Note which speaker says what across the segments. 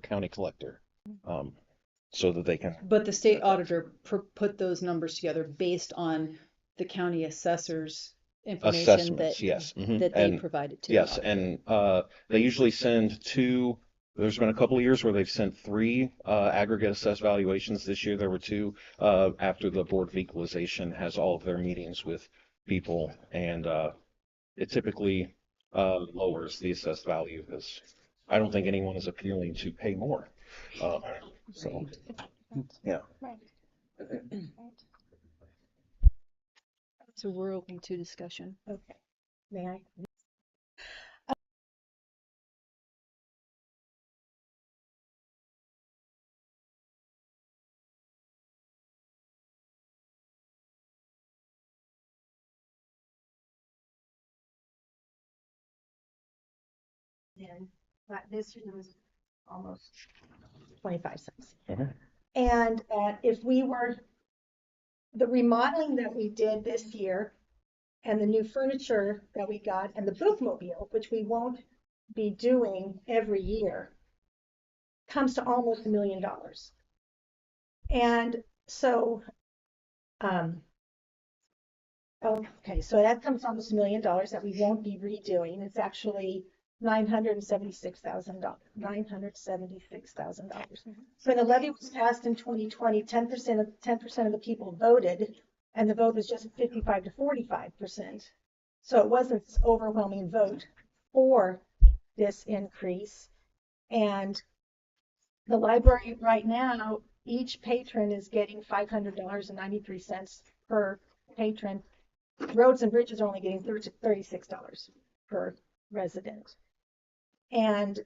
Speaker 1: county collector, so that they can.
Speaker 2: But the state auditor put those numbers together based on the county assessor's information
Speaker 1: Assessments, yes.
Speaker 2: that they
Speaker 1: And
Speaker 2: provided to the
Speaker 1: yes,
Speaker 2: auditor.
Speaker 1: and they usually send two. There's been a couple of years where they've sent three aggregate assessed valuations. This year there were two, after the Board of Equalization has all of their meetings with people, and it typically lowers the assessed value, because I don't think anyone is appealing to pay more. Uh, so, yeah.
Speaker 3: Right.
Speaker 2: So we're open to discussion.
Speaker 3: Okay. May I? Then, but this year was almost 25 cents.
Speaker 1: Mhm.
Speaker 3: And if we were, the remodeling that we did this year and the new furniture that we got and the bookmobile, which we won't be doing every year, comes to almost $1 million. And so, okay, so that comes to almost $1 million that we won't be redoing. It's actually $976,000. So when the levy was passed in 2020, 10% of the people voted, and the vote was just 55 to 45%. So it wasn't this overwhelming vote for this increase. And the library right now, each patron is getting $500.93 per patron. Roads and bridges are only getting $36 per resident. And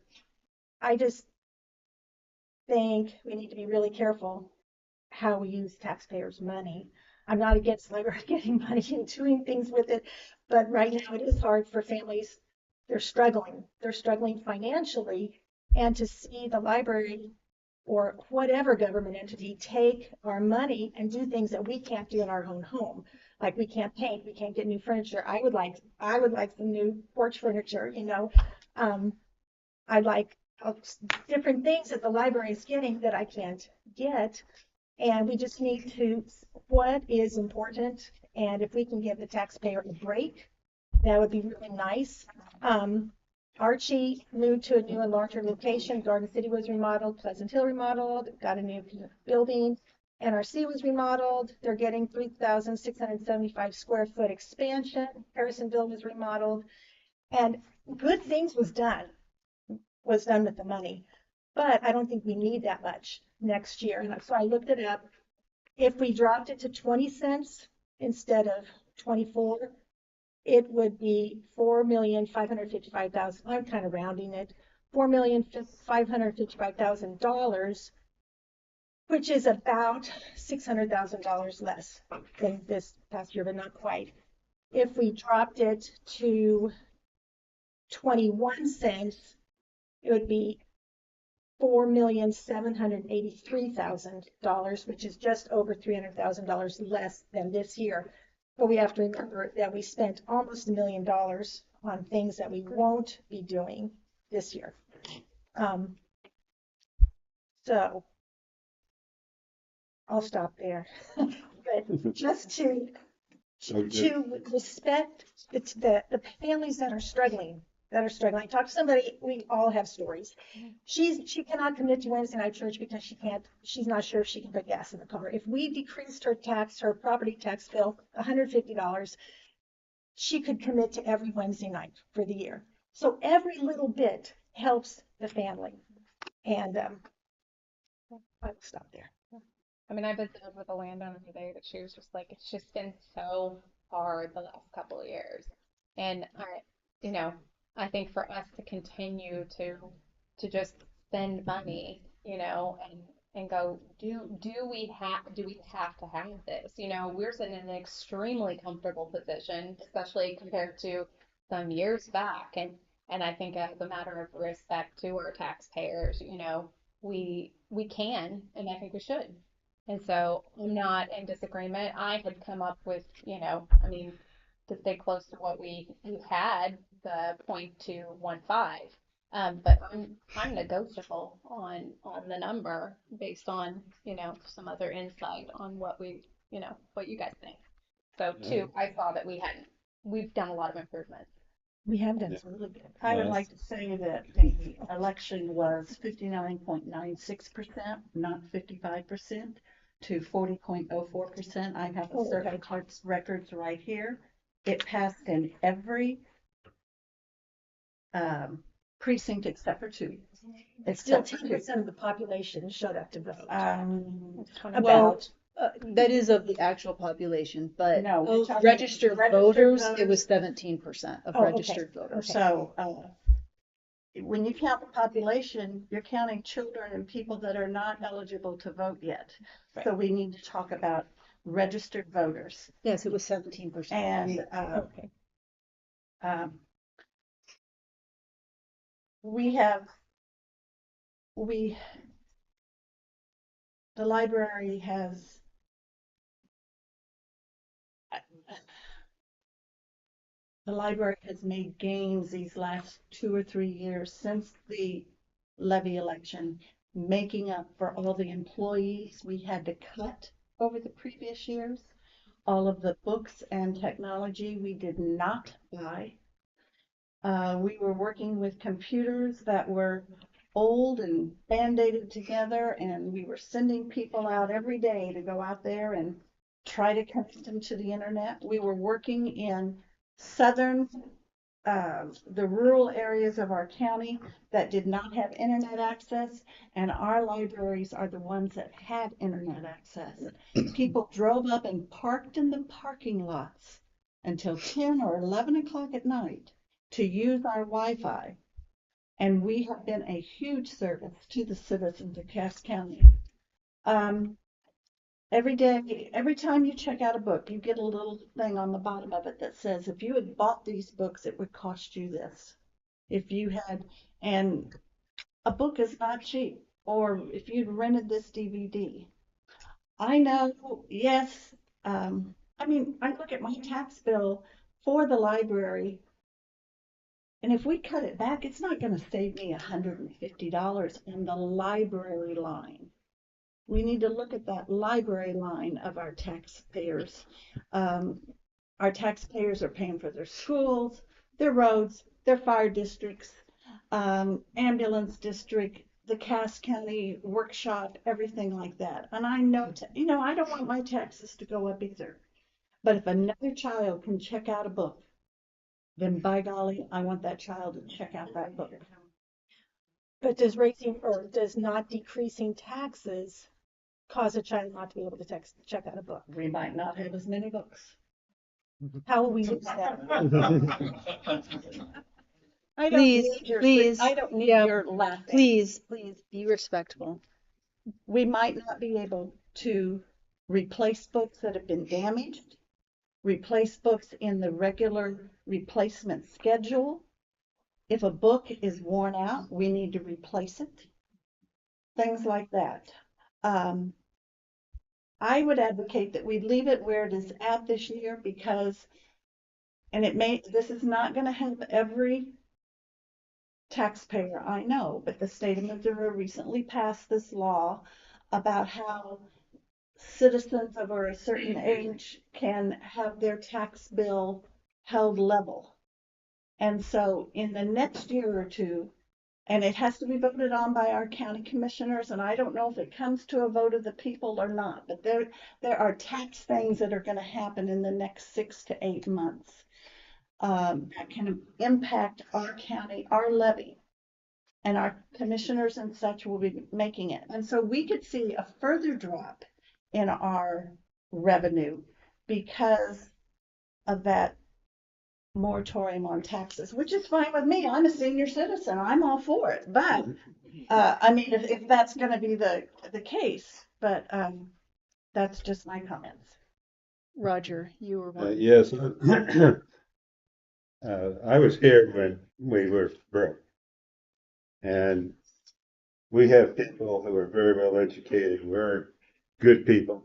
Speaker 3: I just think we need to be really careful how we use taxpayers' money. I'm not against library getting money and doing things with it, but right now it is hard for families. They're struggling. They're struggling financially, and to see the library or whatever government entity take our money and do things that we can't do in our own home. Like we can't paint, we can't get new furniture. I would like some new porch furniture, you know. I'd like different things that the library is getting that I can't get. And we just need to, what is important, and if we can give the taxpayer a break, that would be really nice. Archie moved to a new and larger location. Garden City was remodeled, Pleasant Hill remodeled, got a new building. NRC was remodeled. They're getting 3,675 square foot expansion. Harrisonville was remodeled. And good things was done with the money. But I don't think we need that much next year. And so I looked it up. If we dropped it to 20 cents instead of 24, it would be $4,555,000. I'm kind of rounding it. $4,555,000, which is about $600,000 less than this past year, but not quite. If we dropped it to 21 cents, it would be $4,783,000, which is just over $300,000 less than this year. But we have to remember that we spent almost $1 million on things that we won't be doing this year. So I'll stop there. But just to respect the families that are struggling. I talked to somebody, we all have stories. She cannot commit to Wednesday night church because she's not sure if she can put gas in the car. If we decreased her property tax bill $150, she could commit to every Wednesday night for the year. So every little bit helps the family. And I'll stop there.
Speaker 4: I mean, I visited with a landowner today that she was just like, it's just been so hard the last couple of years. And I think for us to continue to just spend money, and go, do we have to have this? We're sitting in an extremely comfortable position, especially compared to some years back. And I think as a matter of respect to our taxpayers, we can, and I think we should. And so I'm not in disagreement. I had come up with, to stay close to what we had, the 0.215. But I'm negotiable on the number based on, some other insight on what you guys think. So two, I saw that we've done a lot of improvements.
Speaker 3: We have done some really good.
Speaker 5: I would
Speaker 1: Yes.
Speaker 5: like to say that the election was 59.96%, not 55%, to 40.04%. I have the
Speaker 3: Oh, okay.
Speaker 5: circuit clerk's records right here. It passed in every precinct except for two.
Speaker 3: Still
Speaker 5: Except for
Speaker 3: 10% of the population showed up to vote.
Speaker 5: two.
Speaker 3: About,
Speaker 2: That is of the actual population, but
Speaker 5: No, we're
Speaker 2: of
Speaker 5: talking
Speaker 2: registered
Speaker 5: registered
Speaker 2: voters, it
Speaker 5: voters.
Speaker 2: was 17% of
Speaker 3: Oh, okay.
Speaker 2: registered voters.
Speaker 5: So, when you count the population, you're counting children and people that are not eligible to vote yet. So we need to talk about registered voters.
Speaker 2: Yes, it was 17%.
Speaker 5: And
Speaker 3: okay.
Speaker 5: the library has made gains these last 2 or 3 years since the levy election, making up for all the employees we had to cut over the previous years, all of the books and technology we did not buy. We were working with computers that were old and band-aided together, and we were sending people out every day to go out there and try to connect them to the internet. We were working in southern, the rural areas of our county that did not have internet access, and our libraries are the ones that had internet access. People drove up and parked in the parking lots until 10 or 11 o'clock at night to use our Wi-Fi. And we have been a huge service to the citizens of Cass County. Every day, every time you check out a book, you get a little thing on the bottom of it that says, if you had bought these books, it would cost you this. If you had, and a book is not cheap, or if you'd rented this DVD. I know, yes, I look at my tax bill for the library, and if we cut it back, it's not going to save me $150 on the library line. We need to look at that library line of our taxpayers. Our taxpayers are paying for their schools, their roads, their fire districts, ambulance district, the Cass County workshop, everything like that. And I know, I don't want my taxes to go up either. But if another child can check out a book, then by golly, I want that child to check out that book.
Speaker 3: But does not decreasing taxes cause a child not to be able to check out a book?
Speaker 5: We might not have as many books.
Speaker 3: How will we use that? I don't
Speaker 2: Please,
Speaker 3: need your,
Speaker 2: please,
Speaker 3: I don't need
Speaker 2: yeah,
Speaker 3: your laughing.
Speaker 2: Please be respectful.
Speaker 5: We might not be able to replace books that have been damaged, replace books in the regular replacement schedule. If a book is worn out, we need to replace it. Things like that. I would advocate that we leave it where it is at this year because, this is not going to help every taxpayer I know, but the state of Missouri recently passed this law about how citizens over a certain age can have their tax bill held level. And so in the next year or two, and it has to be voted on by our county commissioners, and I don't know if it comes to a vote of the people or not, but there are tax things that are going to happen in the next 6 to 8 months that can impact our county, our levy, and our commissioners and such will be making it. And so we could see a further drop in our revenue because of that moratorium on taxes, which is fine with me. I'm a senior citizen. I'm all for it. But if that's going to be the case, but that's just my comments.
Speaker 2: Roger, you were one.
Speaker 6: Yes, I was here when we were broke. And we have people who are very well educated, very good people.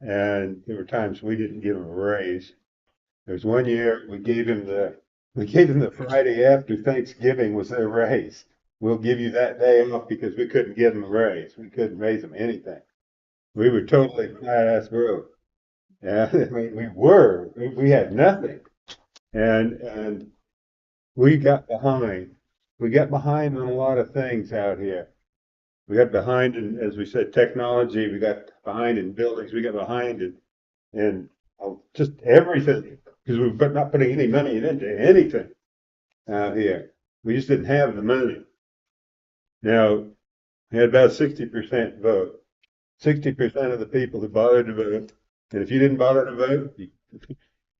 Speaker 6: And there were times we didn't give them a raise. There was one year we gave him the We gave them the Friday after Thanksgiving was their raise. We'll give you that day off because we couldn't give them a raise. We couldn't raise them anything. We were totally flat ass broke. Yeah, I mean, we were. We had nothing. And we got behind. We got behind on a lot of things out here. We got behind in, as we said, technology. We got behind in buildings. We got behind in just everything because we were not putting any money into anything out here. We just didn't have the money. Now, we had about 60% vote. 60% of the people who bothered to vote. And if you didn't bother to vote,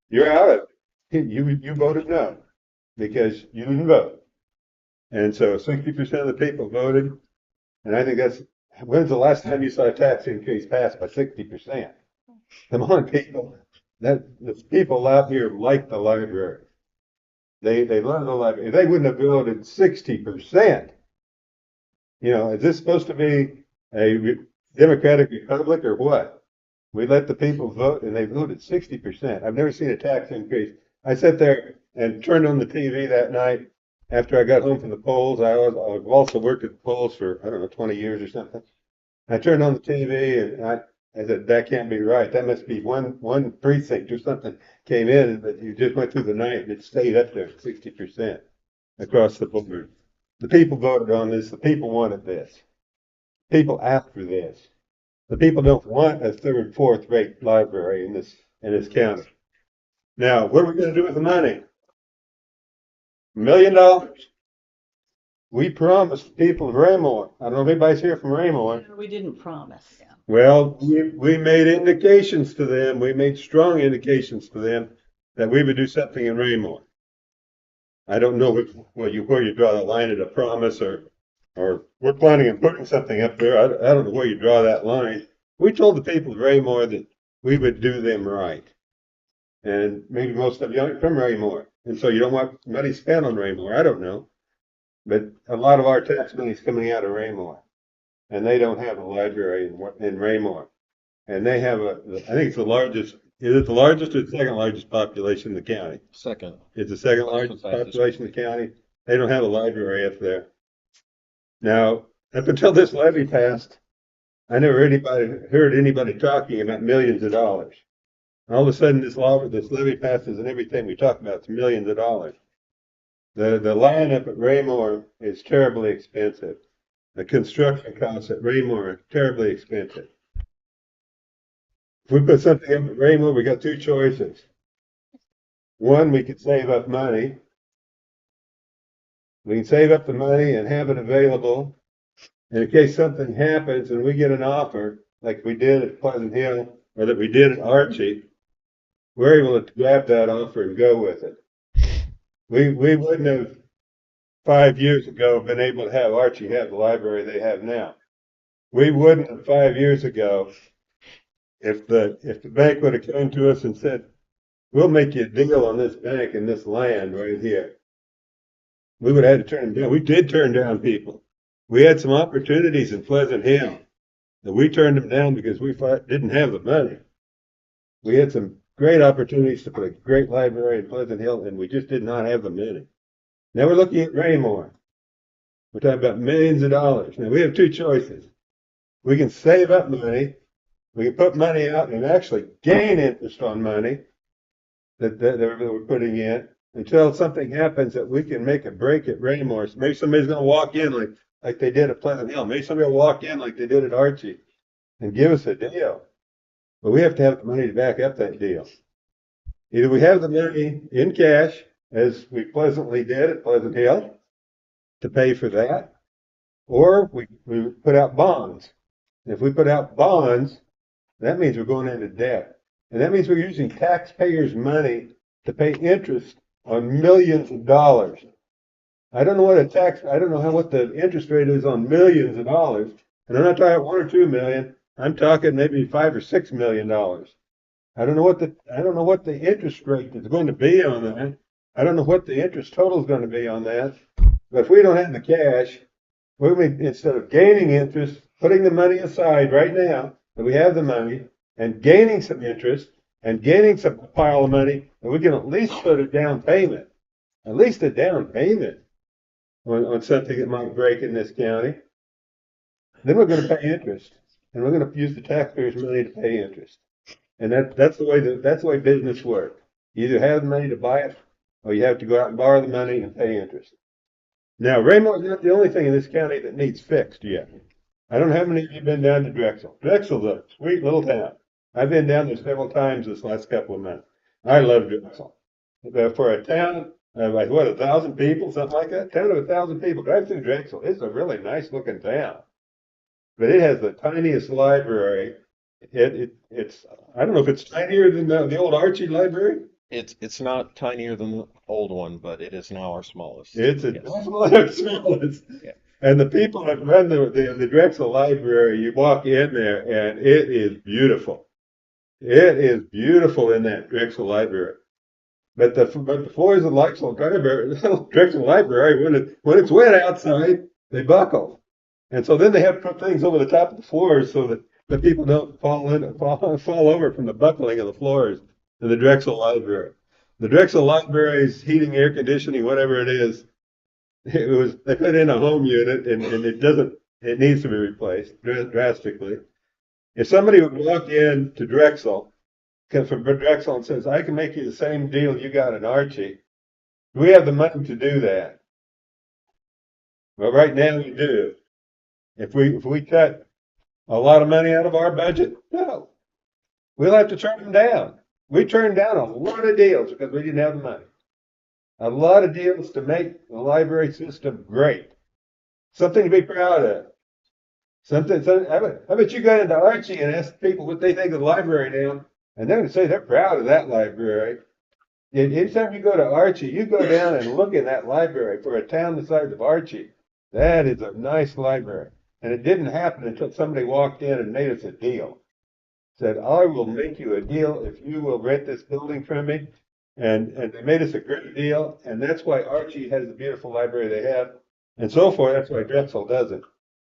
Speaker 6: you're out of it. You voted no because you didn't vote. And so 60% of the people voted. And I think when's the last time you saw a tax increase passed by 60%? Come on, people. The people out here like the library. They love the library. If they wouldn't have voted 60%, is this supposed to be a democratic republic or what? We let the people vote and they voted 60%. I've never seen a tax increase. I sat there and turned on the TV that night after I got home from the polls. I've also worked at the polls for, I don't know, 20 years or something. I turned on the TV and I said, that can't be right. That must be one precinct or something came in, but you just went through the night and it stayed up there at 60% across the board. The people voted on this. The people wanted this. People asked for this. The people don't want a third, fourth rate library in this county. Now, what are we going to do with the money? $1 million. We promised the people of Raymore. I don't know if anybody's here from Raymore.
Speaker 5: We didn't promise.
Speaker 6: Well, we made indications to them. We made strong indications to them that we would do something in Raymore. I don't know where you draw the line at a promise or we're planning on putting something up there. I don't know where you draw that line. We told the people of Raymore that we would do them right. And maybe most of you aren't from Raymore. And so you don't want money spent on Raymore. I don't know. But a lot of our tax money is coming out of Raymore. And they don't have a library in Raymore. And they have I think it's the largest, is it the largest or the second largest population in the county?
Speaker 1: Second.
Speaker 6: It's the second largest population in the county. They don't have a library up there. Now, up until this levy passed, I never heard anybody talking about millions of dollars. All of a sudden, this levy passes, and everything we talk about is millions of dollars. The land up at Raymore is terribly expensive. The construction costs at Raymore are terribly expensive. If we put something up at Raymore, we got two choices. One, we could save up money. We can save up the money and have it available. And in case something happens and we get an offer, like we did at Pleasant Hill or that we did at Archie, we're able to grab that offer and go with it. We wouldn't have 5 years ago been able to have Archie have the library they have now. We wouldn't have 5 years ago if the bank would have come to us and said, we'll make you a deal on this bank and this land right here. We would have had to turn them down. We did turn down people. We had some opportunities in Pleasant Hill that we turned them down because we didn't have the money. We had some great opportunities to put a great library in Pleasant Hill, and we just did not have the money. Now we're looking at Raymore. We're talking about millions of dollars. Now we have two choices. We can save up money. We can put money out and actually gain interest on money that we're putting in until something happens that we can make a break at Raymore. So maybe somebody's going to walk in like they did at Pleasant Hill. Maybe somebody will walk in like they did at Archie and give us a deal. But we have to have the money to back up that deal. Either we have the money in cash, as we pleasantly did at Pleasant Hill, to pay for that, or we put out bonds. And if we put out bonds, that means we're going into debt. And that means we're using taxpayers' money to pay interest on millions of dollars. I don't know what the interest rate is on millions of dollars. And I'm not talking about 1 or 2 million. I'm talking maybe $5 or $6 million. I don't know what the interest rate is going to be on that. I don't know what the interest total is going to be on that. But if we don't have the cash, instead of gaining interest, putting the money aside right now that we have the money and gaining some interest and gaining some pile of money, and we can at least put a down payment at least a down payment on something that might break in this county. Then we're going to pay interest, and we're going to use the taxpayers' money to pay interest. And that's the way business works. You either have the money to buy it, or you have to go out and borrow the money and pay interest. Now, Raymond's not the only thing in this county that needs fixed yet. I don't know how many of you have been down to Drexel. Drexel's a sweet little town. I've been down there several times this last couple of months. I love Drexel. For a town of like, what, 1,000 people, something like that? Town of 1,000 people. Drive through Drexel. It's a really nice looking town. But it has the tiniest library. It's I don't know if it's tinier than the old Archie library.
Speaker 1: It's not tinier than the old one, but it is now our smallest.
Speaker 6: It's
Speaker 1: Yes.
Speaker 6: definitely our smallest.
Speaker 1: Yeah.
Speaker 6: And the people that run the Drexel Library, you walk in there and it is beautiful. It is beautiful in that Drexel Library. But the floors of the Drexel Library, when it's wet outside, they buckle. And so then they have to put things over the top of the floors so that the people don't fall over from the buckling of the floors in the Drexel Library. The Drexel Library's heating, air conditioning, whatever it is, they put in a home unit and it needs to be replaced drastically. If somebody would walk in to Drexel, come from Drexel and says, I can make you the same deal you got in Archie, do we have the money to do that? Well, right now we do. If we cut a lot of money out of our budget, no. We'll have to turn them down. We turned down a lot of deals because we didn't have the money. A lot of deals to make the library system great. Something to be proud of. I bet you go into Archie and ask people what they think of the library now, and they're going to say they're proud of that library. Anytime you go to Archie, you go down and look in that library for a town the size of Archie. That is a nice library. And it didn't happen until somebody walked in and made us a deal. Said, I will make you a deal if you will rent this building from me. And they made us a great deal. And that's why Archie has the beautiful library they have. And so forth. That's why Drexel doesn't.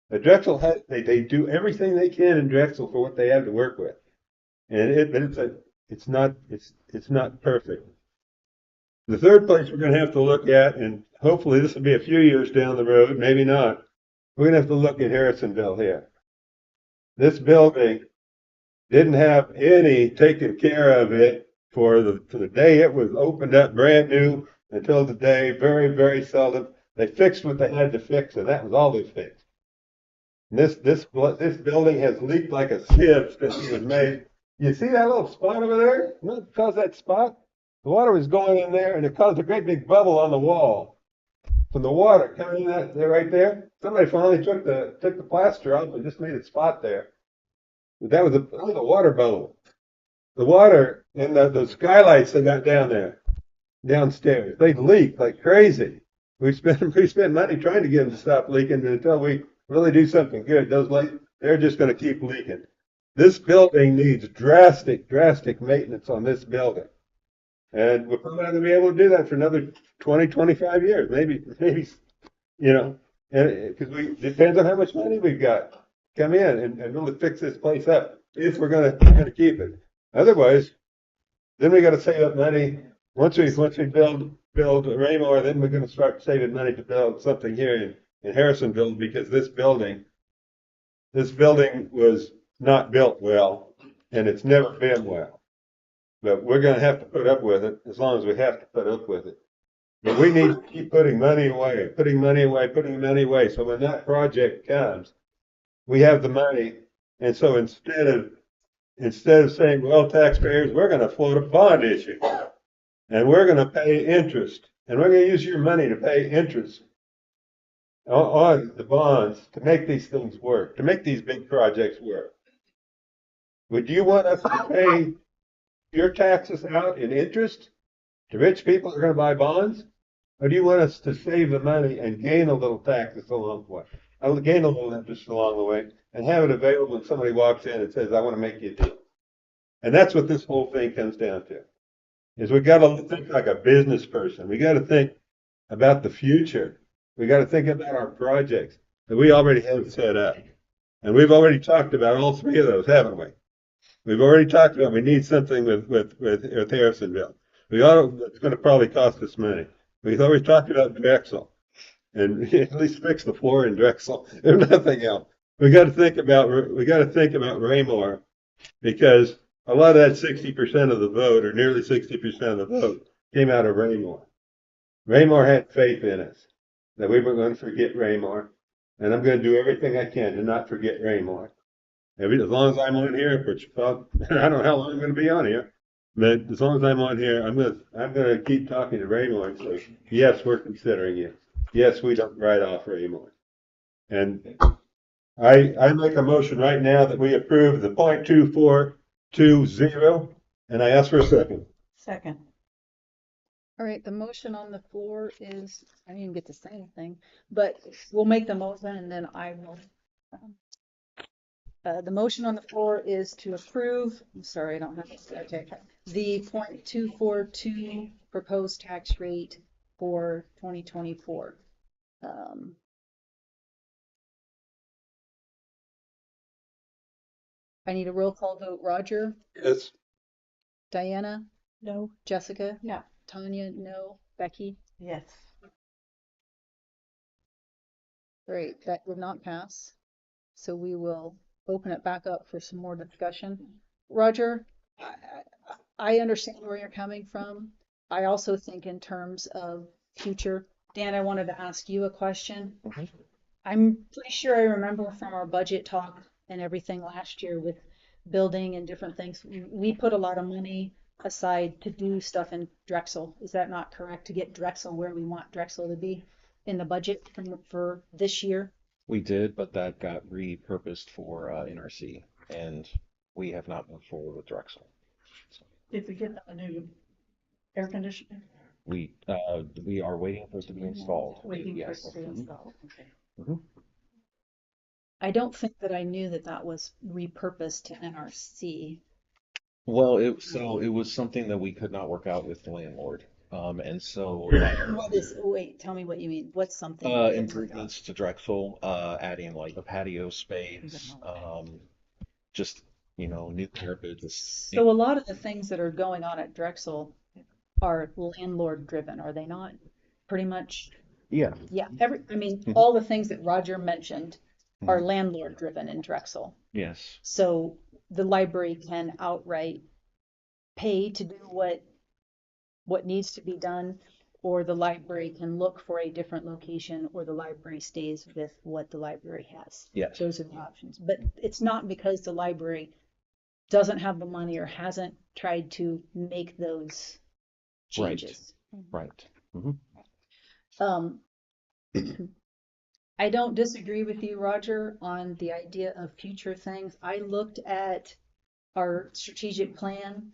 Speaker 6: But Drexel they do everything they can in Drexel for what they have to work with. And it's not perfect. The third place we're going to have to look at, and hopefully this will be a few years down the road, maybe not, we're going to have to look at Harrisonville here. This building didn't have any taken care of it for the day it was opened up brand new until today, very, very seldom. They fixed what they had to fix, and that was all they fixed. And this building has leaked like a sieve since it was made. You see that little spot over there? You know what caused that spot? The water was going in there, and it caused a great big bubble on the wall. From the water coming in there right there. Somebody finally took the plaster off and just made a spot there. But that was a water bubble. The water and the skylights they got down there, downstairs, they leak like crazy. We spent money trying to get them to stop leaking, but until we really do something good, they're just going to keep leaking. This building needs drastic maintenance on this building. And we're probably not going to be able to do that for another 20, 25 years, maybe, and because it depends on how much money we've got come in and really fix this place up if we're going to keep it. Otherwise, then we got to save up money. Once we build Raymore, then we're going to start saving money to build something here in Harrisonville, because this building was not built well, and it's never been well. But we're going to have to put up with it as long as we have to put up with it. But we need to keep putting money away. So when that project comes, we have the money. And so instead of saying, well, taxpayers, we're going to float a bond issue, and we're going to pay interest, and we're going to use your money to pay interest on the bonds to make these things work, to make these big projects work. Would you want us to pay your taxes out in interest to rich people who are going to buy bonds? Or do you want us to save the money and gain a little taxes along the way? Gain a little interest along the way and have it available when somebody walks in and says, I want to make you a deal. And that's what this whole thing comes down to, is we got to think like a business person. We got to think about the future. We got to think about our projects that we already have set up. And we've already talked about all three of those, haven't we? We've already talked about we need something with Harrisonville. It's going to probably cost us money. We always talked about Drexel, and at least fix the floor in Drexel, if nothing else. We got to think about Raymore, because a lot of that 60% of the vote, or nearly 60% of the vote, came out of Raymore. Raymore had faith in us that we were going to forget Raymore, and I'm going to do everything I can to not forget Raymore. As long as I'm on here, which I don't know how long I'm going to be on here, but as long as I'm on here, I'm going to keep talking to Raymore and say, yes, we're considering you. Yes, we don't write off Raymore. And I make a motion right now that we approve the 0.2420, and I ask for a second.
Speaker 5: Second.
Speaker 2: All right, the motion on the floor is, I didn't even get to say anything, but we'll make the motion and then I will. The motion on the floor is to approve, I'm sorry, I don't have this, okay, the 0.242 proposed tax rate for 2024. I need a roll call vote. Roger,
Speaker 6: Yes.
Speaker 2: Diana,
Speaker 3: No.
Speaker 2: Jessica,
Speaker 5: No.
Speaker 2: Tanya, no, Becky.
Speaker 5: Yes.
Speaker 2: Great, that did not pass. So we will open it back up for some more discussion. Roger, I understand where you're coming from. I also think in terms of future. Dan, I wanted to ask you a question.
Speaker 1: Mhm.
Speaker 2: I'm pretty sure I remember from our budget talk and everything last year with building and different things, we put a lot of money aside to do stuff in Drexel. Is that not correct? To get Drexel where we want Drexel to be in the budget for this year?
Speaker 1: We did, but that got repurposed for NRC, and we have not moved forward with Drexel. So
Speaker 5: Did we get a new air conditioner?
Speaker 1: we are waiting for it to be installed.
Speaker 5: Waiting for it
Speaker 1: Yes.
Speaker 5: to be installed. Okay.
Speaker 1: Mhm.
Speaker 2: I don't think that I knew that that was repurposed to NRC.
Speaker 1: Well, it was something that we could not work out with the landlord, and so
Speaker 2: What is, wait, tell me what you mean. What's something? that didn't work out?
Speaker 1: improvements to Drexel, adding like a patio space, just new carpet, just
Speaker 2: So a lot of the things that are going on at Drexel are landlord driven, are they not? Pretty much,
Speaker 1: yeah.
Speaker 2: yeah, I mean,
Speaker 1: Mhm.
Speaker 2: all the things that Roger mentioned are
Speaker 1: Mhm.
Speaker 2: landlord driven in Drexel.
Speaker 1: Yes.
Speaker 2: So the library can outright pay to do what needs to be done, or the library can look for a different location, or the library stays with what the library has.
Speaker 1: Yes.
Speaker 2: Those are the options. But it's not because the library doesn't have the money or hasn't tried to make those changes.
Speaker 1: Right. Hmm.
Speaker 2: Um, I don't disagree with you, Roger, on the idea of future things. I looked at our strategic plan.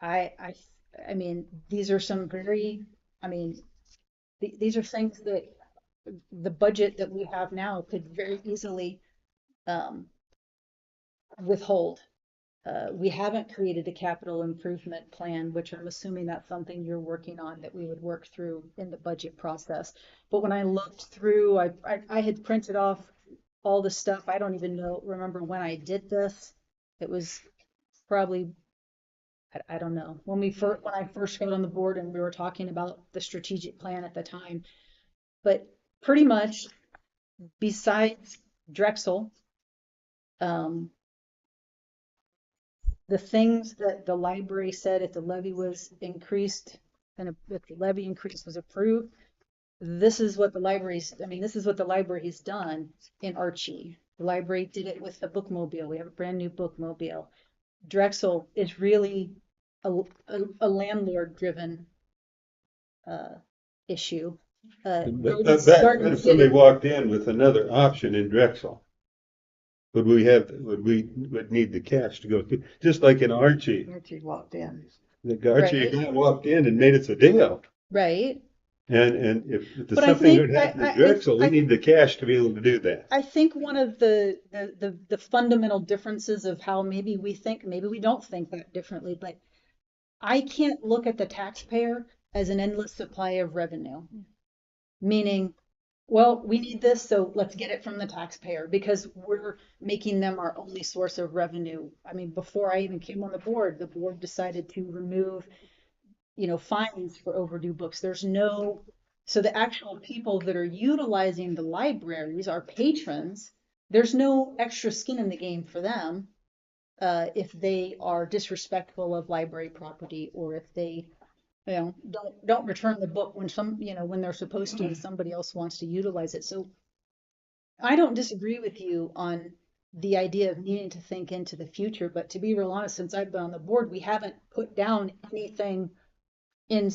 Speaker 2: I mean, these are some very, I mean, these are things that the budget that we have now could very easily withhold. We haven't created a capital improvement plan, which I'm assuming that's something you're working on that we would work through in the budget process. But when I looked through, I had printed off all the stuff. I don't even remember when I did this. It was probably, I don't know, when I first got on the board and we were talking about the strategic plan at the time. But pretty much besides Drexel, the things that the library said if the levy was increased and if the levy increase was approved, this is what the library's done in Archie. The library did it with the bookmobile. We have a brand new bookmobile. Drexel is really a landlord driven issue.
Speaker 6: If somebody walked in with another option in Drexel, would need the cash to go through, just like in Archie.
Speaker 5: Archie walked in.
Speaker 6: Archie guy walked in and made us a deal.
Speaker 2: Right.
Speaker 6: And if
Speaker 2: But
Speaker 6: something would happen to Drexel, we need the cash to be able to do that.
Speaker 2: I think one of the fundamental differences of how maybe we think, maybe we don't think that differently, but I can't look at the taxpayer as an endless supply of revenue. Meaning, well, we need this, so let's get it from the taxpayer because we're making them our only source of revenue. I mean, before I even came on the board decided to remove fines for overdue books. So the actual people that are utilizing the libraries, our patrons, there's no extra skin in the game for them if they are disrespectful of library property, or if they, don't return the book when they're supposed to, and somebody else wants to utilize it. So I don't disagree with you on the idea of needing to think into the future, but to be real honest, since I've been on the board, we haven't put down anything in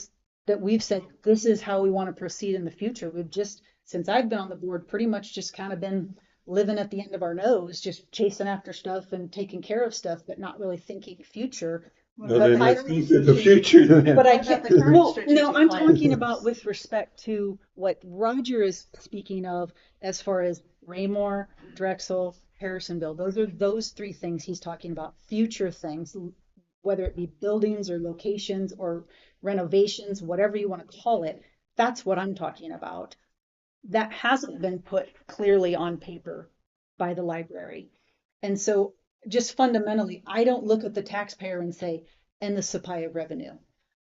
Speaker 2: that we've said this is how we want to proceed in the future. We've just, since I've been on the board, pretty much just kind of been living at the end of our nose, just chasing after stuff and taking care of stuff, but not really thinking future.
Speaker 6: Well,
Speaker 2: But
Speaker 6: then
Speaker 2: I
Speaker 6: let's
Speaker 2: don't,
Speaker 6: think of the future then.
Speaker 2: but I
Speaker 5: What about
Speaker 2: can't,
Speaker 5: the current
Speaker 2: well, no,
Speaker 5: strategic
Speaker 2: I'm
Speaker 5: plan?
Speaker 2: talking about with respect to what Roger is speaking of as far as Raymore, Drexel, Harrisonville. Those three things he's talking about, future things, whether it be buildings or locations or renovations, whatever you want to call it. That's what I'm talking about. That hasn't been put clearly on paper by the library. And so just fundamentally, I don't look at the taxpayer and say, and the supply of revenue.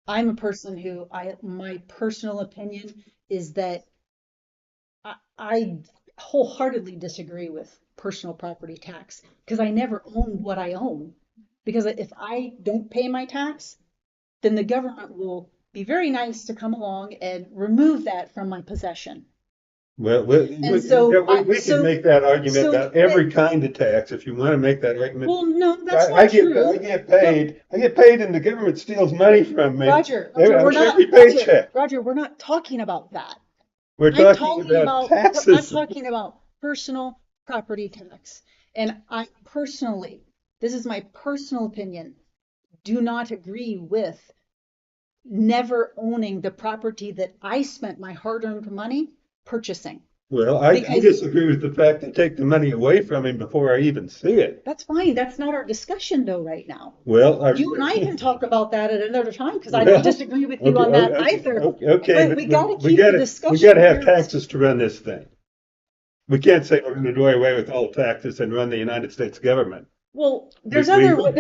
Speaker 2: I'm a person who my personal opinion is that I wholeheartedly disagree with personal property tax because I never own what I own. Because if I don't pay my tax, then the government will be very nice to come along and remove that from my possession.
Speaker 6: Well,
Speaker 2: And so,
Speaker 6: we can make that argument about
Speaker 2: but,
Speaker 6: every kind of tax if you want to make that argument.
Speaker 2: well, no, that's
Speaker 6: I
Speaker 2: not
Speaker 6: get
Speaker 2: true.
Speaker 6: I get paid. I get paid, and the government steals money from me.
Speaker 2: Roger,
Speaker 6: Every paycheck.
Speaker 2: Roger, we're not talking about that.
Speaker 6: We're
Speaker 2: I'm
Speaker 6: talking about
Speaker 2: I'm
Speaker 6: taxes.
Speaker 2: talking about personal property tax. And I personally, this is my personal opinion, do not agree with never owning the property that I spent my hard-earned money purchasing.
Speaker 6: Well, I
Speaker 2: Because
Speaker 6: disagree with the fact that take the money away from him before I even see it.
Speaker 2: that's fine. That's not our discussion though right now.
Speaker 6: Well,
Speaker 2: You and I can talk about that at another time because I
Speaker 6: Well,
Speaker 2: don't disagree with you on that either.
Speaker 6: Okay,
Speaker 2: But we got to
Speaker 6: we
Speaker 2: keep the
Speaker 6: gotta
Speaker 2: discussion
Speaker 6: have
Speaker 2: here.
Speaker 6: taxes to run this thing. We can't say we're going to do away with all taxes and run the United States government.
Speaker 2: Well, there's
Speaker 6: We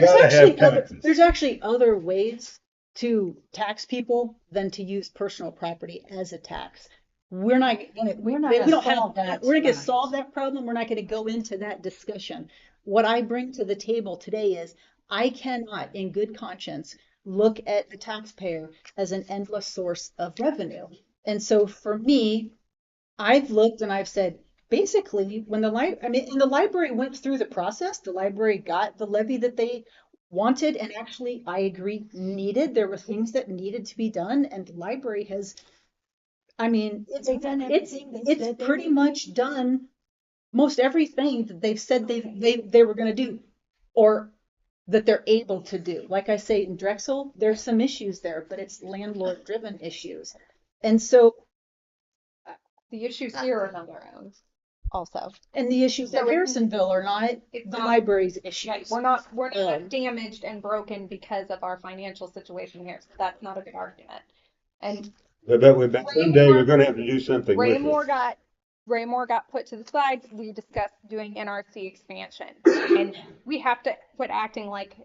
Speaker 2: there's actually other ways to tax people than to use personal property as a tax. We're not gonna we don't have that. We're gonna solve that problem. We're not gonna go into that discussion. What I bring to the table today is I cannot, in good conscience, look at the taxpayer as an endless source of revenue. And so for me, I've looked and I've said, basically, when the library went through the process, the library got the levy that they wanted, and actually, I agree, needed. There were things that needed to be done, and the library has,
Speaker 3: They've done everything they said
Speaker 2: it's
Speaker 3: they
Speaker 2: pretty
Speaker 3: would.
Speaker 2: much done most everything that they've said they were going to do, or that they're able to do. Like I say, in Drexel, there's some issues there, but it's landlord-driven issues, and so.
Speaker 4: The issues here are not their own also.
Speaker 2: And the issues at
Speaker 4: So
Speaker 2: Harrisonville are not
Speaker 4: it's
Speaker 2: the
Speaker 4: not-
Speaker 2: library's issues.
Speaker 4: Right, we're not damaged and broken because of our financial situation here. So that's not a good argument. And
Speaker 6: But someday we're going to have to do something with it.
Speaker 4: Raymore got put to the side. We discussed doing NRC expansion, and we have to quit acting like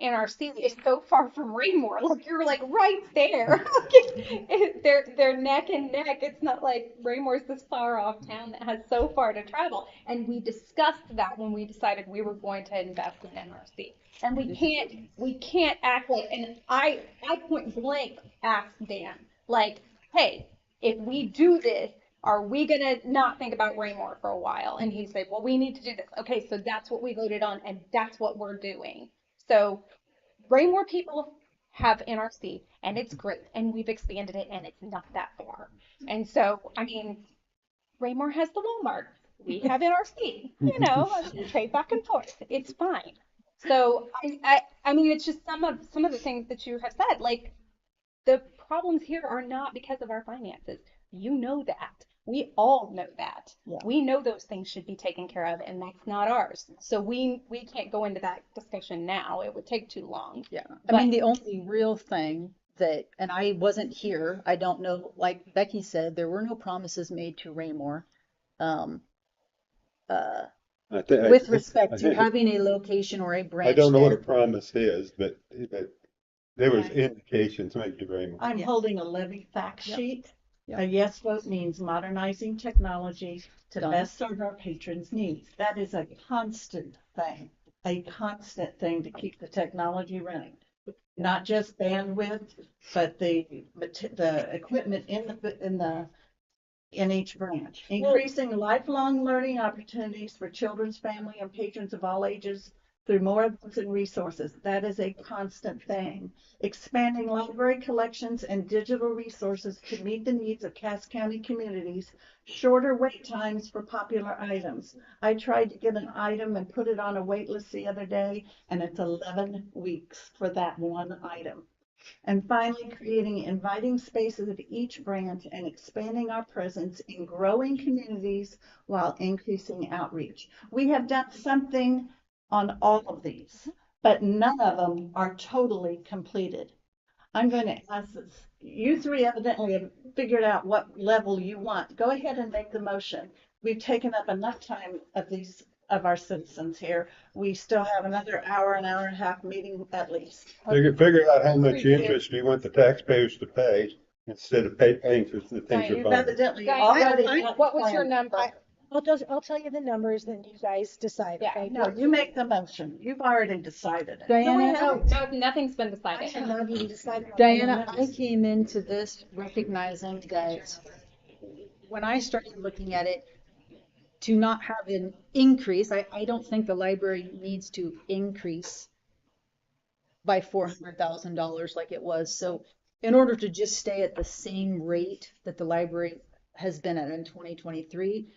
Speaker 4: NRC is so far from Raymore. Like you're like right there. They're neck and neck. It's not like Raymore's this far off town that has so far to travel. And we discussed that when we decided we were going to invest in NRC. And we can't act like, and I point blank asked Dan, like, hey, if we do this, are we gonna not think about Raymore for a while? And he said, well, we need to do this. Okay, so that's what we voted on, and that's what we're doing. So Raymore people have NRC, and it's great, and we've expanded it, and it's not that far. And so, I mean, Raymore has the Walmart. We have NRC. Trade back and forth. It's fine. So I mean, it's just some of the things that you have said. Like the problems here are not because of our finances. You know that. We all know that.
Speaker 2: Yeah.
Speaker 4: We know those things should be taken care of, and that's not ours. So we can't go into that discussion now. It would take too long.
Speaker 2: Yeah.
Speaker 4: But-
Speaker 2: I mean, the only real thing that, and I wasn't here, I don't know, like Becky said, there were no promises made to Raymore. With respect to having a location or a branch
Speaker 6: I don't know what a
Speaker 2: there.
Speaker 6: promise is, but There was indications, thank you very much.
Speaker 5: I'm
Speaker 2: Yeah.
Speaker 5: holding a levy fact
Speaker 2: Yep.
Speaker 5: sheet.
Speaker 2: Yep.
Speaker 5: A yes vote means modernizing technology to
Speaker 2: Done.
Speaker 5: best serve our patrons' needs. That is a constant thing to keep the technology running. Not just bandwidth, but the equipment in each branch. Increasing lifelong learning opportunities for children's family and patrons of all ages through more books and resources. That is a constant thing. Expanding library collections and digital resources to meet the needs of Cass County communities. Shorter wait times for popular items. I tried to get an item and put it on a wait list the other day, and it's 11 weeks for that one item. And finally, creating inviting spaces at each branch and expanding our presence in growing communities while increasing outreach. We have done something on all of these, but none of them are totally completed. I'm going to ask this. You three evidently have figured out what level you want. Go ahead and make the motion. We've taken up enough time of our citizens here. We still have another hour, an hour and a half meeting at least.
Speaker 6: Figure out how much interest you want the taxpayers to pay instead of paying for the things you're
Speaker 5: You've
Speaker 6: buying.
Speaker 5: evidently
Speaker 4: Diane,
Speaker 5: already got
Speaker 4: what was your
Speaker 5: planned.
Speaker 4: number?
Speaker 3: I'll tell you the numbers, then you guys decide,
Speaker 4: Yeah.
Speaker 3: okay?
Speaker 5: No, you make the motion. You've already decided it.
Speaker 2: Diana,
Speaker 4: No, nothing's been
Speaker 3: I
Speaker 4: decided.
Speaker 3: have not even decided. on
Speaker 2: Diana,
Speaker 3: the
Speaker 2: I
Speaker 3: numbers.
Speaker 2: came into this recognizing that when I started looking at it, to not have an increase, I don't think the library needs to increase by $400,000 like it was. So in order to just stay at the same rate that the library has been at in 2023,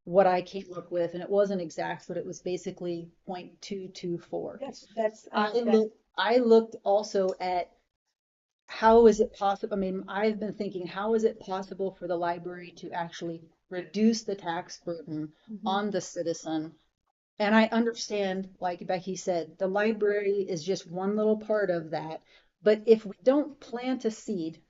Speaker 2: what I came up with, and it wasn't exact, but it was basically 0.224. I looked also at how is it possible? I mean, I've been thinking, how is it possible for the library to actually reduce the tax burden on the citizen? And I understand, like Becky said, the library is just one little part of that. But if we don't plant a seed,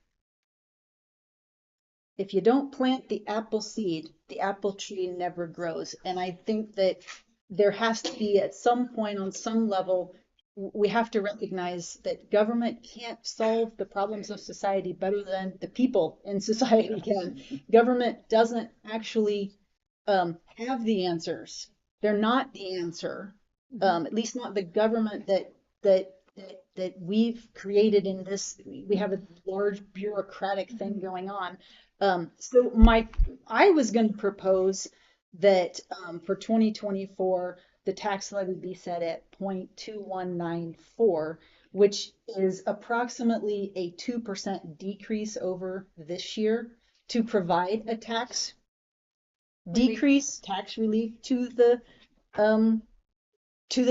Speaker 2: if you don't plant the apple seed, the apple tree never grows. And I think that there has to be at some point on some level, we have to recognize that government can't solve the problems of society better than the people in society can. Government doesn't actually have the answers. They're not the answer. At least not the government that we've created in this. We have a large bureaucratic thing going on. So I was going to propose that for 2024, the tax levy be set at 0.2194, which is approximately a 2% decrease over this year to provide a tax relief to the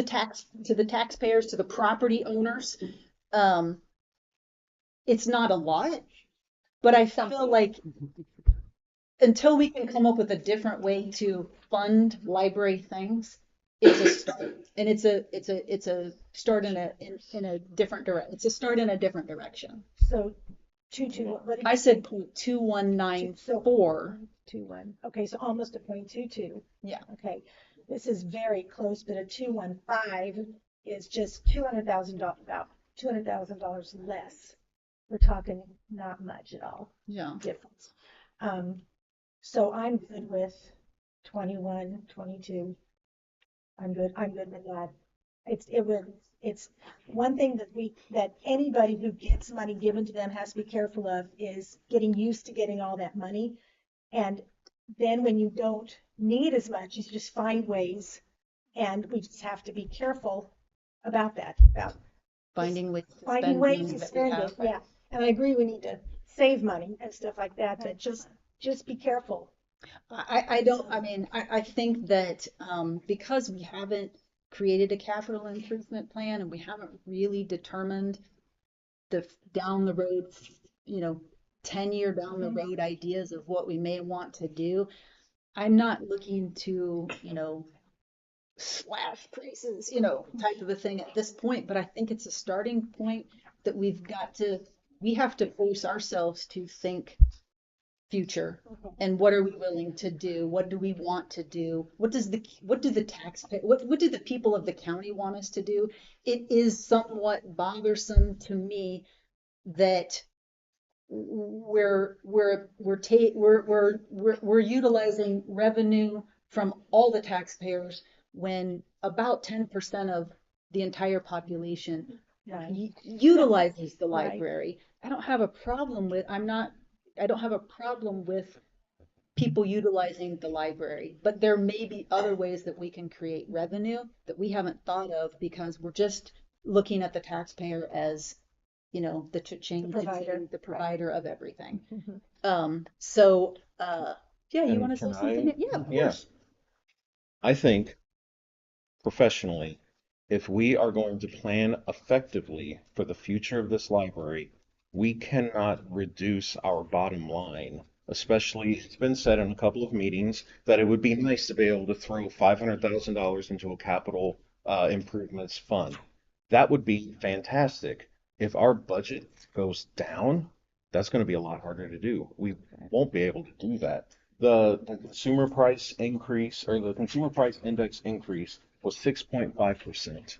Speaker 2: taxpayers, to the property owners. It's not a lot, but I feel like until we can come up with a different way to fund library things, it's a start, and it's a start in a different direction. It's a start in a different direction.
Speaker 3: So, what did
Speaker 2: I
Speaker 3: you
Speaker 2: said 0.2194.
Speaker 3: 2.1? Okay, so almost a 0.22.
Speaker 2: Yeah.
Speaker 3: Okay, this is very close, but a 2.15 is just $200,000, about $200,000 less. We're talking not much at all
Speaker 2: Yeah.
Speaker 3: difference. So I'm good with 21, 22. I'm good with that. It's one thing that anybody who gets money given to them has to be careful of is getting used to getting all that money. And then when you don't need as much, you just find ways, and we just have to be careful about that, about
Speaker 2: Finding ways to
Speaker 3: finding
Speaker 2: spend
Speaker 3: ways
Speaker 2: money
Speaker 3: to
Speaker 2: that we
Speaker 3: spend
Speaker 2: have.
Speaker 3: it, yeah. And I agree, we need to save money and stuff like that, but just be careful.
Speaker 2: I think that because we haven't created a capital improvement plan and we haven't really determined the down the road, 10-year down the road ideas of what we may want to do, I'm not looking to, slash prices, type of a thing at this point, but I think it's a starting point that we have to force ourselves to think future, and what are we willing to do? What do we want to do? What do the taxpayer, what do the people of the county want us to do? It is somewhat bothersome to me that we're utilizing revenue from all the taxpayers when about 10% of the entire population utilizes the
Speaker 3: Right.
Speaker 2: library. I don't have a problem with, I don't have a problem with people utilizing the library, but there may be other ways that we can create revenue that we haven't thought of because we're just looking at the taxpayer as, the cha-ching,
Speaker 3: provider.
Speaker 2: the provider of everything.
Speaker 3: Mhm.
Speaker 2: Yeah, you
Speaker 1: And
Speaker 2: want to say
Speaker 1: can
Speaker 2: something?
Speaker 1: I?
Speaker 2: Yeah, of
Speaker 1: Yeah.
Speaker 2: course.
Speaker 1: I think professionally, if we are going to plan effectively for the future of this library, we cannot reduce our bottom line. Especially, it's been said in a couple of meetings that it would be nice to be able to throw $500,000 into a capital improvements fund. That would be fantastic. If our budget goes down, that's going to be a lot harder to do. We won't be able to do that. The consumer price increase or the consumer price index increase was 6.5%.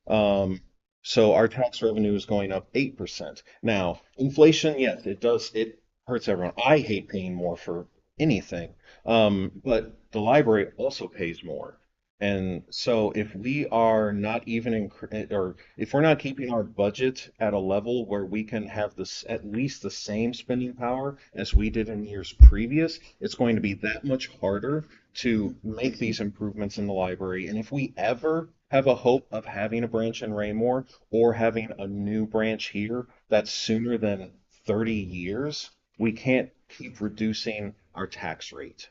Speaker 1: Um, so our tax revenue is going up 8%. Now, inflation, yes, it hurts everyone. I hate paying more for anything. But the library also pays more. And so if we are not even or if we're not keeping our budget at a level where we can have this at least the same spending power as we did in years previous, it's going to be that much harder to make these improvements in the library. And if we ever have a hope of having a branch in Raymore or having a new branch here that's sooner than 30 years, we can't keep reducing our tax rate.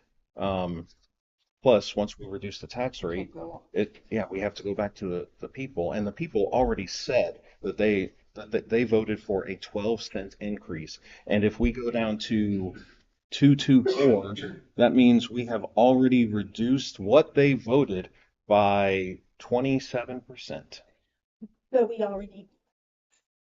Speaker 1: Plus, once we reduce the tax rate, we have to go back to the people, and the people already said that they voted for a 12-cent increase. And if we go down to 224, that means we have already reduced what they voted by 27%.
Speaker 3: But we already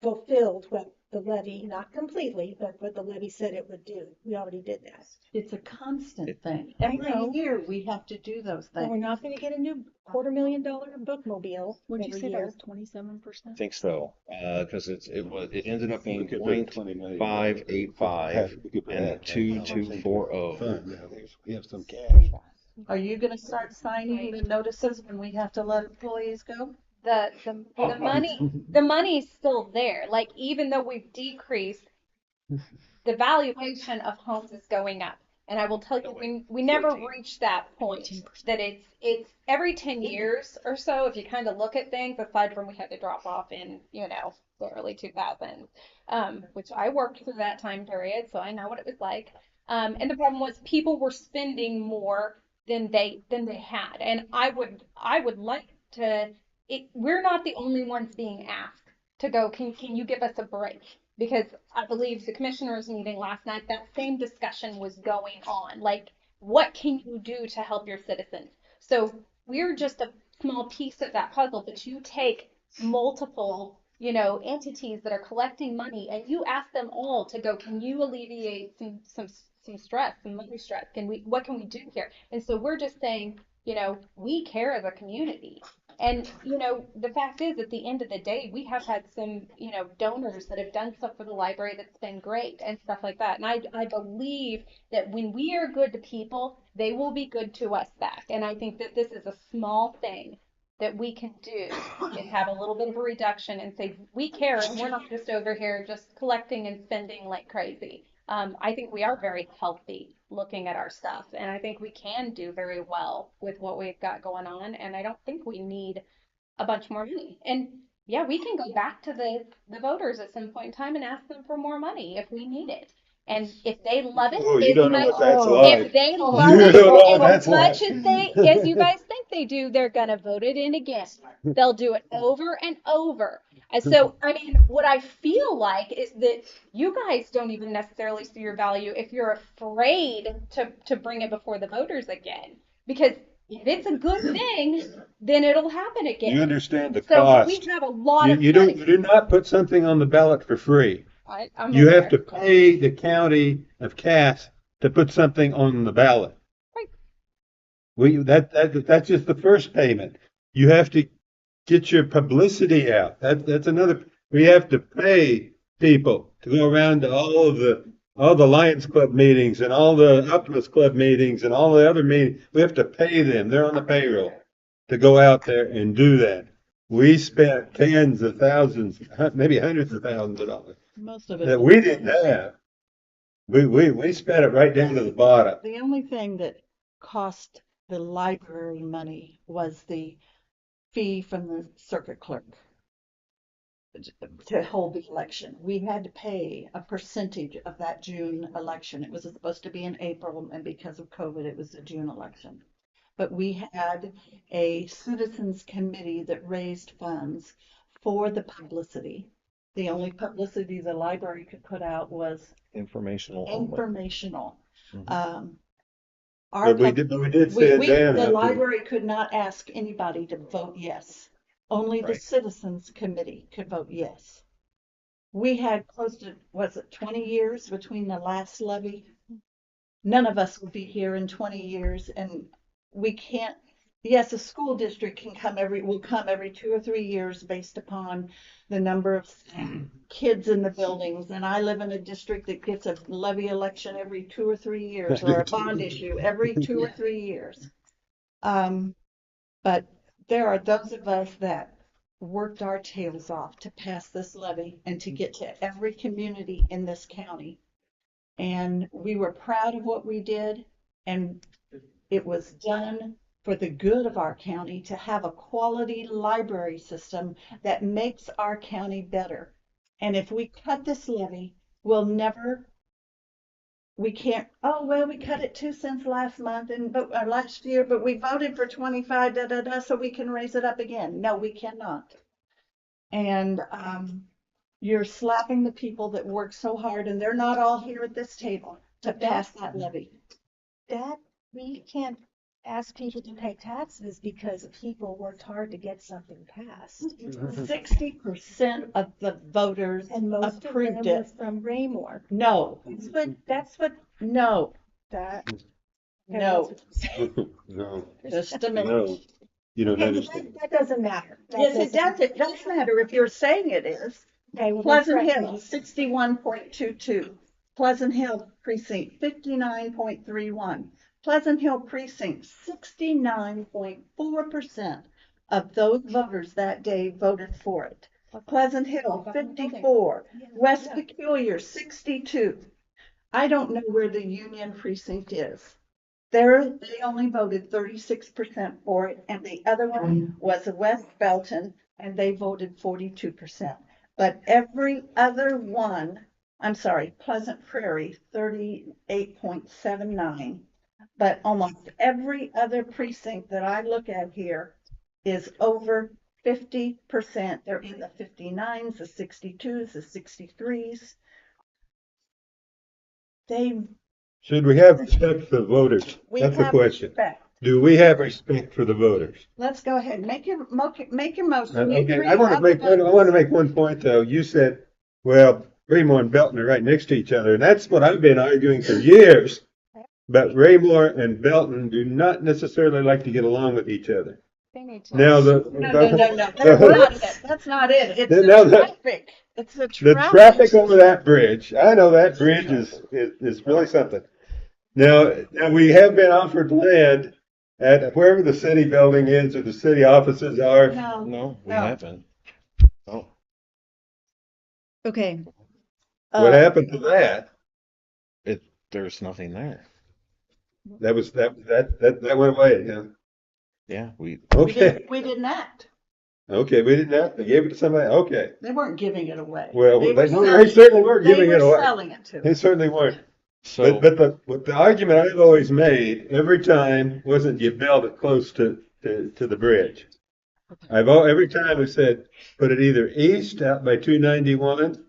Speaker 3: fulfilled what the levy, not completely, but what the levy said it would do. We already did that.
Speaker 5: It's a constant thing.
Speaker 3: I
Speaker 5: Every
Speaker 3: know.
Speaker 5: year we have to do those
Speaker 3: And we're
Speaker 5: things.
Speaker 3: not gonna get a new $250,000 bookmobile
Speaker 2: Would you
Speaker 3: every
Speaker 2: say that
Speaker 3: year.
Speaker 2: was 27%?
Speaker 1: I think so, because it ended up being
Speaker 6: We could put 20 million.
Speaker 1: 0.585
Speaker 6: We could put
Speaker 1: and
Speaker 6: that
Speaker 1: 2240.
Speaker 6: fund, you know, we have some cash.
Speaker 5: Are you gonna start signing the notices when we have to let employees go?
Speaker 4: The money's still there. Like, even though we've decreased, the valuation of homes is going up. And I will tell you, we never
Speaker 1: 14.
Speaker 4: reached that point
Speaker 2: 14%.
Speaker 4: that it's every 10 years or so, if you kind of look at things, aside from we had to drop off in, the early 2000s, which I worked through that time period, so I know what it was like. And the problem was people were spending more than they had. And I would like to, we're not the only ones being asked to go, can you give us a break? Because I believe the commissioners meeting last night, that same discussion was going on. Like, what can you do to help your citizens? So we're just a small piece of that puzzle, but you take multiple, entities that are collecting money and you ask them all to go, can you alleviate some stress, some money stress? What can we do here? And so we're just saying, we care as a community. And, the fact is, at the end of the day, we have had some, donors that have done stuff for the library that's been great and stuff like that. And I believe that when we are good to people, they will be good to us back. And I think that this is a small thing that we can do and have a little bit of a reduction and say, we care and we're not just over here just collecting and spending like crazy. I think we are very healthy looking at our stuff, and I think we can do very well with what we've got going on, and I don't think we need a bunch more money. And yeah, we can go back to the voters at some point in time and ask them for more money if we need it. And if they love it
Speaker 6: Oh, you
Speaker 4: as
Speaker 6: don't know
Speaker 4: much,
Speaker 6: what that's
Speaker 4: if
Speaker 6: like.
Speaker 4: they
Speaker 6: You
Speaker 4: love
Speaker 6: don't know what
Speaker 4: it
Speaker 6: that's
Speaker 4: as much
Speaker 6: like.
Speaker 4: as as you guys think they do, they're gonna vote it in again. They'll do it over and over. And so, I mean, what I feel like is that you guys don't even necessarily see your value if you're afraid to bring it before the voters again. Because if it's a good thing, then it'll happen
Speaker 6: You
Speaker 4: again.
Speaker 6: understand the
Speaker 4: So we
Speaker 6: cost.
Speaker 4: have a lot of
Speaker 6: You
Speaker 4: money.
Speaker 6: do not put something on the ballot for free.
Speaker 4: I'm
Speaker 6: You
Speaker 4: aware.
Speaker 6: have to pay the county of Cass to put something on the ballot.
Speaker 4: Right.
Speaker 6: That's just the first payment. You have to get your publicity out. That's another. We have to pay people to go around to all the Lions Club meetings and all the Optimist Club meetings and all the other meetings. We have to pay them. They're on the payroll to go out there and do that. We spent tens of thousands, maybe hundreds of thousands of dollars
Speaker 5: Most of it
Speaker 6: that
Speaker 5: was.
Speaker 6: we didn't have. We spent it right down to the bottom.
Speaker 5: The only thing that cost the library money was the fee from the circuit clerk to hold the election. We had to pay a percentage of that June election. It was supposed to be in April, and because of COVID, it was the June election. But we had a citizens committee that raised funds for the publicity. The only publicity the library could put out was
Speaker 1: Informational only.
Speaker 5: informational.
Speaker 1: Mhm.
Speaker 5: Our
Speaker 6: But we did sit down
Speaker 5: the
Speaker 6: after.
Speaker 5: library could not ask anybody to vote yes. Only the
Speaker 1: Right.
Speaker 5: citizens committee could vote yes. We had close to, was it 20 years between the last levy? None of us will be here in 20 years, and we can't, yes, a school district will come every 2 or 3 years based upon the number of kids in the buildings. And I live in a district that gets a levy election every 2 or 3 years, or a bond issue every 2 or 3 years. But there are those of us that worked our tails off to pass this levy and to get to every community in this county. And we were proud of what we did, and it was done for the good of our county to have a quality library system that makes our county better. And if we cut this levy, we can't, oh, well, we cut it 2 cents last month last year, but we voted for 25, so we can raise it up again. No, we cannot. And you're slapping the people that work so hard, and they're not all here at this table to pass that levy.
Speaker 3: That we can't ask people to pay taxes because people worked hard to get something passed.
Speaker 5: 60% of the voters
Speaker 3: And most of them
Speaker 5: approved
Speaker 3: were
Speaker 5: it.
Speaker 3: from Raymore.
Speaker 5: No, no,
Speaker 3: That,
Speaker 5: no,
Speaker 6: No,
Speaker 5: just a minute.
Speaker 6: no, you don't
Speaker 3: okay,
Speaker 6: understand.
Speaker 3: that doesn't matter.
Speaker 5: Yes, it does. It does matter if you're saying it is.
Speaker 3: Okay, well,
Speaker 5: Pleasant
Speaker 3: that's
Speaker 5: Hill,
Speaker 3: right.
Speaker 5: 61.22. Pleasant Hill Precinct, 59.31. Pleasant Hill Precinct, 69.4% of those voters that day voted for it. Pleasant Hill, 54. West Peculiar, 62. I don't know where the Union Precinct is. They only voted 36% for it, and the other one was West Belton, and they voted 42%. But every other one, I'm sorry, Pleasant Prairie, 38.79. But almost every other precinct that I look at here is over 50%. They're in the 59s, the 62s, the 63s.
Speaker 6: Should we have respect for the voters?
Speaker 5: We
Speaker 6: That's the
Speaker 5: have
Speaker 6: question.
Speaker 5: respect.
Speaker 6: Do we have respect for the voters?
Speaker 5: Let's go ahead. Make your motion.
Speaker 6: Okay, I want to make one point though. You said, well, Raymore and Belton are right next to each other, and that's what I've been arguing for years. But Raymore and Belton do not necessarily like to get along with each other.
Speaker 4: They need to.
Speaker 6: Now
Speaker 5: No. That's not it. It's
Speaker 6: Now
Speaker 5: the
Speaker 6: the-
Speaker 5: traffic. It's the
Speaker 6: The
Speaker 5: traffic.
Speaker 6: traffic over that bridge, I know that bridge is really something. Now we have been offered land at wherever the city building is or the city offices are.
Speaker 1: No, we
Speaker 5: No.
Speaker 1: haven't. Oh,
Speaker 2: Okay.
Speaker 6: What happened to that?
Speaker 1: there's nothing there.
Speaker 6: That went away, yeah.
Speaker 1: Yeah,
Speaker 6: Okay,
Speaker 5: We didn't act.
Speaker 6: okay, we didn't have, they gave it to somebody, okay.
Speaker 5: They weren't giving it away.
Speaker 6: Well,
Speaker 5: They
Speaker 6: they
Speaker 5: were
Speaker 6: certainly weren't giving it away.
Speaker 5: selling it to
Speaker 6: They
Speaker 5: us.
Speaker 6: certainly weren't.
Speaker 1: so,
Speaker 6: But the argument I've always made every time wasn't you build it close to the bridge. Every time I said, put it either east out by 291,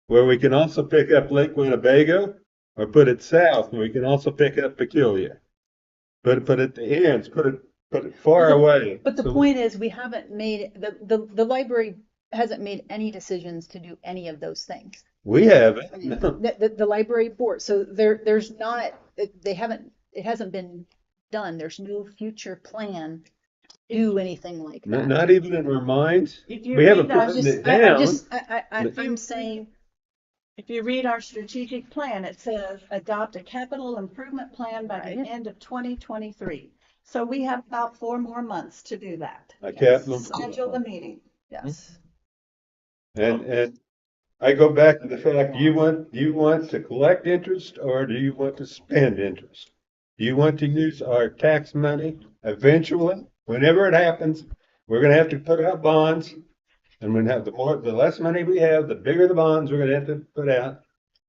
Speaker 6: where we can also pick up Lake Winnebago, or put it south where we can also pick up Peculiar. Put at the ends, put it far away.
Speaker 2: But the
Speaker 6: So-
Speaker 2: point is, we haven't made, the library hasn't made any decisions to do any of those things.
Speaker 6: We haven't.
Speaker 2: The library board, so there's not, it hasn't been done. There's no future plan to do anything like
Speaker 6: Not,
Speaker 2: that.
Speaker 6: not even in our minds.
Speaker 5: If you
Speaker 6: We haven't
Speaker 5: read our,
Speaker 6: written it down.
Speaker 2: I'm saying,
Speaker 5: if you read our strategic plan, it says adopt a capital improvement plan by the
Speaker 2: Right.
Speaker 5: end of 2023. So we have about 4 more months to do that.
Speaker 6: A capital
Speaker 5: Schedule the meeting.
Speaker 2: yes.
Speaker 6: And I go back to the fact, do you want to collect interest or do you want to spend interest? Do you want to use our tax money eventually? Whenever it happens, we're gonna have to put out bonds. And the less money we have, the bigger the bonds we're gonna have to put out.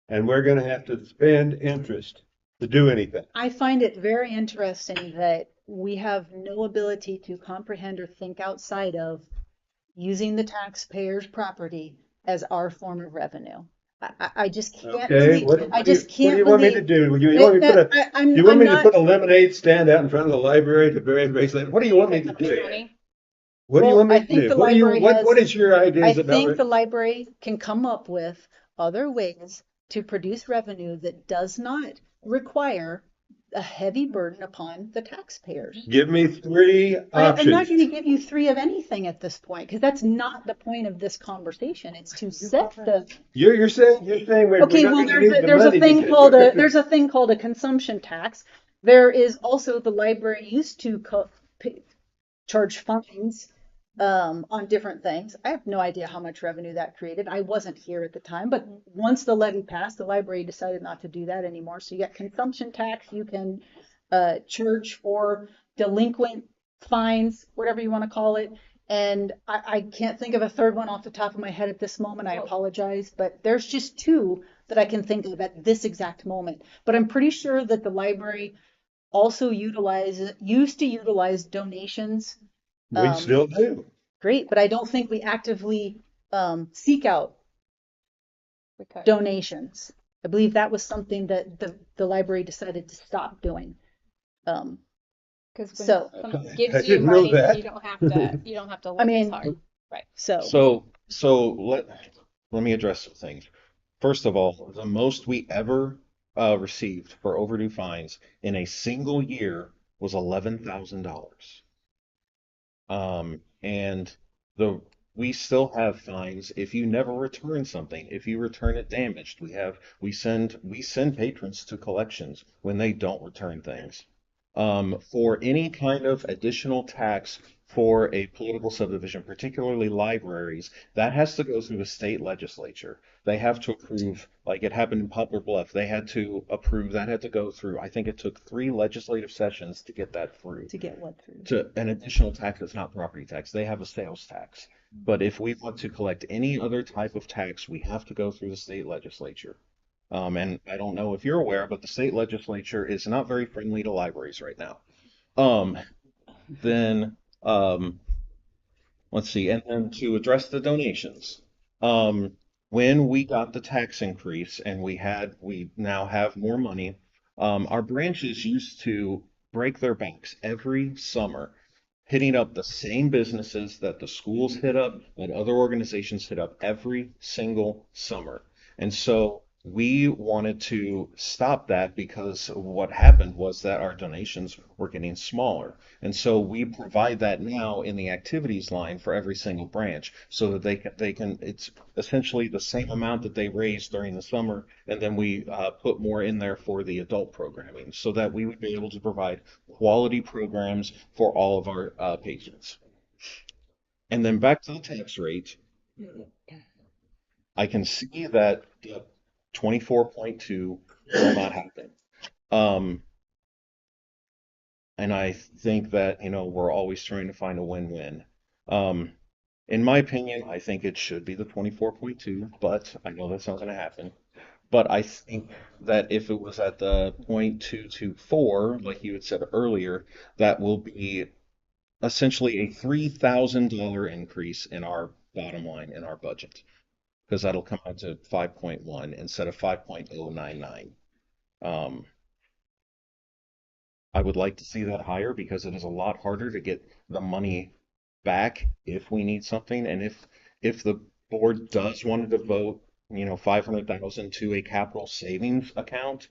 Speaker 6: And we're gonna have to spend interest to do anything.
Speaker 2: I find it very interesting that we have no ability to comprehend or think outside of using the taxpayers' property as our form of revenue. I just can't
Speaker 6: Okay,
Speaker 2: believe, I just
Speaker 6: what do
Speaker 2: can't
Speaker 6: you want me
Speaker 2: believe.
Speaker 6: to do? You want me to put you want
Speaker 2: I'm
Speaker 6: me to
Speaker 2: not,
Speaker 6: put a lemonade stand out in front of the library to everybody say, what do you want me to do?
Speaker 4: Money.
Speaker 6: What do you
Speaker 2: well,
Speaker 6: want me
Speaker 2: I
Speaker 6: to
Speaker 2: think
Speaker 6: do?
Speaker 2: the
Speaker 6: What do you,
Speaker 2: library
Speaker 6: what
Speaker 2: has,
Speaker 6: is your
Speaker 2: I
Speaker 6: ideas about
Speaker 2: think
Speaker 6: it?
Speaker 2: the library can come up with other ways to produce revenue that does not require a heavy burden upon the taxpayers.
Speaker 6: Give me three
Speaker 2: I'm not
Speaker 6: options.
Speaker 2: going to give you three of anything at this point because that's not the point of this conversation. It's to set the.
Speaker 6: You're saying we're
Speaker 2: Okay,
Speaker 6: not
Speaker 2: well,
Speaker 6: gonna need the
Speaker 2: there's a
Speaker 6: money
Speaker 2: thing
Speaker 6: because
Speaker 2: called
Speaker 6: we're
Speaker 2: a
Speaker 6: gonna-
Speaker 2: there's a thing called a consumption tax. There is also the library used to charge fines on different things. I have no idea how much revenue that created. I wasn't here at the time, but once the levy passed, the library decided not to do that anymore. So you got consumption tax. You can charge for delinquent fines, whatever you want to call it. And I can't think of a third one off the top of my head at this moment. I apologize, but there's just two that I can think of at this exact moment. But I'm pretty sure that the library also used to utilize donations.
Speaker 6: We still do.
Speaker 2: Great, but I don't think we actively seek out
Speaker 4: We could.
Speaker 2: donations. I believe that was something that the library decided to stop doing.
Speaker 4: Because when
Speaker 2: So-
Speaker 4: someone
Speaker 6: I
Speaker 4: gives you
Speaker 6: didn't know
Speaker 4: money,
Speaker 6: that.
Speaker 4: you don't have to look
Speaker 2: I mean,
Speaker 4: as hard. Right.
Speaker 2: so
Speaker 1: Let me address some things. First of all, the most we ever received for overdue fines in a single year was $11,000. And we still have fines if you never return something, if you return it damaged. We send patrons to collections when they don't return things. For any kind of additional tax for a political subdivision, particularly libraries, that has to go through the state legislature. They have to approve, like it happened in Poplar Bluff, they had to approve, that had to go through. I think it took 3 legislative sessions to get that through.
Speaker 2: to get what through?
Speaker 1: To an additional tax that's not property tax. They have a sales tax. But if we want to collect any other type of tax, we have to go through the state legislature. And I don't know if you're aware, but the state legislature is not very friendly to libraries right now. Then let's see, and then to address the donations. When we got the tax increase and we now have more money, our branches used to break their backs every summer, hitting up the same businesses that the schools hit up, that other organizations hit up every single summer. And so we wanted to stop that because what happened was that our donations were getting smaller. And so we provide that now in the activities line for every single branch so that it's essentially the same amount that they raise during the summer. And then we put more in there for the adult programming so that we would be able to provide quality programs for all of our patrons. And then back to the tax rate, I can see that the 24.2 will not happen. And I think that, we're always trying to find a win-win. In my opinion, I think it should be the 24.2, but I know that's not going to happen. But I think that if it was at the 0.224, like you had said earlier, that will be essentially a $3,000 increase in our bottom line in our budget, because that'll come out to 5.1 instead of 5.099. I would like to see that higher because it is a lot harder to get the money back if we need something, and if the board does want to devote $500,000 to a capital savings account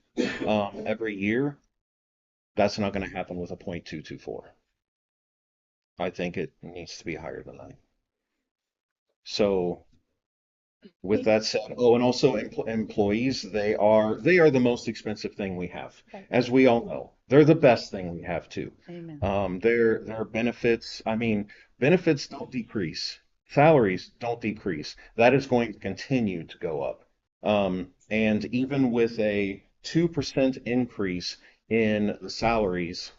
Speaker 1: every year, that's not going to happen with a 0.224. I think it needs to be higher than that. So with that said, oh, and also employees, they are the most expensive thing we have,
Speaker 4: Right.
Speaker 1: as we all know. They're the best thing we have too.
Speaker 5: Amen.
Speaker 1: Their benefits, I mean, benefits don't decrease. Salaries don't decrease. That is going to continue to go up. And even with a 2% increase in the salaries,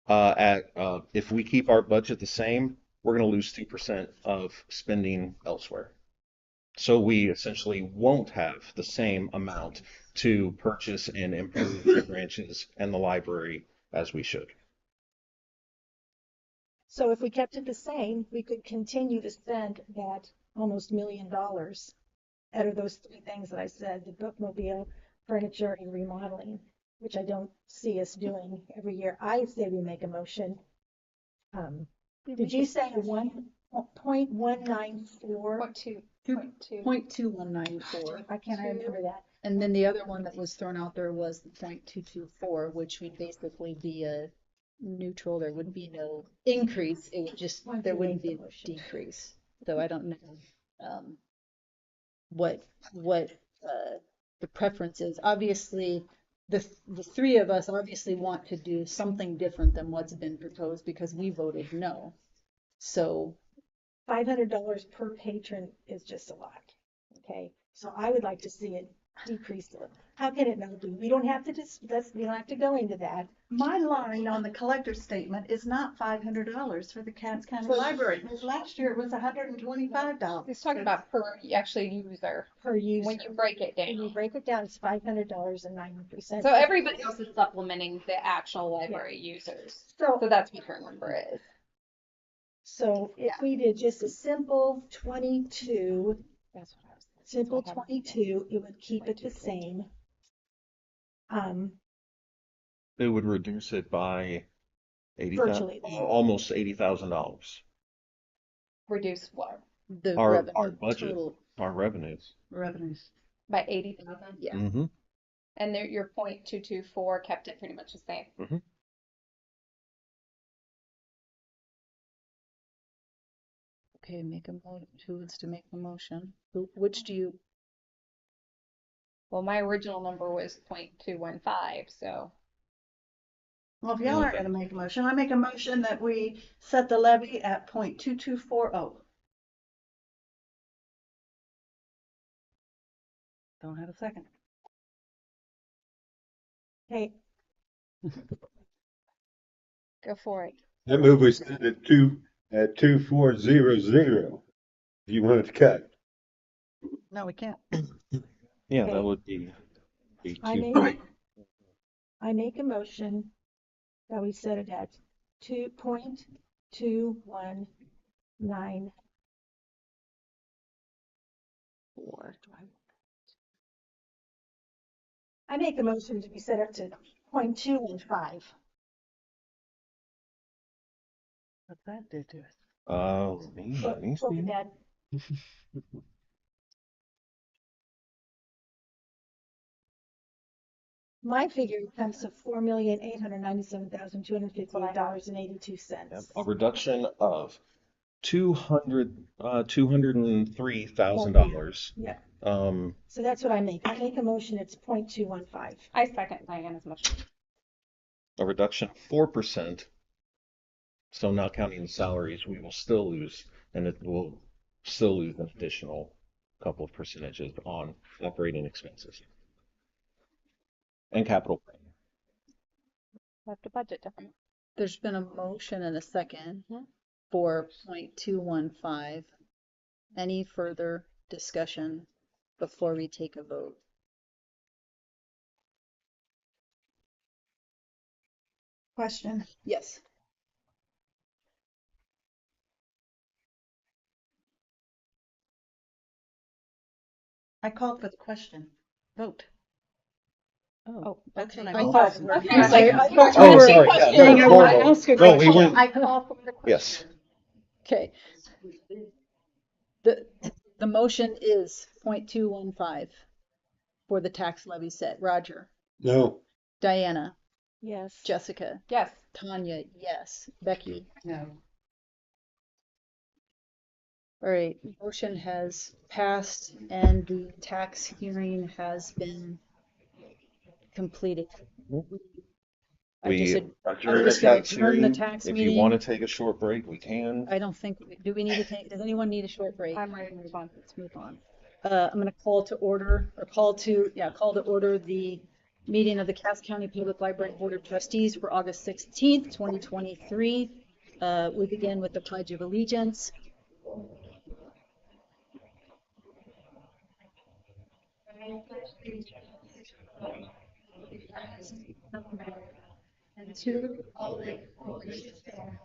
Speaker 1: if we keep our budget the same, we're going to lose 2% of spending elsewhere. So we essentially won't have the same amount to purchase and improve the branches and the library as we should.
Speaker 3: So if we kept it the same, we could continue to spend that almost $1 million out of those three things that I said, the bookmobile, furniture, and remodeling, which I don't see us doing every year. I say we make a motion. Did you say 1.194?
Speaker 2: 0.2194.
Speaker 3: I can't remember that.
Speaker 2: And then the other one that was thrown out there was the 0.224, which would basically be a neutral. There wouldn't be no increase. It would just, there wouldn't be a decrease. So I don't know what the preference is. Obviously, the three of us obviously want to do something different than what's been proposed because we voted no. So
Speaker 3: $500 per patron is just a lot. Okay, so I would like to see it decreased. How can it not be? We don't have to we don't have to go into that.
Speaker 5: My line on the collector's statement is not $500 for the Cass County Library. Because last year it was $125.
Speaker 4: He's talking about per actually user
Speaker 3: Per user.
Speaker 4: when you break it
Speaker 3: When you
Speaker 4: down.
Speaker 3: break it down, it's $500.93.
Speaker 4: So everybody else is supplementing the actual library users.
Speaker 3: So
Speaker 4: So that's what her number is.
Speaker 3: So if we did just a simple 22,
Speaker 4: That's what I was.
Speaker 3: simple 22, it would keep it the same.
Speaker 1: It would reduce it by
Speaker 3: Virtually.
Speaker 1: almost $80,000.
Speaker 4: Reduce what?
Speaker 2: the
Speaker 1: Our
Speaker 2: revenue,
Speaker 1: budget.
Speaker 2: total
Speaker 1: Our revenues.
Speaker 5: Revenues.
Speaker 4: By 80,000?
Speaker 2: Yeah.
Speaker 1: Mm-hmm.
Speaker 4: And your 0.224 kept it pretty much the same.
Speaker 1: Mm-hmm.
Speaker 2: Okay, make a motion. Who wants to make the motion? Which do you?
Speaker 4: Well, my original number was 0.215, so
Speaker 5: Well, if y'all aren't gonna make a motion, I make a motion that we set the levy at 0.2240. Don't have a second.
Speaker 3: Okay,
Speaker 4: go for it.
Speaker 6: That move we set at 2400. If you wanted to cut.
Speaker 5: No, we can't.
Speaker 1: Yeah,
Speaker 3: Okay.
Speaker 1: that would be
Speaker 3: I
Speaker 1: too.
Speaker 3: make a motion that we set it at 2.2194. I make a motion to be set up to 0.215.
Speaker 5: What's that do to us?
Speaker 3: What would that? My figure comes to $4,897,258.82.
Speaker 1: A reduction of $203,000.
Speaker 3: Yeah.
Speaker 1: Um,
Speaker 3: So that's what I make. I make a motion, it's 0.215.
Speaker 4: I second Diana's motion.
Speaker 1: a reduction of 4%. So not counting the salaries, we will still lose, and it will still lose an additional couple of percentages on operating expenses and capital.
Speaker 4: We'll have to budget different.
Speaker 2: There's been a motion and a second for 0.215. Any further discussion before we take a vote?
Speaker 5: Question.
Speaker 2: Yes.
Speaker 5: I called for the question. Vote.
Speaker 2: Oh,
Speaker 5: That's what I
Speaker 2: I
Speaker 5: meant.
Speaker 2: thought.
Speaker 4: Okay.
Speaker 2: I thought
Speaker 1: Oh,
Speaker 2: you were
Speaker 1: sorry, yeah,
Speaker 2: saying I
Speaker 1: no,
Speaker 2: want to
Speaker 1: normal.
Speaker 2: ask a
Speaker 1: No, we
Speaker 2: question.
Speaker 1: went-
Speaker 4: I call for the question.
Speaker 1: Yes.
Speaker 2: Okay. The motion is 6.215 for the tax levy set. Roger,
Speaker 6: No.
Speaker 2: Diana,
Speaker 3: Yes.
Speaker 2: Jessica,
Speaker 4: Yes.
Speaker 2: Tanya, yes. Becky.
Speaker 5: No.
Speaker 2: All right, motion has passed and the tax hearing has been completed. I just
Speaker 1: We
Speaker 2: said, I'm
Speaker 1: adjourned the
Speaker 2: just gonna
Speaker 1: tax
Speaker 2: adjourn the
Speaker 1: hearing.
Speaker 2: tax
Speaker 1: If you want to
Speaker 2: meeting.
Speaker 1: take a short break, we can.
Speaker 2: I don't think, do we need to take, does anyone need a short break?
Speaker 4: I'm ready to move on.
Speaker 2: Let's move on. I'm gonna call to order, or call to order the meeting of the Cass County Public Library Board of Trustees for August 16th, 2023. We begin with the Pledge of Allegiance. And to the republic for which it stands,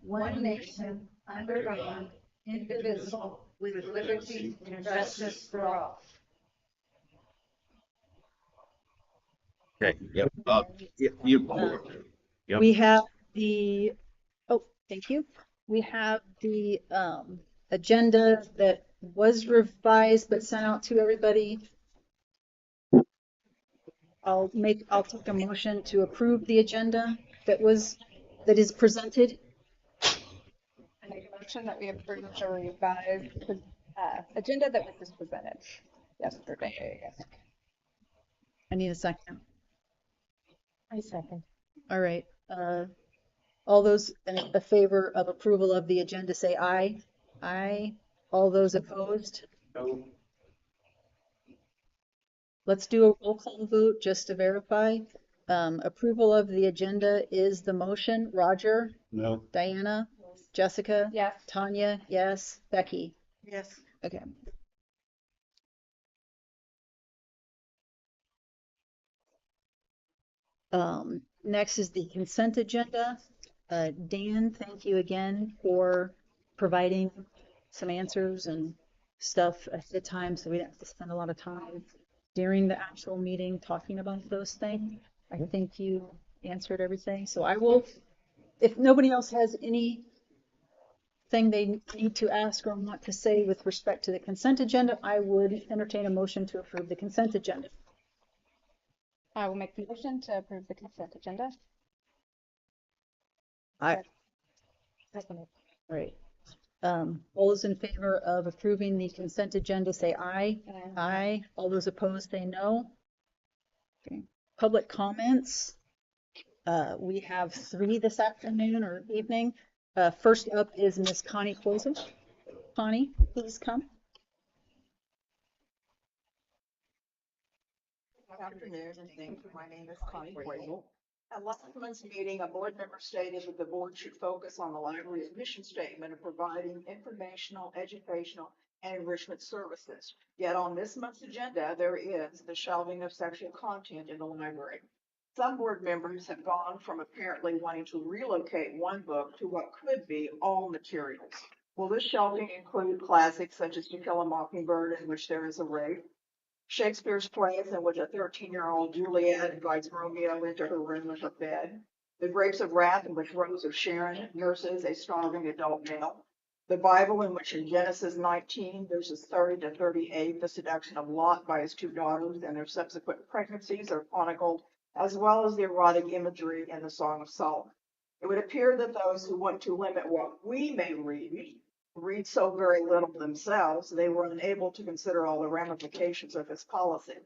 Speaker 2: one nation, under God, indivisible, with liberty and justice for all.
Speaker 1: Okay. Yep. Yep.
Speaker 2: We have the, oh, thank you. We have the agenda that was revised but sent out to everybody. I'll take a motion to approve the agenda that is presented.
Speaker 4: I make a motion that we approve the revised agenda that was just presented yesterday.
Speaker 2: I need a second.
Speaker 3: I second.
Speaker 2: All right. All those in favor of approval of the agenda say aye. Aye. All those opposed?
Speaker 1: No.
Speaker 2: Let's do a roll call vote just to verify. Approval of the agenda is the motion. Roger,
Speaker 6: No.
Speaker 2: Diana, Jessica,
Speaker 4: Yes.
Speaker 2: Tanya, yes. Becky.
Speaker 5: Yes.
Speaker 2: Okay. Next is the consent agenda. Dan, thank you again for providing some answers and stuff ahead of time so we don't have to spend a lot of time during the actual meeting talking about those things. I think you answered everything. So I will, if nobody else has anything they need to ask or want to say with respect to the consent agenda, I would entertain a motion to approve the consent agenda.
Speaker 4: I will make the motion to approve the consent agenda.
Speaker 2: Right. All those in favor of approving the consent agenda say aye. Aye. All those opposed say no. Okay. Public comments. We have 3 this afternoon or evening. First up is Miss Connie Closer. Connie, please come.
Speaker 7: Good afternoon, and thank you. My name is Connie Quayle. At last month's meeting, a board member stated that the board should focus on the library's mission statement of providing informational, educational, and enrichment services. Yet on this month's agenda, there is the shelving of sexual content in the library. Some board members have gone from apparently wanting to relocate one book to what could be all materials. Will this shelving include classics such as To Kill a Mockingbird, in which there is a rape? Shakespeare's plays in which a 13-year-old Juliet invites Romeo into her room with a bed. The Grapes of Wrath in which Rose of Sharon nurses a starving adult male. The Bible in which in Genesis 19 verses 30 to 38, the seduction of Lot by his 2 daughters and their subsequent pregnancies are chronicled, as well as the erotic imagery in the Song of Solomon. It would appear that those who want to limit what we may read so very little themselves, they were unable to consider all the ramifications of this policy.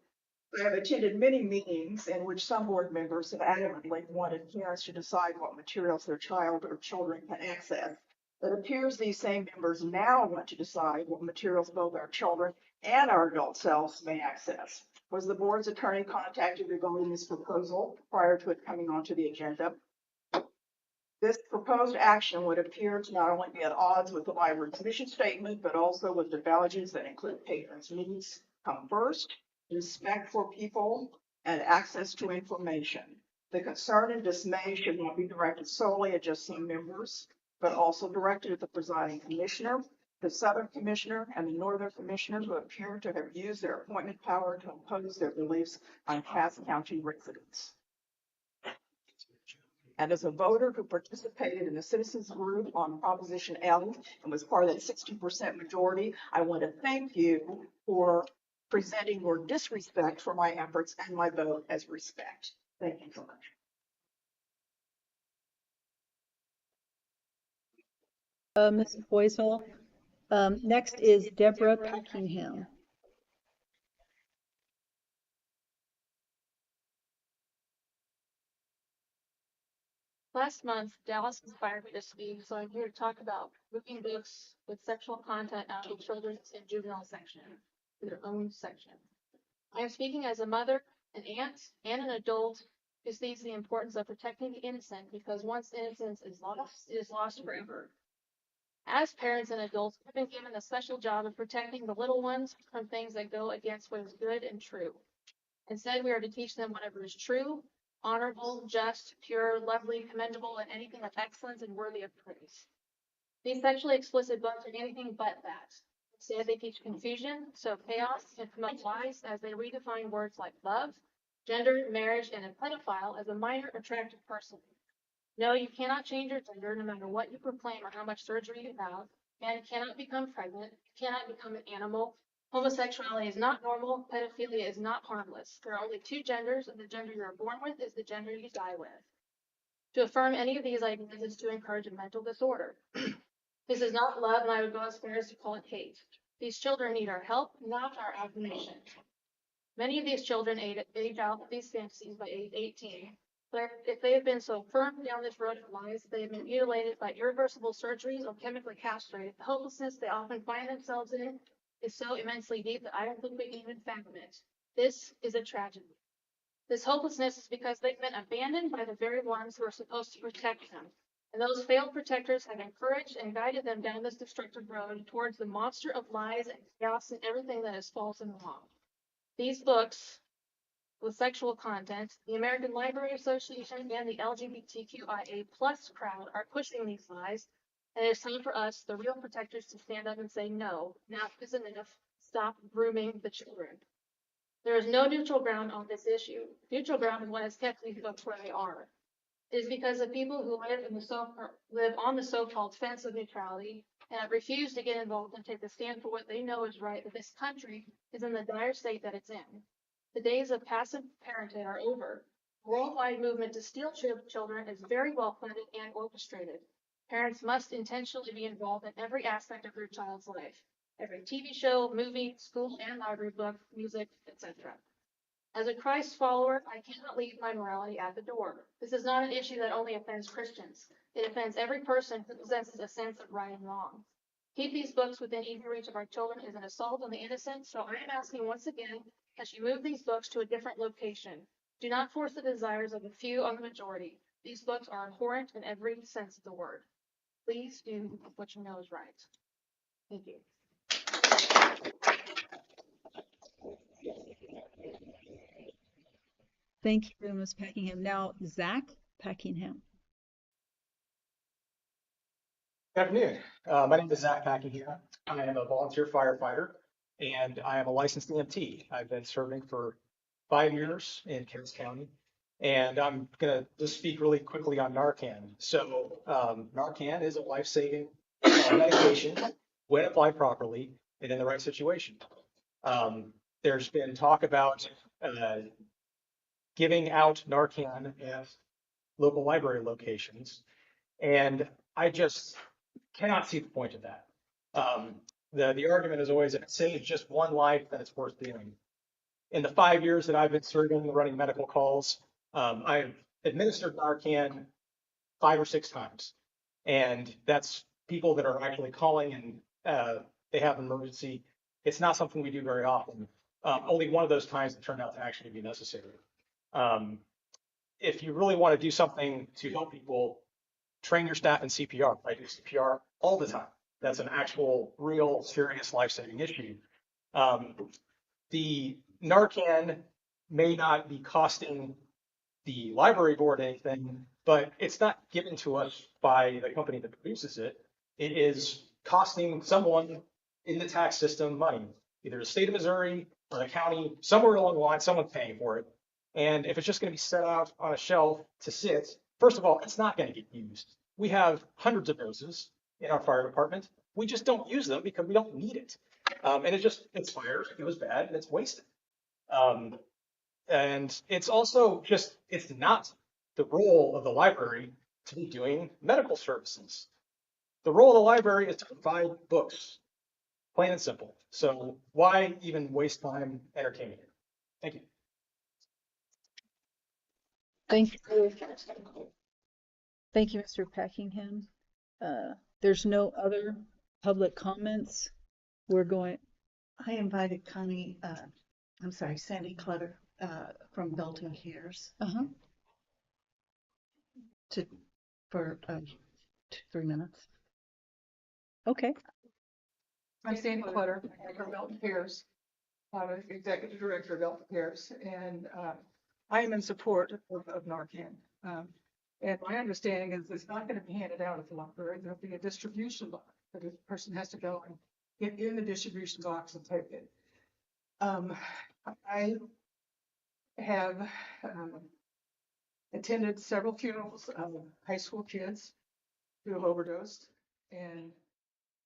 Speaker 7: I have attended many meetings in which some board members have adamantly wanted parents to decide what materials their child or children can access. It appears these same members now want to decide what materials both our children and our adult selves may access. Was the board's attorney contacted regarding this proposal prior to it coming onto the agenda? This proposed action would appear to not only be at odds with the library's mission statement, but also with the values that include patrons' needs come first, respect for people, and access to information. The concern and dismay should not be directed solely at just some members, but also directed at the presiding commissioner, the Southern Commissioner, and the Northern Commissioner, who appear to have used their appointment power to impose their beliefs on Cass County residents. And as a voter who participated in the citizens group on Proposition L and was part of that 60% majority, I want to thank you for presenting your disrespect for my efforts and my vote as respect. Thank you so much.
Speaker 2: Ms. Boisel. Next is Deborah Packingham.
Speaker 8: Last month, Dallas inspired me to speak, so I'm here to talk about moving books with sexual content out of children's and juvenile section, to their own section. I am speaking as a mother, an aunt, and an adult who sees the importance of protecting the innocent, because once innocence is lost, it is lost forever. As parents and adults, we've been given the special job of protecting the little ones from things that go against what is good and true. Instead, we are to teach them whatever is true, honorable, just, pure, lovely, commendable, and anything of excellence and worthy of praise. These sexually explicit books are anything but that. Instead, they teach confusion, sow chaos, and promote lies as they redefine words like love, gender, marriage, and a pedophile as a minor attractive person. No, you cannot change your gender no matter what you proclaim or how much surgery you have. Men cannot become pregnant. You cannot become an animal. Homosexuality is not normal. Pedophilia is not harmless. There are only two genders, and the gender you are born with is the gender you die with. To affirm any of these ideas is to encourage a mental disorder. This is not love, and I would go as far as to call it hate. These children need our help, not our affirmation. Many of these children age out these fantasies by age 18. But if they have been so firm down this road of lies that they have been mutilated by irreversible surgeries or chemically castrated, the hopelessness they often find themselves in is so immensely deep that I don't think we can even fathom it. This is a tragedy. This hopelessness is because they've been abandoned by the very ones who are supposed to protect them. And those failed protectors have encouraged and guided them down this destructive road towards the monster of lies and chaos and everything that is false and wrong. These books with sexual content, the American Library Association and the LGBTQIA+ crowd are pushing these lies, and it's time for us, the real protectors, to stand up and say, no, enough is enough. Stop grooming the children. There is no neutral ground on this issue. Neutral ground is what has kept these books where they are. It is because of people who live on the so-called fence of neutrality and have refused to get involved and take the stand for what they know is right that this country is in the dire state that it's in. The days of passive parenting are over. The worldwide movement to steal children is very well funded and orchestrated. Parents must intentionally be involved in every aspect of their child's life. Every TV show, movie, school and library book, music, etc. As a Christ follower, I cannot leave my morality at the door. This is not an issue that only offends Christians. It offends every person who possesses a sense of right and wrong. Keep these books within easy reach of our children is an assault on the innocent, so I am asking once again that you move these books to a different location. Do not force the desires of a few on the majority. These books are abhorrent in every sense of the word. Please do what you know is right. Thank you.
Speaker 2: Thank you, Ms. Packingham. Now, Zach Packingham.
Speaker 9: Good afternoon. My name is Zach Packingham. I am a volunteer firefighter and I am a licensed EMT. I've been serving for 5 years in Cass County, and I'm going to just speak really quickly on Narcan. So Narcan is a life-saving medication when applied properly and in the right situation. There's been talk about giving out Narcan at local library locations, and I just cannot see the point of that. The argument is always, if it saves just one life, then it's worth doing. In the 5 years that I've been serving, running medical calls, I've administered Narcan 5 or 6 times. And that's people that are actually calling and they have an emergency. It's not something we do very often. Only one of those times it turned out to actually be necessary. If you really want to do something to help people, train your staff in CPR. I do CPR all the time. That's an actual, real, serious life-saving issue. The Narcan may not be costing the library board anything, but it's not given to us by the company that produces it. It is costing someone in the tax system money, either the state of Missouri or the county, somewhere along the line, someone's paying for it. And if it's just going to be set out on a shelf to sit, first of all, it's not going to get used. We have hundreds of doses in our fire department. We just don't use them because we don't need it. And it just expires, it goes bad, and it's wasted. Um, and it's also just, it's not the role of the library to be doing medical services. The role of the library is to provide books, plain and simple. So why even waste time entertaining it? Thank you.
Speaker 2: Thank you. Thank you, Mr. Packingham. There's no other public comments. We're going,
Speaker 5: I invited Sandy Clutter, from Belton Cares
Speaker 2: uh-huh.
Speaker 5: for 3 minutes.
Speaker 2: Okay.
Speaker 7: I'm Sandy Clutter, I'm from Belton Cares. I'm an executive director of Belton Cares, and I am in support of Narcan. And my understanding is it's not going to be handed out at the library. There'll be a distribution box that a person has to go and get in the distribution box and take it. I have attended several funerals of high school kids who have overdosed, and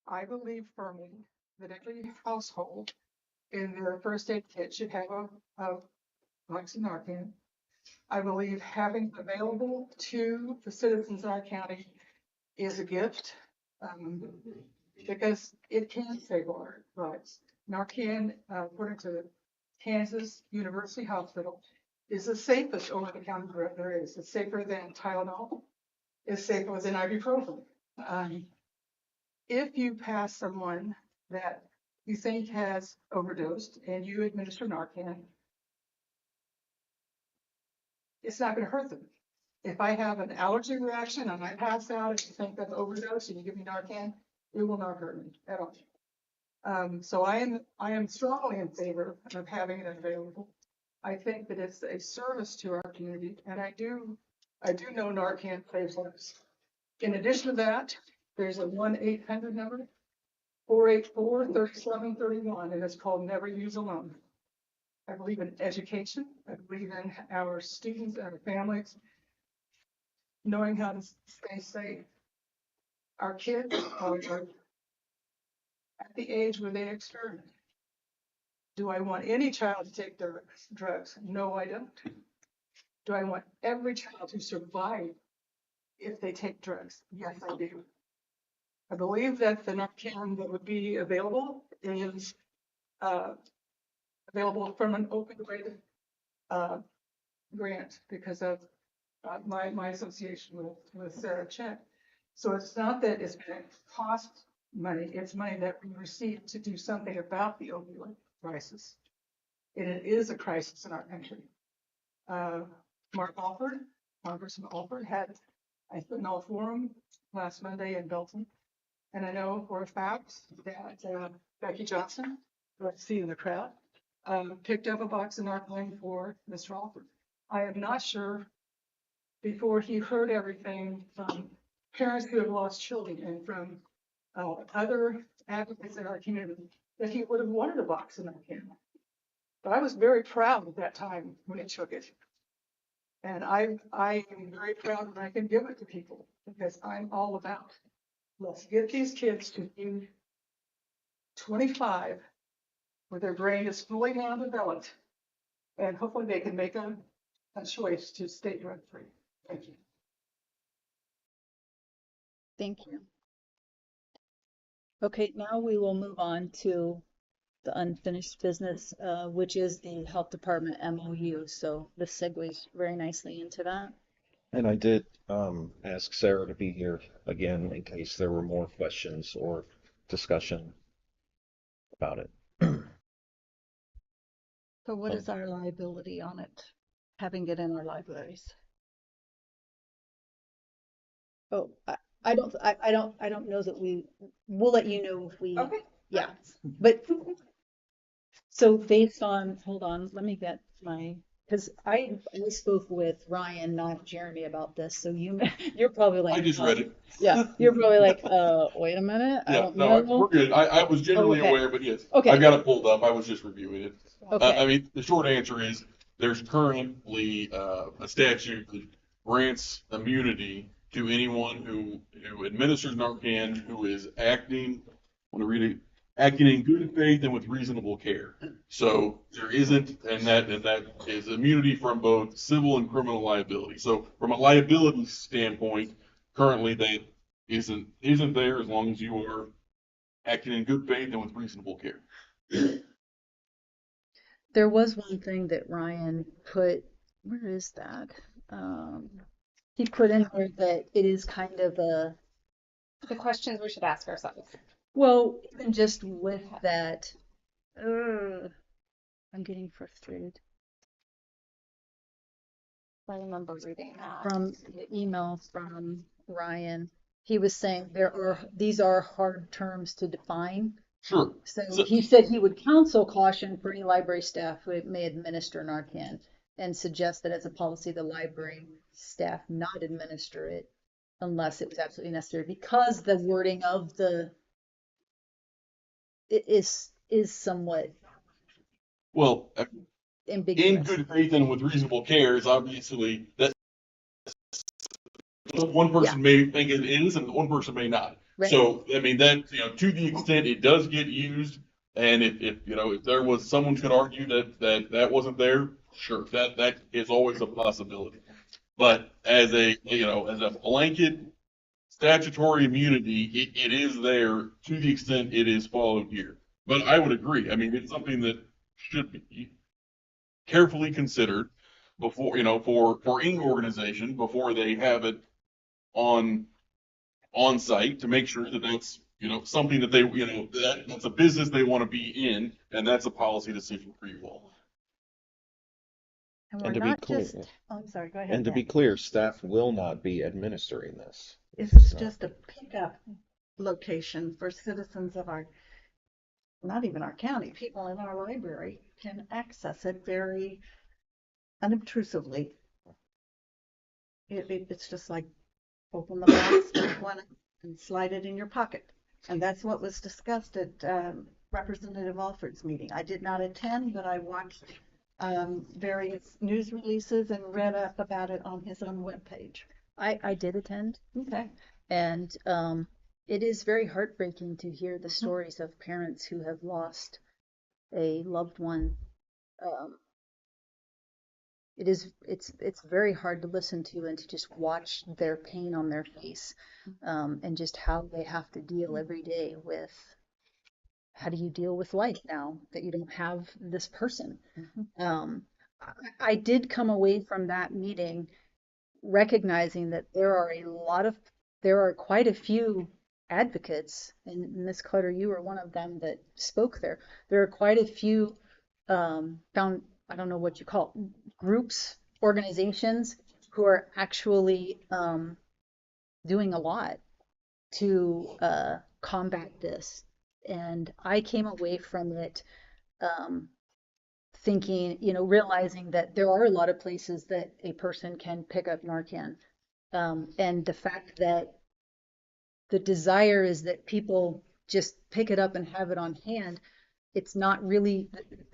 Speaker 7: I believe firmly that every household in their first aid kit should have a box of Narcan. I believe having it available to the citizens of our county is a gift, because it can save our lives. Narcan, according to Kansas University Hospital, is the safest over-the-counter drug there is. It's safer than Tylenol. It's safer than ibuprofen. If you pass someone that you think has overdosed and you administer Narcan, it's not going to hurt them. If I have an allergy reaction and I pass out and you think I've overdosed and you give me Narcan, it will not hurt me at all. So I am strongly in favor of having it available. I think that it's a service to our community, and I do know Narcan saves lives. In addition to that, there's a 1-800 number, 484-3731, and it's called Never Use Alone. I believe in education. I believe in our students and our families knowing how to stay safe. Our kids are at the age where they experiment. Do I want any child to take drugs? No, I don't. Do I want every child to survive if they take drugs? Yes, I do. I believe that the Narcan that would be available is available from an opioid grant because of my association with Sarah Chet. So it's not that it's going to cost money, it's money that we receive to do something about the opioid crisis. And it is a crisis in our country. Mark Alford, Congressman Alford, had a fentanyl forum last Monday in Belton. And I know for a fact that Becky Johnson, who I see in the crowd, picked up a box of Narcan for Mr. Alford. I am not sure, before he heard everything from parents who have lost children and from other advocates in our community, that he would have wanted a box of Narcan. But I was very proud at that time when he took it. And I am very proud when I can give it to people, because I'm all about, let's get these kids to be 25 where their brain is fully now developed, and hopefully they can make a choice to stay drug free. Thank you.
Speaker 2: Thank you. Okay, now we will move on to the unfinished business, which is the health department MOU. So this segues very nicely into that.
Speaker 1: And I did ask Sarah to be here again in case there were more questions or discussion about it.
Speaker 5: So what is our liability on it, having it in our libraries?
Speaker 2: Oh, I don't know that we'll let you know if we,
Speaker 7: Okay.
Speaker 2: yeah. But so based on, hold on, let me get because I spoke with Ryan, not Jeremy, about this. So you're probably like,
Speaker 10: I just read it.
Speaker 2: yeah, you're probably like, wait a minute, I
Speaker 10: Yeah,
Speaker 2: don't
Speaker 10: no,
Speaker 2: know.
Speaker 10: we're good. I was generally
Speaker 2: Okay.
Speaker 10: aware, but yes,
Speaker 2: Okay.
Speaker 10: I've got it pulled up. I was just reviewing it.
Speaker 2: Okay.
Speaker 10: I mean, the short answer is there's currently a statute that grants immunity to anyone who administers Narcan, who is acting, I want to read it, acting in good faith and with reasonable care. So there isn't, and that is immunity from both civil and criminal liability. So from a liability standpoint, currently that isn't there as long as you are acting in good faith and with reasonable care.
Speaker 2: There was one thing that Ryan put, where is that? He put in there that it is kind of a,
Speaker 4: The questions we should ask ourselves.
Speaker 2: well, even just with that, I'm getting frustrated
Speaker 4: I remember reading that.
Speaker 2: from the email from Ryan. He was saying these are hard terms to define.
Speaker 10: Sure.
Speaker 2: So he said he would counsel caution for any library staff who may administer Narcan and suggest that as a policy, the library staff not administer it unless it was absolutely necessary, because the wording of it is somewhat
Speaker 10: Well, in
Speaker 2: ambiguous.
Speaker 10: good faith and with reasonable care is obviously that one person may think it is and one person may not.
Speaker 2: Right.
Speaker 10: So, I mean, that, to the extent it does get used, and if there was, someone could argue that wasn't there, sure, that is always a possibility. But as a blanket statutory immunity, it is there to the extent it is followed here. But I would agree. I mean, it's something that should be carefully considered before, for any organization before they have it on site, to make sure that that's, something that they, that's a business they want to be in, and that's a policy decision for you all.
Speaker 2: And
Speaker 1: And
Speaker 2: we're
Speaker 1: to be
Speaker 2: not
Speaker 1: clear,
Speaker 2: just,
Speaker 5: Oh, I'm sorry, go ahead.
Speaker 1: and to be
Speaker 5: Dan.
Speaker 1: clear, staff will not be administering this.
Speaker 5: This is
Speaker 1: No.
Speaker 5: just a pickup location for citizens of our, not even our county, people in our library can access it very unobtrusively. It's just like open the box, take one, and slide it in your pocket. And that's what was discussed at Representative Alford's meeting. I did not attend, but I watched various news releases and read up about it on his own webpage.
Speaker 2: I did attend,
Speaker 5: Okay.
Speaker 2: and it is very heartbreaking to hear the stories of parents who have lost a loved one. It's very hard to listen to and to just watch their pain on their face, and just how they have to deal every day with, how do you deal with life now that you don't have this person? I did come away from that meeting recognizing that there are quite a few advocates, and Ms. Clutter, you were one of them that spoke there. There are quite a few I don't know what you call it, groups, organizations who are actually doing a lot to combat this. And I came away from it thinking, realizing that there are a lot of places that a person can pick up Narcan. And the fact that the desire is that people just pick it up and have it on hand, it's not really,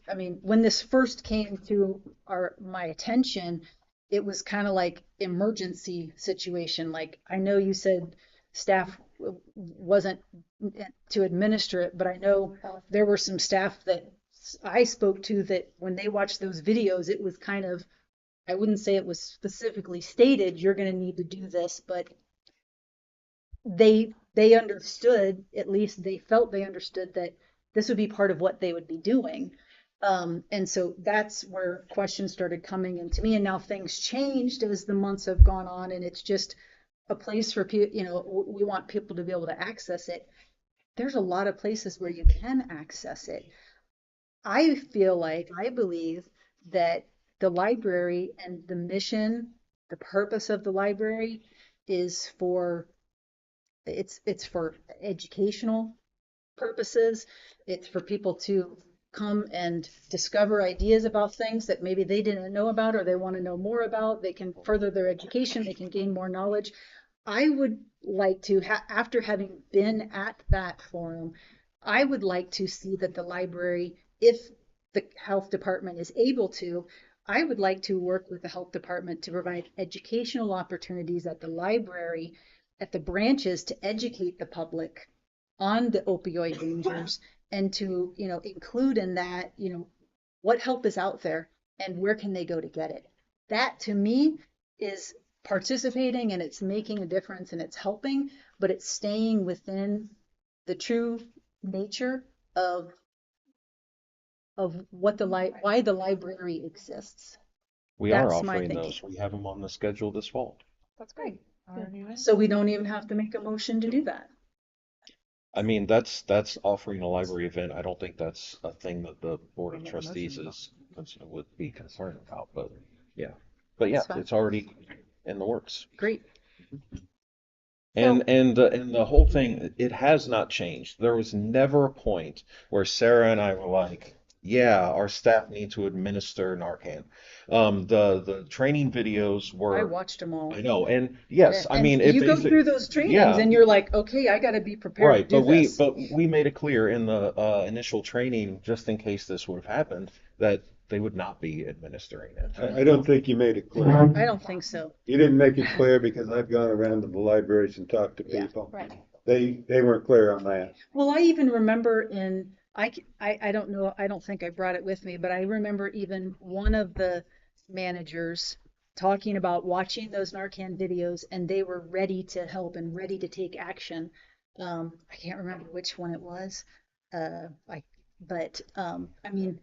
Speaker 2: I mean, when this first came to my attention, it was kind of like emergency situation. Like, I know you said staff wasn't to administer it, but I know there were some staff that I spoke to that when they watched those videos, it was kind of, I wouldn't say it was specifically stated, you're going to need to do this, but they understood, at least they felt they understood that this would be part of what they would be doing. And so that's where questions started coming into me. And now things changed as the months have gone on, and it's just a place for people, we want people to be able to access it. There's a lot of places where you can access it. I believe that the library and the mission, the purpose of the library is it's for educational purposes. It's for people to come and discover ideas about things that maybe they didn't know about or they want to know more about. They can further their education, they can gain more knowledge. I would like to, after having been at that forum, I would like to see that the library, if the health department is able to, I would like to work with the health department to provide educational opportunities at the library, at the branches, to educate the public on the opioid dangers and to, include in that, what help is out there and where can they go to get it. That to me is participating, and it's making a difference, and it's helping, but it's staying within the true nature of what why the library exists.
Speaker 1: We are
Speaker 2: That's my
Speaker 1: offering
Speaker 2: thinking.
Speaker 1: those. We have them on the schedule this fall.
Speaker 4: That's great.
Speaker 2: So we don't even have to make a motion to do that.
Speaker 1: I mean, that's offering a library event. I don't think that's a thing that the Board of Trustees would be concerned about, but yeah. But yeah,
Speaker 2: That's fine.
Speaker 1: it's already in the works.
Speaker 2: Great.
Speaker 1: And the whole thing, it has not changed. There was never a point where Sarah and I were like, yeah, our staff need to administer Narcan. The training videos
Speaker 2: I
Speaker 1: were,
Speaker 2: watched them all.
Speaker 1: I know, and yes, I
Speaker 2: And
Speaker 1: mean, it
Speaker 2: you go
Speaker 1: basic,
Speaker 2: through those trainings
Speaker 1: yeah,
Speaker 2: and you're like, okay, I got to be prepared
Speaker 1: right.
Speaker 2: to do this.
Speaker 1: But we made it clear in the initial training, just in case this would have happened, that they would not be administering it.
Speaker 6: I don't think you made it clear.
Speaker 2: I don't think so.
Speaker 6: You didn't make it clear because I've gone around to the libraries and talked to
Speaker 2: Yeah,
Speaker 6: people.
Speaker 4: Right.
Speaker 6: They weren't clear on that.
Speaker 2: Well, I even remember I don't know, I don't think I brought it with me, but I remember even one of the managers talking about watching those Narcan videos, and they were ready to help and ready to take action. I can't remember which one it was. I mean,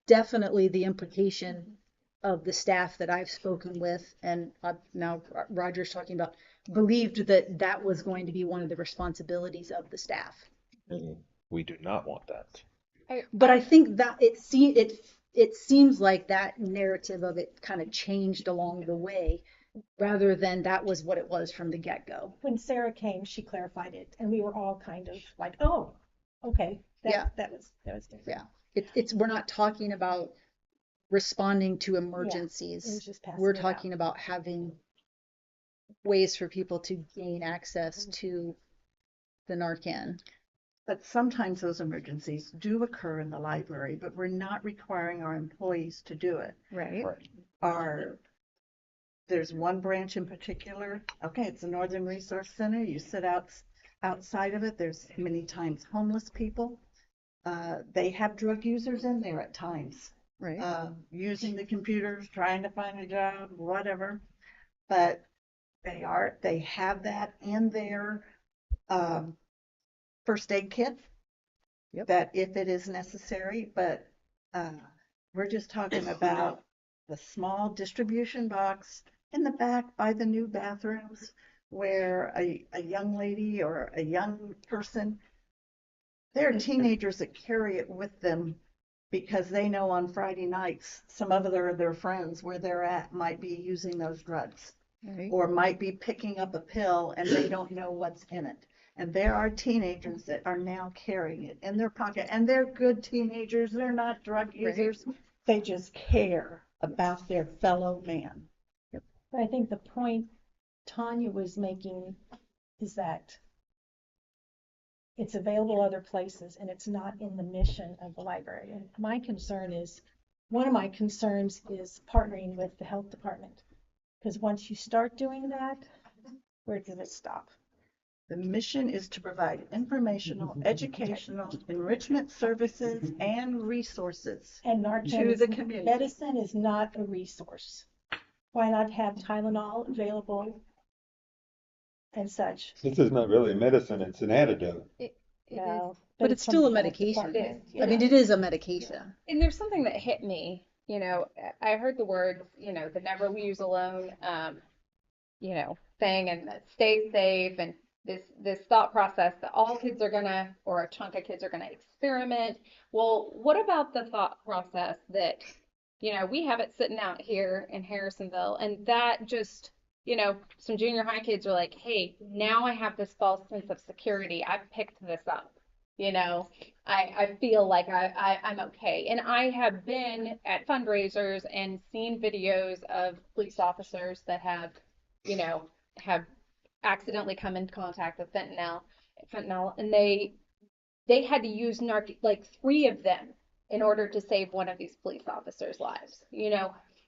Speaker 2: definitely the implication of the staff that I've spoken with, and now Roger's talking about, believed that that was going to be one of the responsibilities of the staff.
Speaker 1: And we do not want that.
Speaker 2: But I think that it seems like that narrative of it kind of changed along the way, rather than that was what it was from the get-go.
Speaker 3: When Sarah came, she clarified it, and we were all kind of like, oh, okay,
Speaker 2: Yeah.
Speaker 3: that was different.
Speaker 2: Yeah, we're not talking about responding to
Speaker 3: It was
Speaker 2: emergencies.
Speaker 3: just passing
Speaker 2: We're
Speaker 3: it out.
Speaker 2: talking about having ways for people to gain access to the Narcan.
Speaker 5: But sometimes those emergencies do occur in the library, but we're not requiring our employees to do it.
Speaker 2: Right.
Speaker 5: There's one branch in particular, okay, it's the Northern Resource Center. You sit outside of it, there's many times homeless people. They have drug users in there at times,
Speaker 2: Right.
Speaker 5: using the computers, trying to find a job, whatever. But they have that in their first aid kit.
Speaker 2: Yep.
Speaker 5: That if it is necessary, but we're just talking about the small distribution box in the back by the new bathrooms where a young lady or a young person, there are teenagers that carry it with them because they know on Friday nights some of their friends where they're at might be using those drugs
Speaker 2: Right.
Speaker 5: or might be picking up a pill and they don't know what's in it. And there are teenagers that are now carrying it in their pocket, and they're good teenagers. They're not drug users. They just care about their fellow man.
Speaker 3: But I think the point Tanya was making is that it's available other places and it's not in the mission of the library. And one of my concerns is partnering with the health department. Because once you start doing that, where does it stop?
Speaker 5: The mission is to provide informational, educational, enrichment services, and resources
Speaker 3: And
Speaker 5: to
Speaker 3: Narcan
Speaker 5: the community.
Speaker 3: medicine is not a resource. Why not have Tylenol available and such?
Speaker 6: This is not really medicine, it's an antidote.
Speaker 3: No,
Speaker 2: But it's still a
Speaker 3: from the health
Speaker 2: medication.
Speaker 3: department.
Speaker 4: It is,
Speaker 2: I mean, it is a medication.
Speaker 4: And there's something that hit me, I heard the words, the never use alone, thing, and that stay safe, and this thought process that all kids are gonna, or a chunk of kids are gonna experiment. Well, what about the thought process that, we have it sitting out here in Harrisonville, and that just, some junior high kids are like, hey, now I have this false sense of security. I've picked this up. I feel like I'm okay. And I have been at fundraisers and seen videos of police officers that have accidentally come in contact with fentanyl, and they had to use like 3 of them in order to save one of these police officers' lives,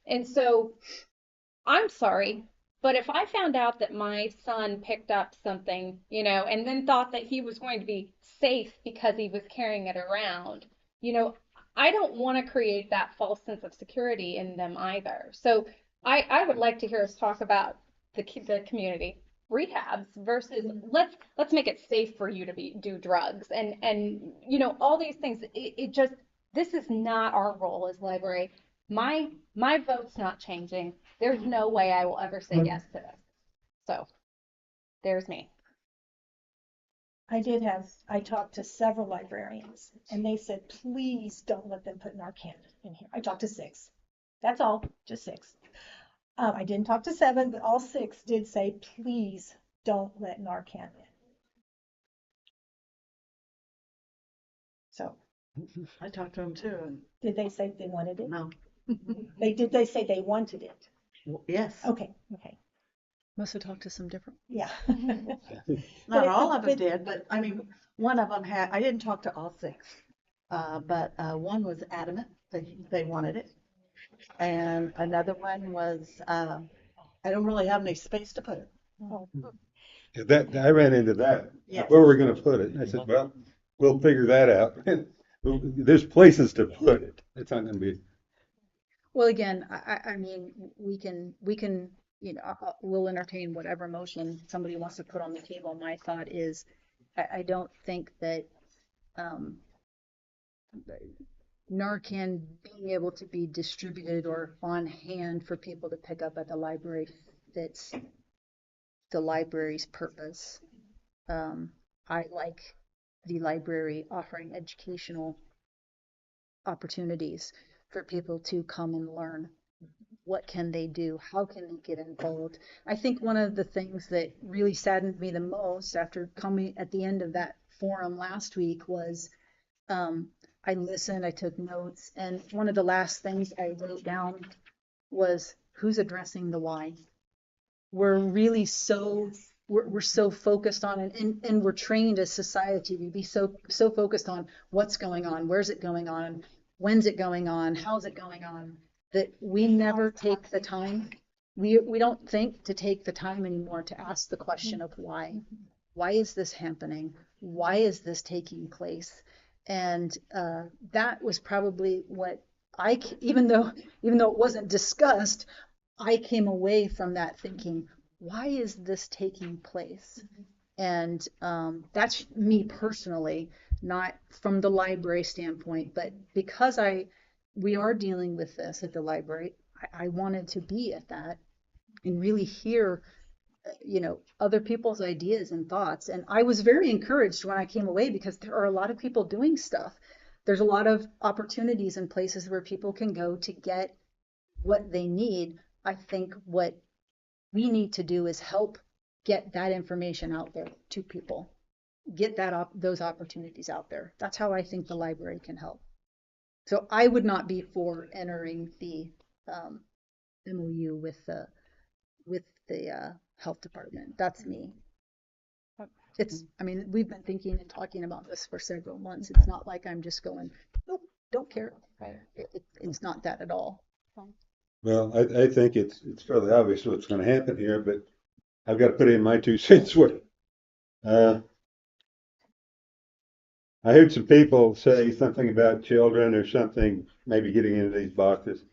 Speaker 4: And so I'm sorry, But if I found out that my son picked up something, and then thought that he was going to be safe because he was carrying it around, you know, I don't want to create that false sense of security in them either. So I would like to hear us talk about the community rehabs versus let's make it safe for you to do drugs and all these things. It just this is not our role as library. My vote's not changing. There's no way I will ever say yes to this. So there's me.
Speaker 3: I talked to several librarians and they said, please don't let them put Narcan in here. I talked to 6. That's all, just 6. I didn't talk to 7, but all 6 did say, please don't let Narcan in. So,
Speaker 5: I talked to them too, and
Speaker 3: did they say they wanted it?
Speaker 5: no,
Speaker 3: Did they say they wanted it?
Speaker 5: yes.
Speaker 3: Okay.
Speaker 2: Must have talked to some different.
Speaker 3: Yeah.
Speaker 5: Not
Speaker 3: But
Speaker 5: all of them did, but I mean, one of them had, I didn't talk to all 6. But one was adamant that they wanted it. And another one was, I don't really have any space to put it.
Speaker 6: That, I ran into that.
Speaker 5: Yes.
Speaker 6: Where we're gonna put it. And I said, well, we'll figure that out. There's places to put it. It's not gonna be,
Speaker 2: Well, again, I mean, we can, we'll entertain whatever motion somebody wants to put on the table. My thought is, I don't think that, Narcan being able to be distributed or on hand for people to pick up at the library fits the library's purpose. I like the library offering educational opportunities for people to come and learn. What can they do? How can they get involved? I think one of the things that really saddened me the most after coming at the end of that forum last week was I listened, I took notes, and one of the last things I wrote down was who's addressing the why. We're really we're so focused on it, and we're trained as society to be so focused on what's going on, where's it going on, when's it going on, how's it going on, that we never take the time. We don't think to take the time anymore to ask the question of why. Why is this happening? Why is this taking place? And that was probably what even though it wasn't discussed, I came away from that thinking, why is this taking place? And that's me personally, not from the library standpoint, but because we are dealing with this at the library, I wanted to be at that and really hear other people's ideas and thoughts. And I was very encouraged when I came away because there are a lot of people doing stuff. There's a lot of opportunities and places where people can go to get what they need. I think what we need to do is help get that information out there to people, get those opportunities out there. That's how I think the library can help. So I would not be for entering the MOU with the health department. That's me. I mean, we've been thinking and talking about this for several months. It's not like I'm just going, nope, don't care.
Speaker 4: Right.
Speaker 2: It's not that at all.
Speaker 6: well, I think it's fairly obvious what's gonna happen here, but I've got to put in my 2 cents worth. I heard some people say something about children or something, maybe getting into these boxes.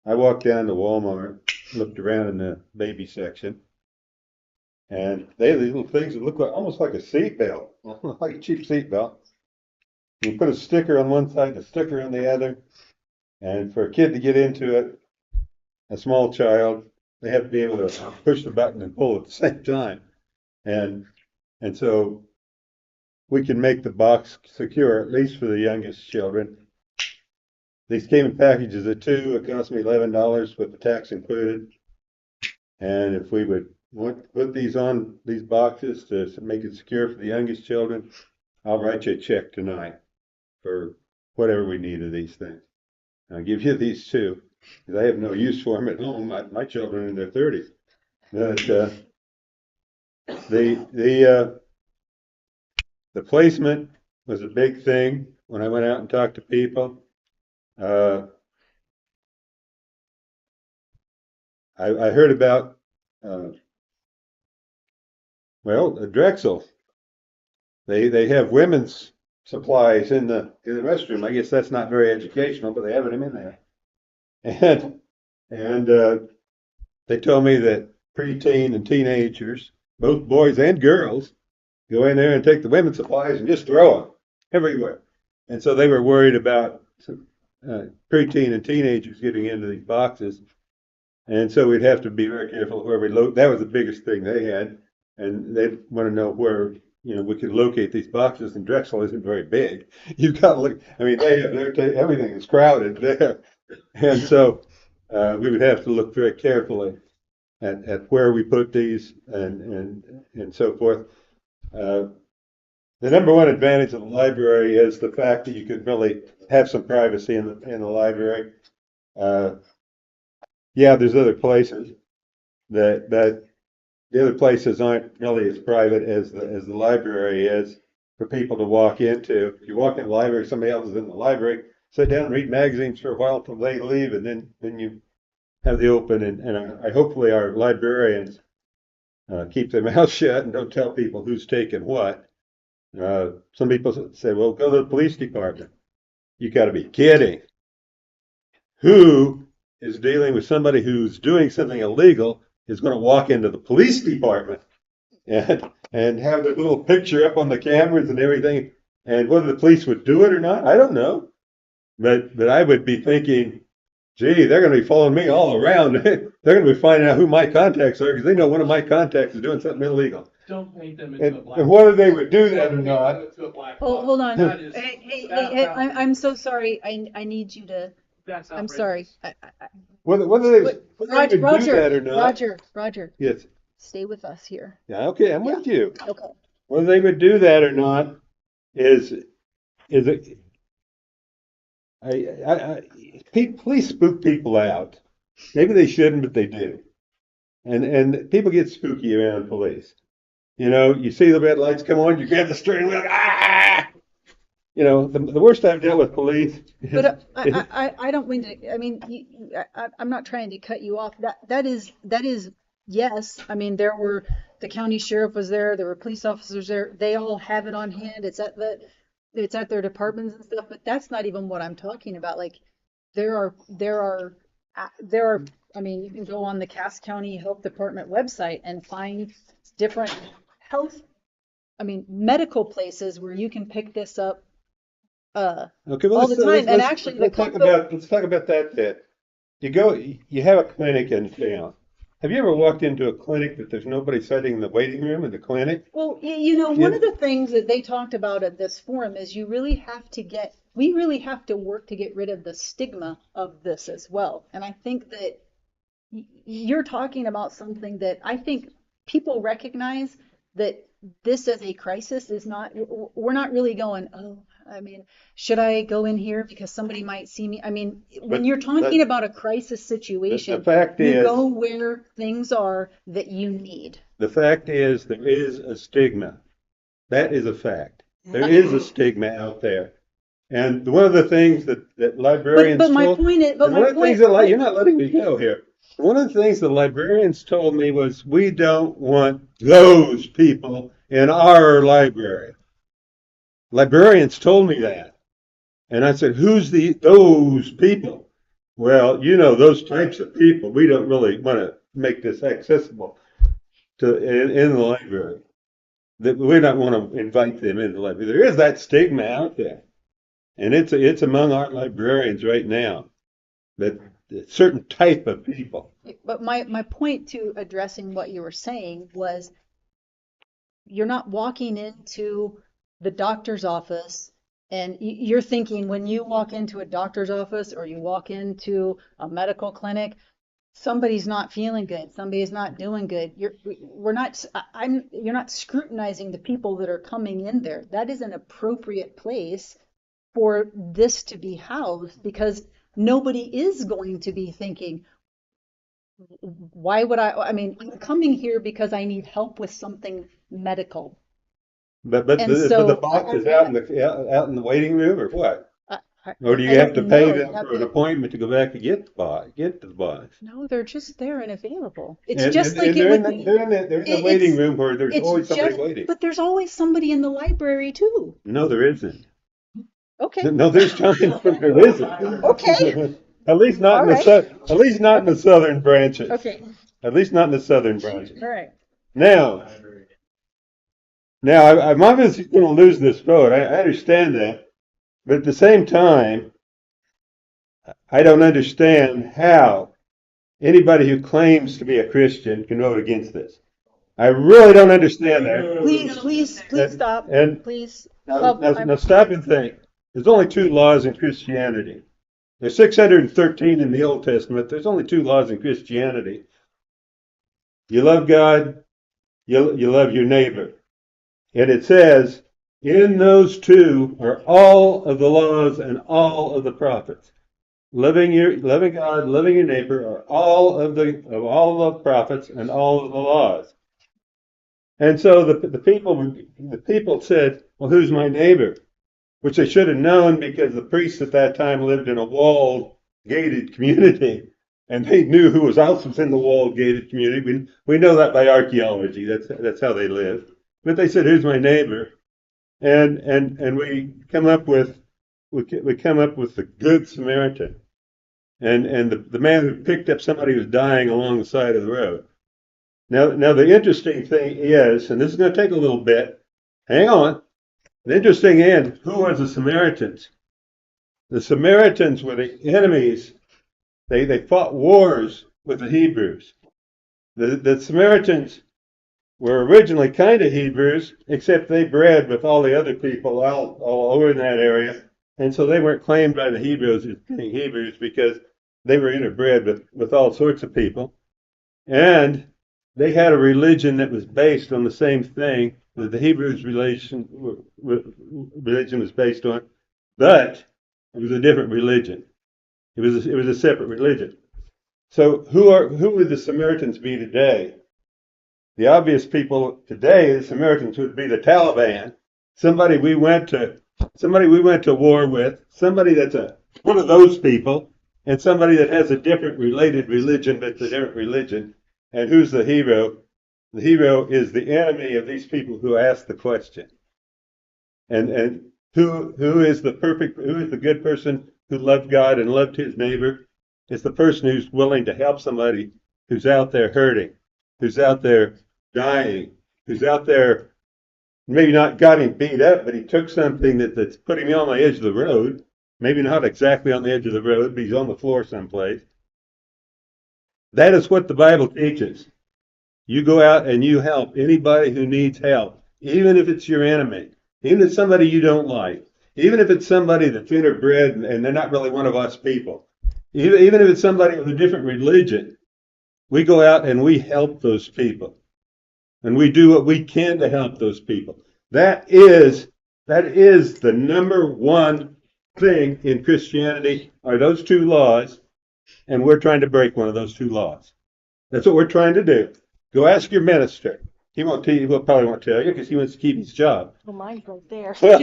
Speaker 6: I walked down to Walmart, looked around in the baby section, and they have these little things that look like almost like a seat belt, like a cheap seat belt. You put a sticker on one side, a sticker on the other, and for a kid to get into it, a small child, they have to be able to push the button and pull at the same time. And so we can make the box secure, at least for the youngest children. These came in packages of 2. It cost me $11 with the tax included. And if we would put these on these boxes to make it secure for the youngest children, I'll write you a check tonight for whatever we need of these things. I'll give you these 2 because I have no use for them at home. My children are in their 30s. But the placement was a big thing when I went out and talked to people. I heard about Drexel. They have women's supplies in the restroom. I guess that's not very educational, but they have them in there. And they told me that preteen and teenagers, both boys and girls, go in there and take the women's supplies and just throw them everywhere. And so they were worried about preteen and teenagers getting into these boxes. And so we'd have to be very careful where we load. That was the biggest thing they had. And they want to know where, we could locate these boxes. And Drexel isn't very big. You've got to look. I mean, they have everything is crowded there. And so we would have to look very carefully at where we put these and so forth. The number one advantage of the library is the fact that you could really have some privacy in the library. Yeah, there's other places that the other places aren't really as private as the library is for people to walk into. If you walk in the library, somebody else is in the library, sit down and read magazines for a while until they leave, and then you have the open. And I hopefully our librarians keep their mouths shut and don't tell people who's taken what. Some people say, well, go to the police department. You got to be kidding. Who is dealing with somebody who's doing something illegal is going to walk into the police department and have their little picture up on the cameras and everything. And whether the police would do it or not, I don't know. But I would be thinking, gee, they're going to be following me all around. They're going to be finding out who my contacts are because they know one of my contacts is doing something illegal.
Speaker 11: Don't paint them into a black.
Speaker 6: And whether they would do that or not.
Speaker 2: Hold on.
Speaker 11: That is-
Speaker 2: Hey, I'm so sorry. I need you to,
Speaker 11: That's
Speaker 2: I'm
Speaker 11: outrageous.
Speaker 2: sorry.
Speaker 6: Whether they would do that or not.
Speaker 2: Roger,
Speaker 6: Yes.
Speaker 2: stay with us here.
Speaker 6: Yeah, okay, I'm with you.
Speaker 2: Okay.
Speaker 6: Whether they would do that or not is it. Police spook people out. Maybe they shouldn't, but they do. And people get spooky around police. You see the red lights come on, you grab the steering wheel, ah! The worst I've dealt with police.
Speaker 2: But I don't mean to, I mean, I'm not trying to cut you off. That is, yes. I mean, the county sheriff was there, there were police officers there. They all have it on hand. It's at their departments and stuff, but that's not even what I'm talking about. Like, there are, I mean, you can go on the Cass County Health Department website and find different medical places where you can pick this up
Speaker 6: Okay, well,
Speaker 2: all the time. And actually,
Speaker 6: let's talk about that bit. You have a clinic in town. Have you ever walked into a clinic that there's nobody sitting in the waiting room in the clinic?
Speaker 2: Well, one of the things that they talked about at this forum is we really have to work to get rid of the stigma of this as well. And I think that you're talking about something that I think people recognize, that this as a crisis is not, we're not really going, oh, I mean, should I go in here because somebody might see me? I mean, when you're talking about a crisis situation,
Speaker 6: the fact
Speaker 2: you
Speaker 6: is,
Speaker 2: go where things are that you need.
Speaker 6: The fact is there is a stigma. That is a fact. There is a stigma out there. And one of the things that librarians
Speaker 2: But my
Speaker 6: told,
Speaker 2: point is,
Speaker 6: you're not letting me go here. One of the things the librarians told me was, we don't want those people in our library. Librarians told me that. And I said, who's those people? Well, those types of people, we don't really want to make this accessible in the library. That we don't want to invite them into the library. There is that stigma out there. And it's among our librarians right now, that a certain type of people.
Speaker 2: But my point to addressing what you were saying was, you're not walking into the doctor's office and you're thinking, when you walk into a doctor's office or you walk into a medical clinic, somebody's not feeling good, somebody's not doing good. You're not scrutinizing the people that are coming in there. That is an appropriate place for this to be housed, because nobody is going to be thinking, why would I'm coming here because I need help with something medical.
Speaker 6: But the box is out in the waiting room, or what? Or do
Speaker 2: I
Speaker 6: you have to
Speaker 2: don't
Speaker 6: pay
Speaker 2: know. You
Speaker 6: them
Speaker 2: have
Speaker 6: for an
Speaker 2: to,
Speaker 6: appointment to go back and get to the box?
Speaker 2: no, they're just there and available. It's just like
Speaker 6: And
Speaker 2: it
Speaker 6: they're
Speaker 2: would,
Speaker 6: they're in the
Speaker 2: it,
Speaker 6: waiting
Speaker 2: it's,
Speaker 6: room where there's
Speaker 2: it's
Speaker 6: always somebody
Speaker 2: just,
Speaker 6: waiting.
Speaker 2: but there's always somebody in the library too.
Speaker 6: No, there isn't.
Speaker 2: Okay,
Speaker 6: No, there's times when there
Speaker 2: okay,
Speaker 6: isn't. At least not
Speaker 2: all
Speaker 6: in the
Speaker 2: right,
Speaker 6: at least not in the southern branches.
Speaker 2: okay,
Speaker 6: At least not in the southern branches.
Speaker 2: all right.
Speaker 6: Now, I'm obviously going to lose this vote. I understand that, but at the same time, I don't understand how anybody who claims to be a Christian can vote against this. I really don't understand that.
Speaker 2: Please stop,
Speaker 6: And
Speaker 2: please.
Speaker 6: now stop and think. There's only two laws in Christianity. There's 613 in the Old Testament. There's only two laws in Christianity. You love God, you love your neighbor. And it says, in those two are all of the laws and all of the prophets. Loving God, loving your neighbor are all of the prophets and all of the laws. And so the people said, well, who's my neighbor? Which they should have known because the priests at that time lived in a walled, gated community. And they knew who else was in the walled, gated community. We know that by archaeology. That's how they lived. But they said, who's my neighbor? And we come up with the Good Samaritan. And the man who picked up somebody who was dying along the side of the road. Now the interesting thing is, and this is going to take a little bit, hang on. The interesting is, who were the Samaritans? The Samaritans were the enemies. They fought wars with the Hebrews. The Samaritans were originally kind of Hebrews, except they bred with all the other people all over in that area. And so they weren't claimed by the Hebrews as being Hebrews because they were interbred with all sorts of people. And they had a religion that was based on the same thing that the Hebrews' religion was based on, but it was a different religion. It was a separate religion. So who would the Samaritans be today? The obvious people today, the Samaritans would be the Taliban, somebody we went to war with, somebody that's one of those people, and somebody that has a different related religion, but it's a different religion. And who's the hero? The hero is the enemy of these people who ask the question. And who is the good person who loved God and loved his neighbor? It's the person who's willing to help somebody who's out there hurting, who's out there dying, who's out there maybe not got him beat up, but he took something that's put him on the edge of the road. Maybe not exactly on the edge of the road, but he's on the floor someplace. That is what the Bible teaches. You go out and you help anybody who needs help, even if it's your enemy, even if it's somebody you don't like, even if it's somebody that's interbred and they're not really one of us people, even if it's somebody with a different religion. We go out and we help those people. And we do what we can to help those people. That is the number one thing in Christianity are those two laws, and we're trying to break one of those two laws. That's what we're trying to do. Go ask your minister. He won't tell you. He probably won't tell you because he wants to keep his job.
Speaker 5: Well, mine's right there.
Speaker 6: Well,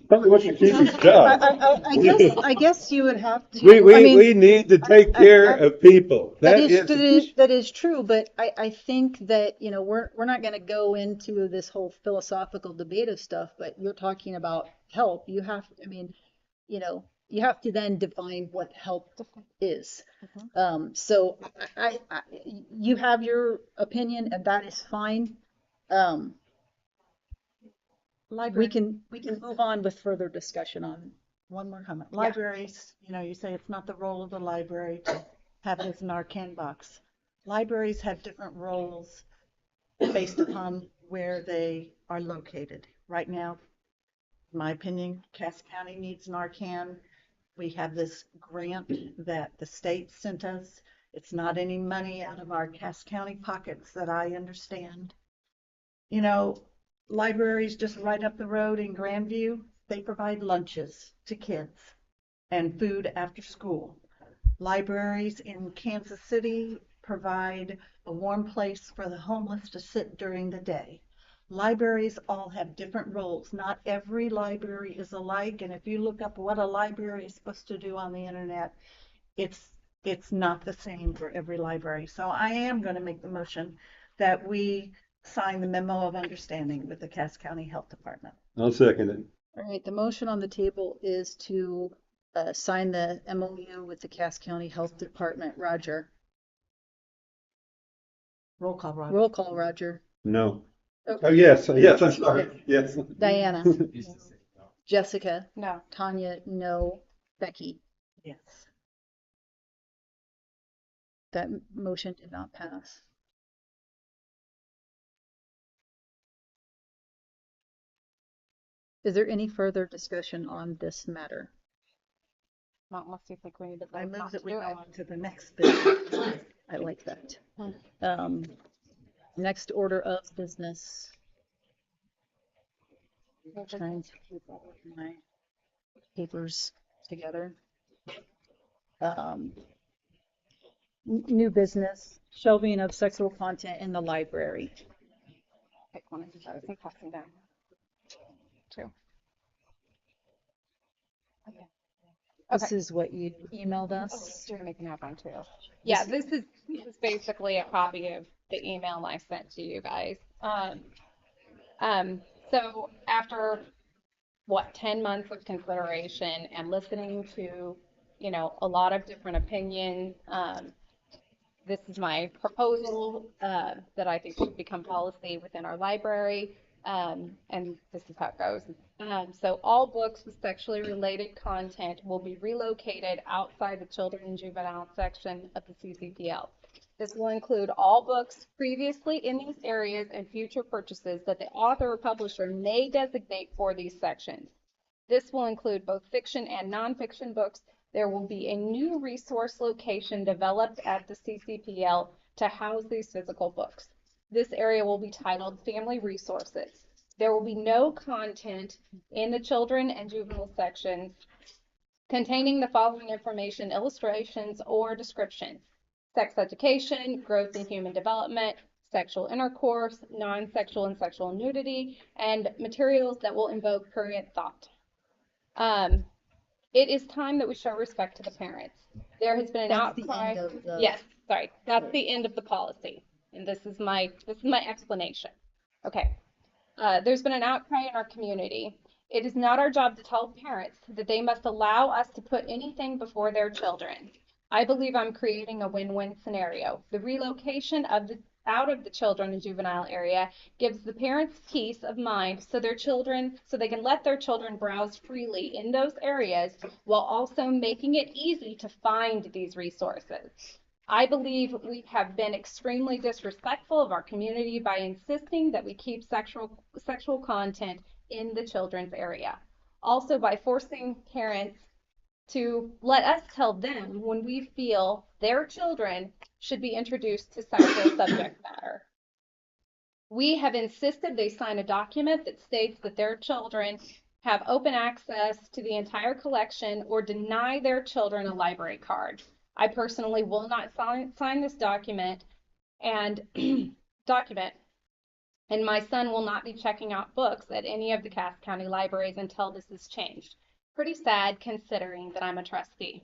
Speaker 6: probably wants to keep his job.
Speaker 2: I guess you would have to.
Speaker 6: We need to take care of people.
Speaker 2: That is true, but I think that, we're not going to go into this whole philosophical debate of stuff, but you're talking about help. You have to then define what help is. So you have your opinion, and that is fine. We can move on with further discussion on.
Speaker 5: One more comment. Libraries, you say it's not the role of the library to have it as an Narcan box. Libraries have different roles based upon where they are located. Right now, in my opinion, Cass County needs Narcan. We have this grant that the state sent us. It's not any money out of our Cass County pockets that I understand. Libraries just right up the road in Grandview, they provide lunches to kids and food after school. Libraries in Kansas City provide a warm place for the homeless to sit during the day. libraries all have different roles. Not every library is alike, and if you look up what a library is supposed to do on the internet, it's not the same for every library. So I am going to make the motion that we sign the memo of understanding with the Cass County Health Department.
Speaker 6: I'll second it.
Speaker 2: All right, the motion on the table is to sign the MOU with the Cass County Health Department. Roger.
Speaker 5: Roll call, Rob.
Speaker 2: Roll call, Roger.
Speaker 6: No.
Speaker 2: Oh.
Speaker 6: Oh, yes, I'm sorry, yes.
Speaker 2: Diana. Jessica.
Speaker 4: No.
Speaker 2: Tanya, no. Becky.
Speaker 5: Yes.
Speaker 2: That motion did not pass. Is there any further discussion on this matter?
Speaker 4: Not unless you think we need to
Speaker 5: I
Speaker 4: vote
Speaker 5: move
Speaker 4: not
Speaker 5: that
Speaker 4: to
Speaker 5: we
Speaker 4: do
Speaker 5: go
Speaker 4: it.
Speaker 5: on to the next business.
Speaker 2: I like that.
Speaker 4: Hmm.
Speaker 2: Next order of business. Trying to keep all of my papers together. New business, shelving of sexual content in the library.
Speaker 4: Pick one of those and pass them down. Two. Okay.
Speaker 2: This is what you emailed
Speaker 4: Oh,
Speaker 2: us.
Speaker 4: you're making that one too. Yeah, this is basically a copy of the email I sent to you guys. So after 10 months of consideration and listening to, a lot of different opinions, this is my proposal that I think should become policy within our library, and this is how it goes. So all books with sexually related content will be relocated outside the children and juvenile section of the CCPL. This will include all books previously in these areas and future purchases that the author or publisher may designate for these sections. This will include both fiction and nonfiction books. There will be a new resource location developed at the CCPL to house these physical books. This area will be titled Family Resources. There will be no content in the children and juvenile sections containing the following information, illustrations, or descriptions: sex education, growth and human development, sexual intercourse, non-sexual and sexual nudity, and materials that will invoke current thought. It is time that we show respect to the parents. There has been an outcry. Yes, sorry, that's the end of the policy, and this is my explanation. Okay, there's been an outcry in our community. It is not our job to tell parents that they must allow us to put anything before their children. I believe I'm creating a win-win scenario. The relocation out of the children and juvenile area gives the parents peace of mind so they can let their children browse freely in those areas while also making it easy to find these resources. I believe we have been extremely disrespectful of our community by insisting that we keep sexual content in the children's area. Also by forcing parents to let us tell them when we feel their children should be introduced to sexual subject matter. We have insisted they sign a document that states that their children have open access to the entire collection or deny their children a library card. I personally will not sign this document and and my son will not be checking out books at any of the Cass County libraries until this is changed. Pretty sad considering that I'm a trustee.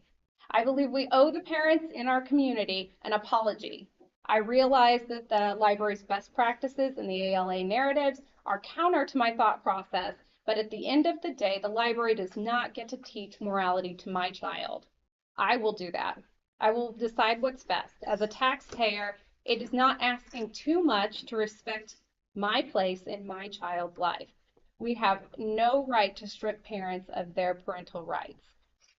Speaker 4: I believe we owe the parents in our community an apology. I realize that the library's best practices and the ALA narratives are counter to my thought process, but at the end of the day, the library does not get to teach morality to my child. I will do that. I will decide what's best. As a taxpayer, it is not asking too much to respect my place in my child's life. We have no right to strip parents of their parental rights.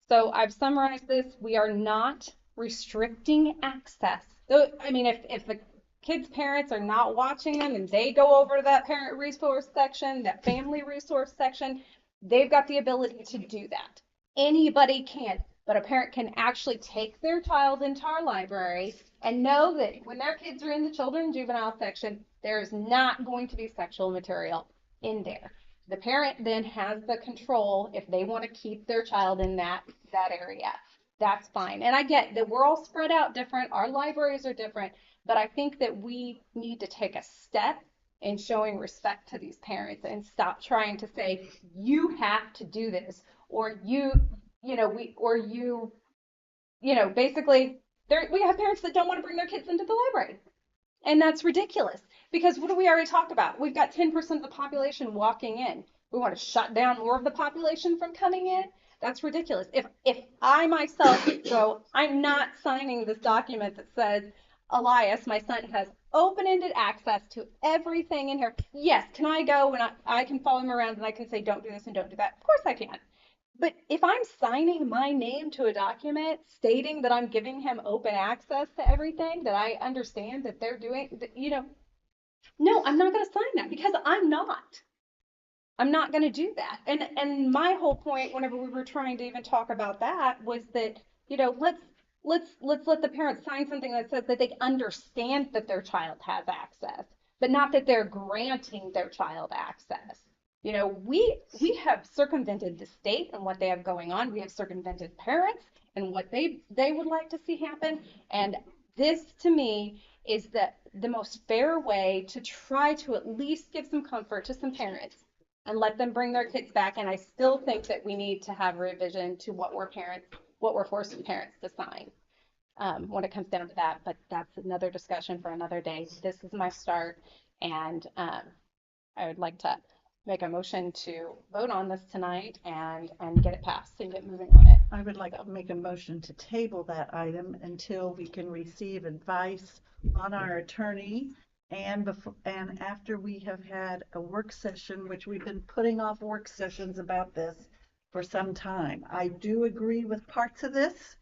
Speaker 4: So I've summarized this. We are not restricting access. So, I mean, if the kids' parents are not watching them and they go over to that parent resource section, that family resource section, they've got the ability to do that. Anybody can, but a parent can actually take their child into our library and know that when their kids are in the children and juvenile section, there is not going to be sexual material in there. The parent then has the control if they want to keep their child in that area. That's fine. And I get that we're all spread out different. Our libraries are different, but I think that we need to take a step in showing respect to these parents and stop trying to say, you have to do this, or basically, we have parents that don't want to bring their kids into the library. And that's ridiculous because what do we already talk about? We've got 10% of the population walking in. We want to shut down more of the population from coming in. That's ridiculous. If I myself go, I'm not signing this document that says, Elias, my son, has open-ended access to everything in here. Yes, can I go and I can follow him around and I can say, don't do this and don't do that? Of course I can. But if I'm signing my name to a document stating that I'm giving him open access to everything, that I understand that they're doing, no, I'm not going to sign that because I'm not. I'm not going to do that. And my whole point, whenever we were trying to even talk about that, was that let's let the parents sign something that says that they understand that their child has access, but not that they're granting their child access. We have circumvented the state and what they have going on. We have circumvented parents and what they would like to see happen. And this, to me, is the most fair way to try to at least give some comfort to some parents and let them bring their kids back. And I still think that we need to have revision to what we're forcing parents to sign when it comes down to that. But that's another discussion for another day. This is my start, and I would like to make a motion to vote on this tonight and get it passed and get moving on it.
Speaker 5: I would like to make a motion to table that item until we can receive advice on our attorney and after we have had a work session, which we've been putting off work sessions about this for some time. I do agree with parts of this,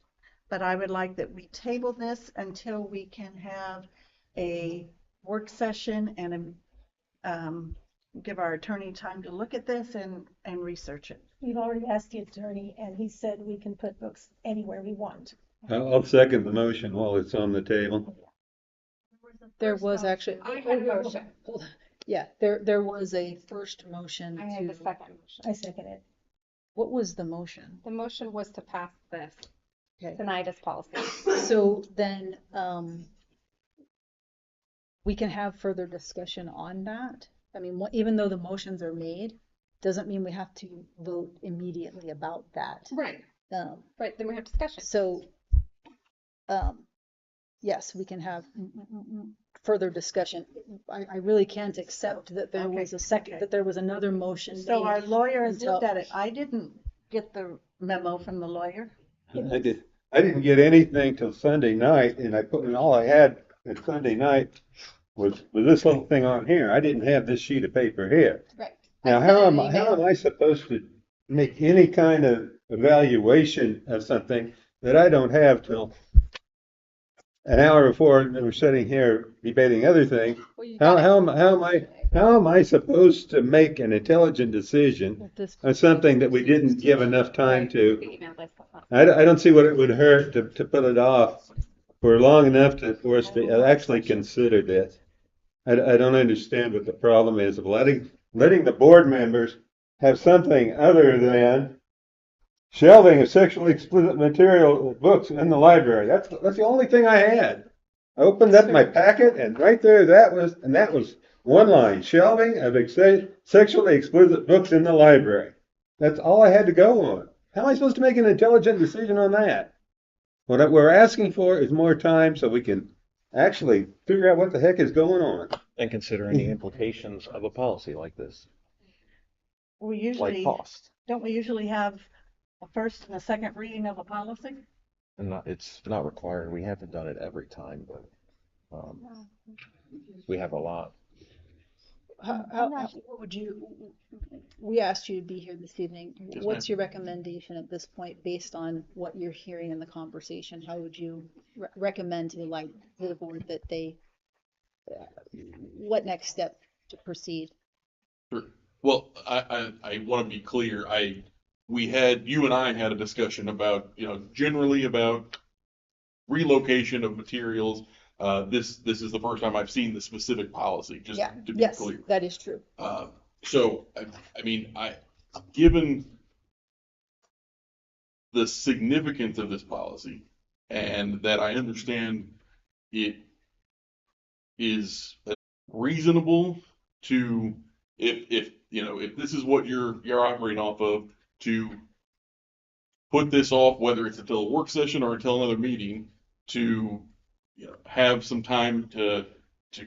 Speaker 5: but I would like that we table this until we can have a work session and give our attorney time to look at this and research it.
Speaker 3: We've already asked the attorney, and he said we can put books anywhere we want.
Speaker 6: I'll second the motion while it's on the table.
Speaker 2: There was actually,
Speaker 4: I had a motion.
Speaker 2: hold on. Yeah, there was a first motion
Speaker 4: I had the
Speaker 2: to,
Speaker 4: second motion.
Speaker 3: I second it.
Speaker 2: what was the motion?
Speaker 4: The motion was to pass this
Speaker 2: Okay.
Speaker 4: tonight as policy.
Speaker 2: So then, we can have further discussion on that. I mean, even though the motions are made, doesn't mean we have to vote immediately about that.
Speaker 4: Right. Right. Then we have discussion.
Speaker 2: So, yes, we can have further discussion. I really can't accept that there was a second, that there was another motion
Speaker 5: So our
Speaker 2: made
Speaker 5: lawyer has
Speaker 2: until-
Speaker 5: looked at it. I didn't get the memo from the lawyer.
Speaker 6: I didn't get anything till Sunday night, and all I had at Sunday night was this little thing on here. I didn't have this sheet of paper here.
Speaker 4: Right.
Speaker 6: Now, how am I supposed to make any kind of evaluation of something that I don't have till an hour before we're sitting here debating other things?
Speaker 4: Well, you
Speaker 6: How
Speaker 4: got it.
Speaker 6: am I supposed to make an intelligent decision
Speaker 2: With this-
Speaker 6: on something that we didn't give enough time to?
Speaker 4: The email list.
Speaker 6: I don't see what it would hurt to put it off for long enough for us to actually consider this. I don't understand what the problem is of letting the board members have something other than shelving of sexually explicit material books in the library. That's the only thing I had. I opened up my packet, and right there that was one line: shelving of sexually explicit books in the library. That's all I had to go on. How am I supposed to make an intelligent decision on that? What we're asking for is more time so we can actually figure out what the heck is going on.
Speaker 1: And consider any implications of a policy like this,
Speaker 5: We
Speaker 1: like
Speaker 5: usually,
Speaker 1: cost.
Speaker 5: don't we usually have a first and a second reading of a policy?
Speaker 1: And it's not required. We haven't done it every time, but we have a lot.
Speaker 2: What would we asked you to be here this evening.
Speaker 10: Yes,
Speaker 2: What's
Speaker 10: ma'am.
Speaker 2: your recommendation at this point based on what you're hearing in the conversation? How would you recommend to the board that they, what next step to proceed?
Speaker 10: Sure. Well, I want to be clear. You and I had a discussion about, generally about relocation of materials. This is the first time I've seen the specific policy, just
Speaker 2: Yeah,
Speaker 10: to be
Speaker 2: yes,
Speaker 10: clear.
Speaker 2: that is true.
Speaker 10: So, given the significance of this policy and that I understand it is reasonable to, if this is what you're operating off of, to put this off, whether it's until a work session or until another meeting, to, have some time to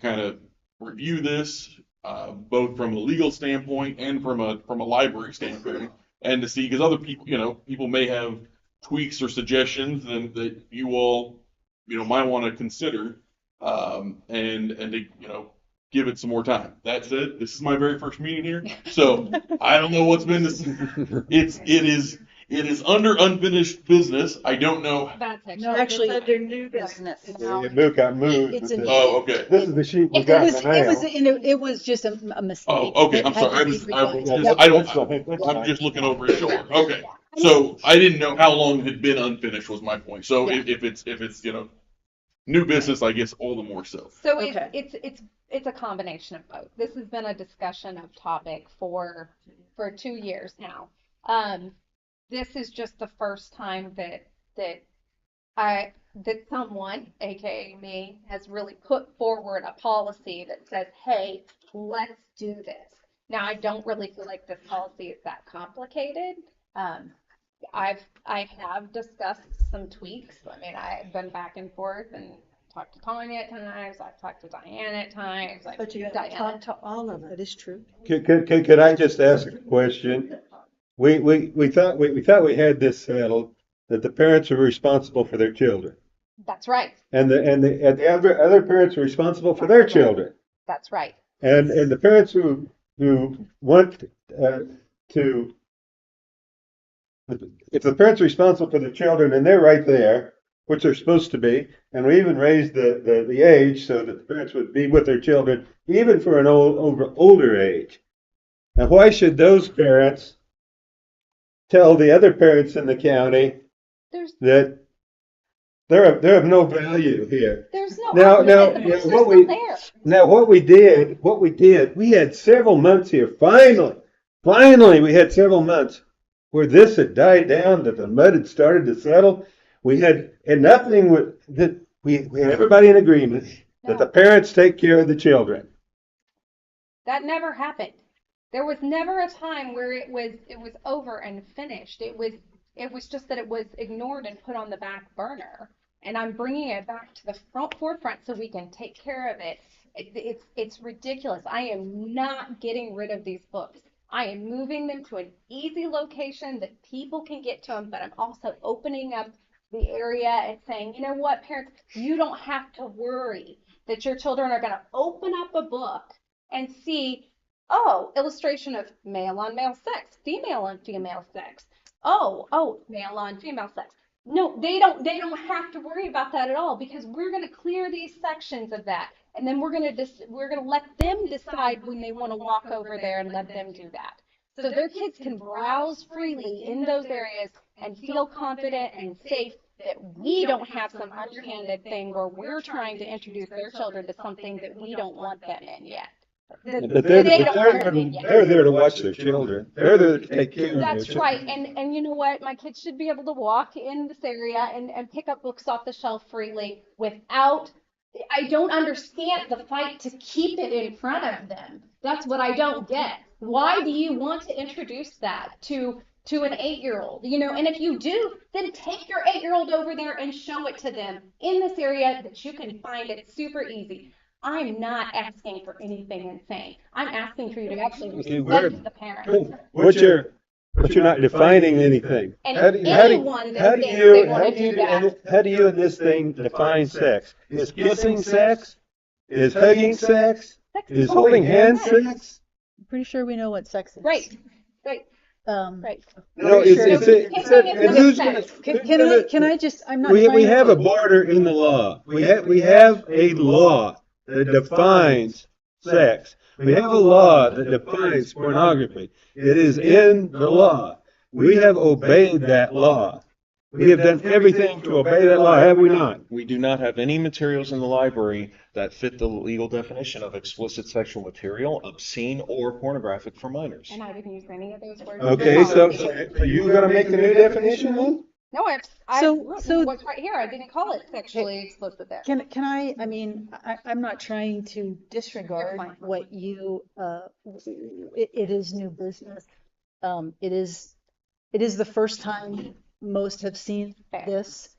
Speaker 10: kind of review this, both from a legal standpoint and from a library standpoint, and to see, because other people, people may have tweaks or suggestions that you all, might want to consider, and to, give it some more time. That said, this is my very first meeting here, so I don't know what's been this. It is under unfinished business. I don't know.
Speaker 4: That's
Speaker 5: No,
Speaker 2: Actually,
Speaker 5: it's under new business.
Speaker 2: No.
Speaker 6: Your book got moved.
Speaker 2: It's
Speaker 6: but
Speaker 2: in-
Speaker 10: Oh, okay.
Speaker 6: This is the sheet we
Speaker 2: It
Speaker 6: got in
Speaker 2: was,
Speaker 6: the
Speaker 2: it was,
Speaker 6: mail.
Speaker 2: it was just a mistake.
Speaker 10: Oh, okay.
Speaker 2: It
Speaker 10: I'm
Speaker 2: had to
Speaker 10: sorry.
Speaker 2: be redone.
Speaker 6: Yeah,
Speaker 10: I don't.
Speaker 6: that's fine, that's
Speaker 10: I'm
Speaker 6: fine.
Speaker 10: just looking over his shoulder. Okay. So I didn't know how long it had been unfinished was my point. So
Speaker 2: Yeah.
Speaker 10: if it's new business, I guess all the more so.
Speaker 4: So
Speaker 2: Okay.
Speaker 4: it's a combination of both. This has been a discussion of topic for 2 years now. This is just the first time that someone, aka me, has really put forward a policy that says, hey, let's do this. Now, I don't really feel like this policy is that complicated. I have discussed some tweaks. I mean, I've been back and forth and talked to Tanya at times. I've talked to Diane at times.
Speaker 5: But you have to talk to all of
Speaker 2: That
Speaker 5: it.
Speaker 2: is true.
Speaker 6: Could I just ask a question? We thought we had this settled, that the parents are responsible for their children.
Speaker 4: That's right.
Speaker 6: And the other parents are responsible for their children.
Speaker 4: That's right.
Speaker 6: And the parents who want if the parents are responsible for the children and they're right there, which they're supposed to be, and we even raised the age so that the parents would be with their children, even for an older age. Now, why should those parents tell the other parents in the county
Speaker 4: There's
Speaker 6: that they're of no value here?
Speaker 4: There's no
Speaker 6: Now,
Speaker 4: argument. The books are
Speaker 6: what
Speaker 4: still there.
Speaker 6: Now, what we did, we had several months here. Finally, we had several months where this had died down, that the mud had started to settle. We had had everybody in agreement that the parents take care of the children.
Speaker 4: That never happened. There was never a time where it was over and finished. It was just that it was ignored and put on the back burner. And I'm bringing it back to the forefront so we can take care of it. It's ridiculous. I am not getting rid of these books. I am moving them to an easy location that people can get to them, but I'm also opening up the area and saying, you know what, parents, you don't have to worry that your children are going to open up a book and see, oh, illustration of male on male sex, female on female sex. Oh, male on female sex. No, they don't have to worry about that at all, because we're going to clear these sections of that. And then we're going to let them decide when they want to walk over there and let them do that. So their kids can browse freely in those areas and feel confident and safe that we don't have some underhanded thing where we're trying to introduce their children to something that we don't want them in yet.
Speaker 6: But they're there to watch their children. They're there to take care of their
Speaker 4: That's
Speaker 6: children.
Speaker 4: right. And you know what? My kids should be able to walk in this area and pick up books off the shelf freely without. I don't understand the fight to keep it in front of them. That's what I don't get. Why do you want to introduce that to an 8-year-old? And if you do, then take your 8-year-old over there and show it to them in this area that you can find it super easy. I'm not asking for anything insane. I'm asking for you to actually respect the parents.
Speaker 6: But you're not defining anything.
Speaker 4: And
Speaker 6: How do you in this thing define sex? Is kissing sex? Is hugging sex? Is holding hands sex?
Speaker 2: I'm pretty sure we know what sex is.
Speaker 4: Right.
Speaker 2: Right.
Speaker 6: No,
Speaker 2: Can I just, I'm not
Speaker 6: we
Speaker 2: trying to.
Speaker 6: have a border in the law. We have a law that defines sex. We have a law that defines pornography. It is in the law. We have obeyed that law. We have done everything to obey that law, have we not?
Speaker 1: We do not have any materials in the library that fit the legal definition of explicit sexual material, obscene, or pornographic for minors.
Speaker 4: And I didn't use any of those words.
Speaker 6: Okay, so you gonna make the new definition then?
Speaker 4: No, I
Speaker 2: So-
Speaker 4: wrote
Speaker 2: so-
Speaker 4: what's right here. I didn't call it sexually explicit there.
Speaker 2: Can I mean, I'm not trying to disregard what you, it is new business. It is the first time most have seen
Speaker 4: Fair.
Speaker 2: this.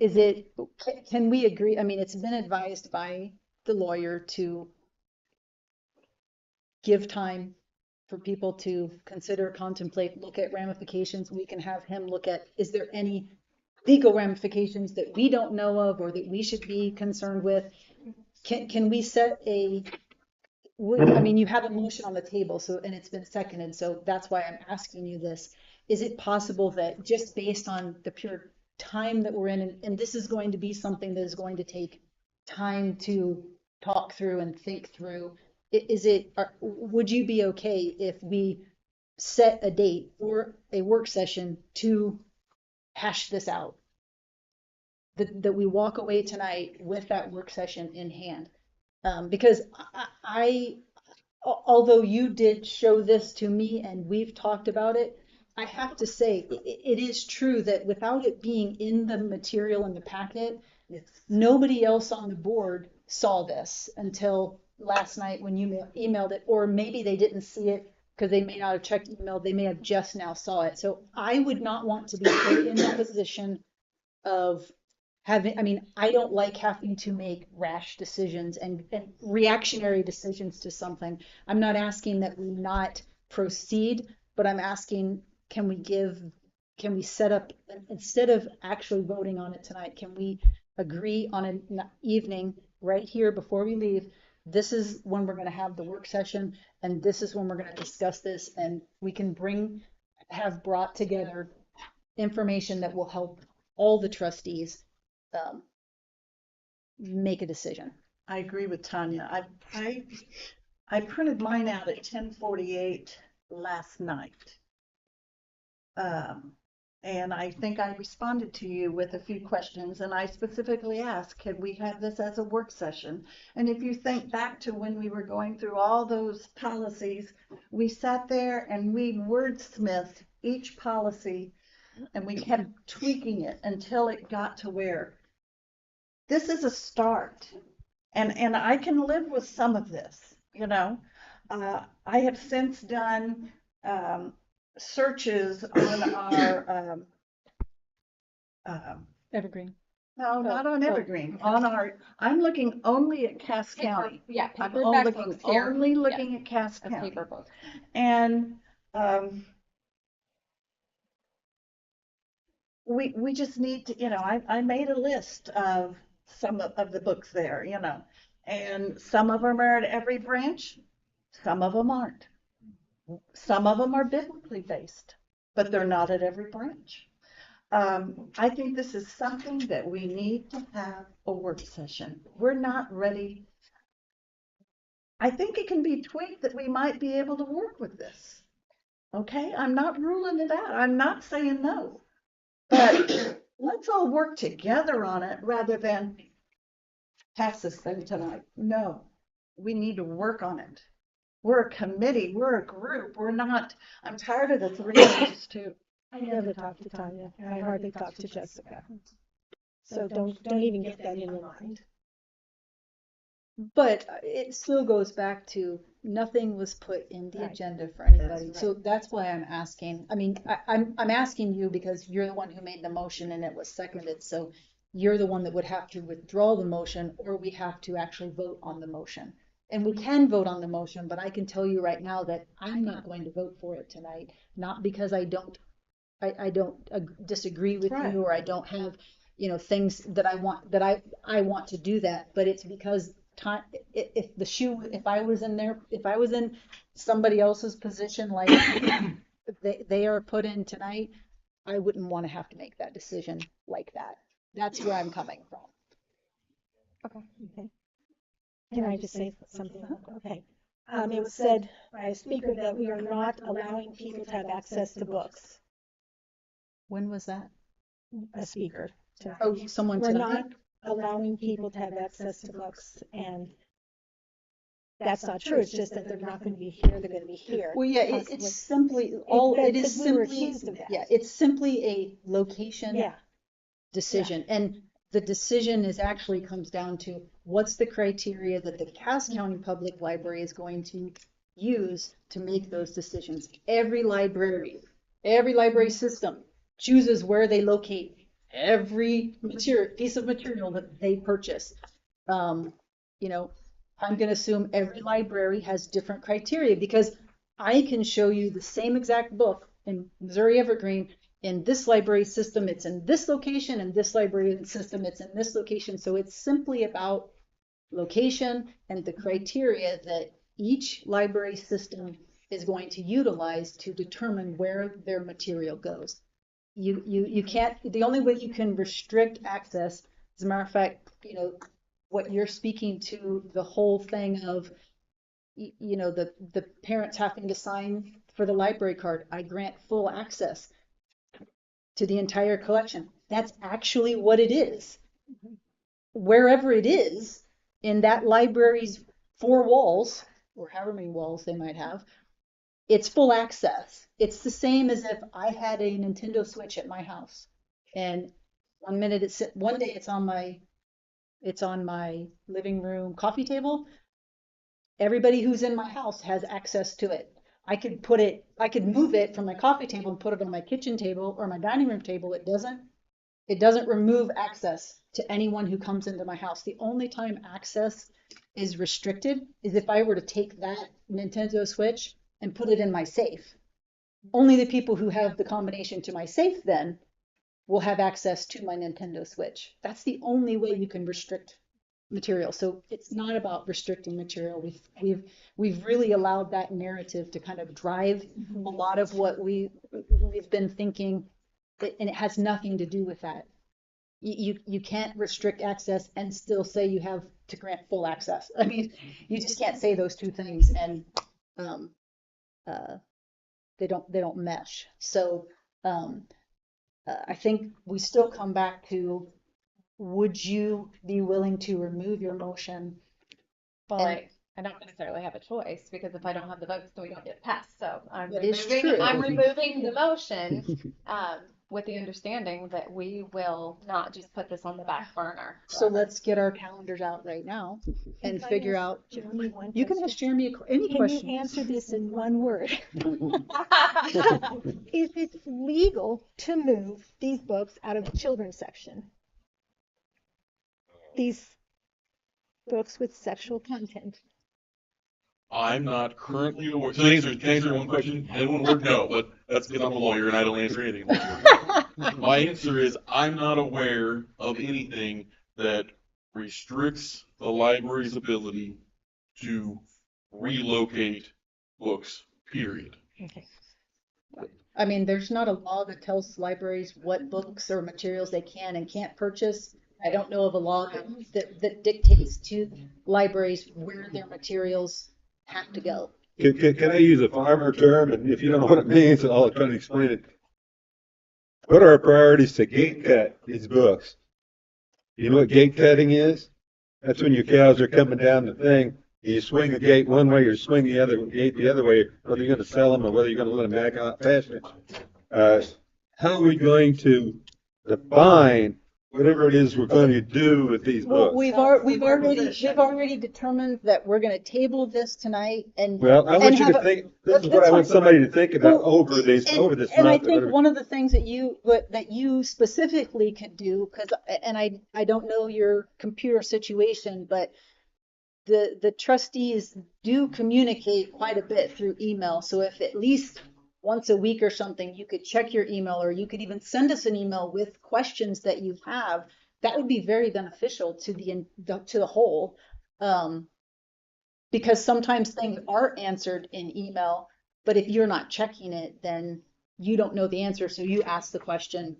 Speaker 2: Is it, can we agree? I mean, it's been advised by the lawyer to give time for people to consider, contemplate, look at ramifications. We can have him look at, is there any legal ramifications that we don't know of or that we should be concerned with? Can we set a, I mean, you have a motion on the table, so, and it's been seconded, so that's why I'm asking you this. Is it possible that just based on the pure time that we're in, and this is going to be something that is going to take time to talk through and think through, would you be okay if we set a date for a work session to hash this out? That we walk away tonight with that work session in hand? Because although you did show this to me and we've talked about it, I have to say, it is true that without it being in the material in the packet, nobody else on the board saw this until last night when you emailed it, or maybe they didn't see it because they may not have checked email, they may have just now saw it. So I would not want to be put in the position of having, I mean, I don't like having to make rash decisions and reactionary decisions to something. I'm not asking that we not proceed, but I'm asking, can we set up, instead of actually voting on it tonight, can we agree on an evening right here before we leave? This is when we're going to have the work session, and this is when we're going to discuss this, and we can have brought together information that will help all the trustees make a decision.
Speaker 5: I agree with Tanya. I printed mine out at 10:48 last night. And I think I responded to you with a few questions, and I specifically asked, can we have this as a work session? And if you think back to when we were going through all those policies, we sat there and we wordsmithed each policy and we kept tweaking it until it got to where this is a start. And I can live with some of this, you know. I have since done searches on our
Speaker 2: Evergreen.
Speaker 5: no, not on Evergreen, on our, I'm looking only at Cass County.
Speaker 4: Yeah,
Speaker 5: I'm
Speaker 4: paperback
Speaker 5: looking
Speaker 4: books here.
Speaker 5: only looking at Cass
Speaker 4: A
Speaker 5: County.
Speaker 4: paper book.
Speaker 5: And we just need to, you know, I made a list of some of the books there, you know, and some of them are at every branch, some of them aren't. Some of them are biblically based, but they're not at every branch. I think this is something that we need to have a work session. We're not ready. I think it can be tweaked that we might be able to work with this. Okay, I'm not ruling it out. I'm not saying no. But let's all work together on it rather than pass this thing tonight. No, we need to work on it. We're a committee, we're a group, we're not, I'm tired of the three of us too.
Speaker 3: I never talk to Tanya, and I hardly talk to Jessica. So don't even get that in your mind.
Speaker 2: But it still goes back to nothing was put in the
Speaker 3: Right.
Speaker 2: agenda for anybody.
Speaker 5: That's
Speaker 2: So that's why I'm asking. I mean, I'm asking you because you're the one who made the motion and it was seconded. So you're the one that would have to withdraw the motion, or we have to actually vote on the motion. And we can vote on the motion, but I can tell you right now that I'm not going to vote for it tonight. Not because I don't disagree with
Speaker 5: Right.
Speaker 2: you, or I don't have, you know, things that I want to do that, but it's because time, if I was in somebody else's position, like they are put in tonight, I wouldn't want to have to make that decision like that. That's where I'm coming from.
Speaker 3: Okay. Can I just say something? Okay. It was said by a speaker that we are not allowing people to have access to books.
Speaker 2: When was that?
Speaker 3: A speaker.
Speaker 2: Oh, someone
Speaker 3: We're
Speaker 2: tonight?
Speaker 3: not allowing people to have access to books, and that's not true. It's just that they're not going to be here, they're going to be here.
Speaker 2: Well, yeah,
Speaker 3: constantly.
Speaker 2: it's simply, all, it is
Speaker 3: we were
Speaker 2: simply,
Speaker 3: accused of that.
Speaker 2: yeah, it's simply a location
Speaker 3: Yeah,
Speaker 2: decision. And the decision is actually comes down to what's the criteria that the Cass County Public Library is going to use to make those decisions. Every library system chooses where they locate every piece of material that they purchase. You know, I'm going to assume every library has different criteria, because I can show you the same exact book in Missouri Evergreen. In this library system, it's in this location, and this library system, it's in this location. So it's simply about location and the criteria that each library system is going to utilize to determine where their material goes. You can't, the only way you can restrict access, as a matter of fact, you know, what you're speaking to, the whole thing of, you know, the parents having to sign for the library card, I grant full access to the entire collection. That's actually what it is. Wherever it is in that library's 4 walls, or however many walls they might have, it's full access. It's the same as if I had a Nintendo Switch at my house, and one day it's on my living room coffee table. Everybody who's in my house has access to it. I could move it from my coffee table and put it on my kitchen table or my dining room table. It doesn't remove access to anyone who comes into my house. The only time access is restricted is if I were to take that Nintendo Switch and put it in my safe. Only the people who have the combination to my safe then will have access to my Nintendo Switch. That's the only way you can restrict material. So it's not about restricting material. We've really allowed that narrative to kind of drive a lot of what we've been thinking, and it has nothing to do with that. You can't restrict access and still say you have to grant full access. I mean, you just can't say those two things, and they don't mesh. So I think we still come back to, would you be willing to remove your motion?
Speaker 4: Well,
Speaker 2: And-
Speaker 4: I don't necessarily have a choice, because if I don't have the votes, then we don't get passed. So
Speaker 2: That is true.
Speaker 4: I'm removing the motion, with the understanding that we will not just put this on the back burner.
Speaker 2: So let's get our calendars out right now and
Speaker 3: Can I
Speaker 2: figure
Speaker 3: ask
Speaker 2: out.
Speaker 3: Jeremy one
Speaker 2: You can
Speaker 3: question?
Speaker 2: ask Jeremy any
Speaker 3: Can
Speaker 2: question.
Speaker 3: you answer this in one word? If it's legal to move these books out of the children's section, these books with sexual content.
Speaker 10: I'm not currently aware. So can I answer one question in one word? No, but that's because I'm a lawyer and I don't answer anything. My answer is I'm not aware of anything that restricts the library's ability to relocate books, period.
Speaker 3: Okay.
Speaker 2: I mean, there's not a law that tells libraries what books or materials they can and can't purchase. I don't know of a law that dictates to libraries where their materials have to go.
Speaker 6: Can I use a farmer term? And if you don't know what it means, I'll try to explain it. What are our priorities to gate cut these books? You know what gate cutting is? That's when your cows are coming down the thing. You swing the gate one way or swing the other gate the other way, whether you're going to sell them or whether you're going to let them back out pasture. How are we going to define whatever it is we're going to do with these
Speaker 2: Well,
Speaker 6: books?
Speaker 2: we've already determined that we're going to table this tonight and.
Speaker 6: Well, I want you to think, this is what I want somebody to think about over this
Speaker 2: And
Speaker 6: month.
Speaker 2: I think one of the things that you specifically could do, because, and I don't know your computer situation, but the trustees do communicate quite a bit through email. So if at least once a week or something, you could check your email, or you could even send us an email with questions that you have, that would be very beneficial to the whole. Because sometimes things are answered in email, but if you're not checking it, then you don't know the answer. So you ask the question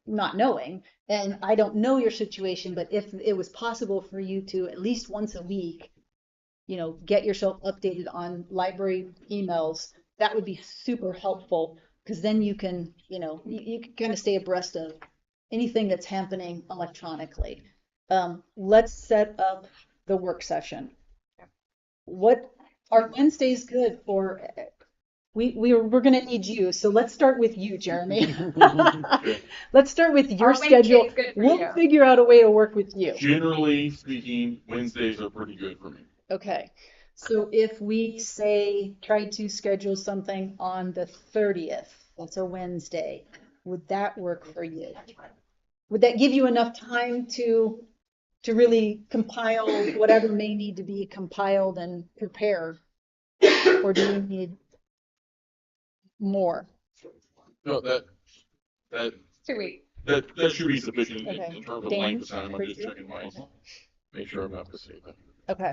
Speaker 2: not knowing. And I don't know your situation, but if it was possible for you to at least once a week, get yourself updated on library emails, that would be super helpful, because then you can, you can kind of stay abreast of anything that's happening electronically. Let's set up the work session. what, are Wednesdays good for, we're gonna need you, so let's start with you, Jeremy. Let's start with your
Speaker 4: Are
Speaker 2: schedule.
Speaker 4: Wednesdays good for
Speaker 2: We'll
Speaker 4: you?
Speaker 2: figure out a way to work with you.
Speaker 10: Generally speaking, Wednesdays are pretty good for me.
Speaker 2: Okay, so if we say, try to schedule something on the 30th, that's a Wednesday, would that work for you? Would that give you enough time to really compile whatever may need to be compiled and prepare? Or do you need more?
Speaker 10: No, that,
Speaker 4: 2 weeks.
Speaker 10: that should be sufficient in
Speaker 2: Okay.
Speaker 10: terms of
Speaker 2: Dan,
Speaker 10: length of time. I'm
Speaker 2: for
Speaker 10: just
Speaker 2: you?
Speaker 10: checking my, make sure I'm not missing anything.
Speaker 2: Okay.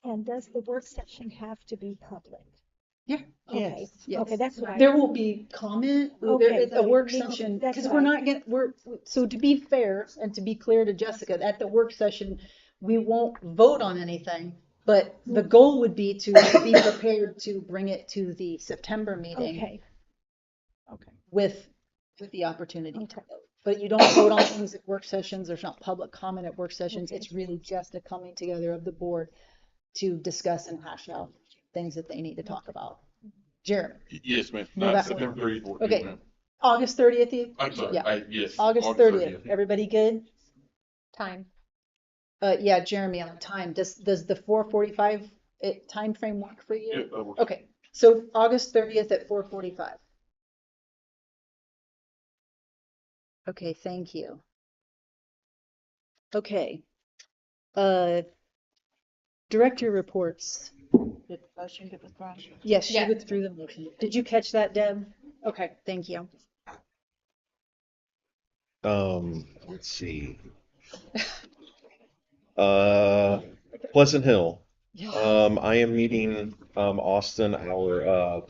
Speaker 3: And does the work session have to be public?
Speaker 2: Yeah.
Speaker 3: Okay,
Speaker 2: Yes.
Speaker 3: okay, that's what I.
Speaker 2: There will be comment,
Speaker 3: Okay,
Speaker 2: a work
Speaker 3: no,
Speaker 2: session,
Speaker 3: that's
Speaker 2: because we're
Speaker 3: right.
Speaker 2: not gonna, so to be fair and to be clear to Jessica, at the work session, we won't vote on anything, but the goal would be to be prepared to bring it to the September meeting
Speaker 3: Okay, okay.
Speaker 2: with the opportunity to vote. But you don't vote on things at work sessions, there's not public comment at work sessions, it's really just a coming together of the board to discuss and hash out things that they need to talk about. Jeremy,
Speaker 10: Yes, ma'am.
Speaker 2: Will that work?
Speaker 10: September 30th.
Speaker 2: Okay.
Speaker 10: Ma'am.
Speaker 2: August 30th,
Speaker 10: I'm sorry.
Speaker 2: Yeah.
Speaker 10: Yes.
Speaker 2: August 30th, everybody good?
Speaker 4: Time.
Speaker 2: Yeah, Jeremy, on time, does the 4:45 time frame work for
Speaker 10: Yeah,
Speaker 2: you?
Speaker 10: that works.
Speaker 2: Okay, so August 30th at 4:45. Okay, thank you. Okay. Director reports.
Speaker 5: Did the motion get withdrawn?
Speaker 2: Yes, she
Speaker 4: Yeah.
Speaker 2: withdrew the motion. Did you catch that, Deb? Okay, thank you.
Speaker 1: Let's see. Pleasant Hill. I am meeting Austin, our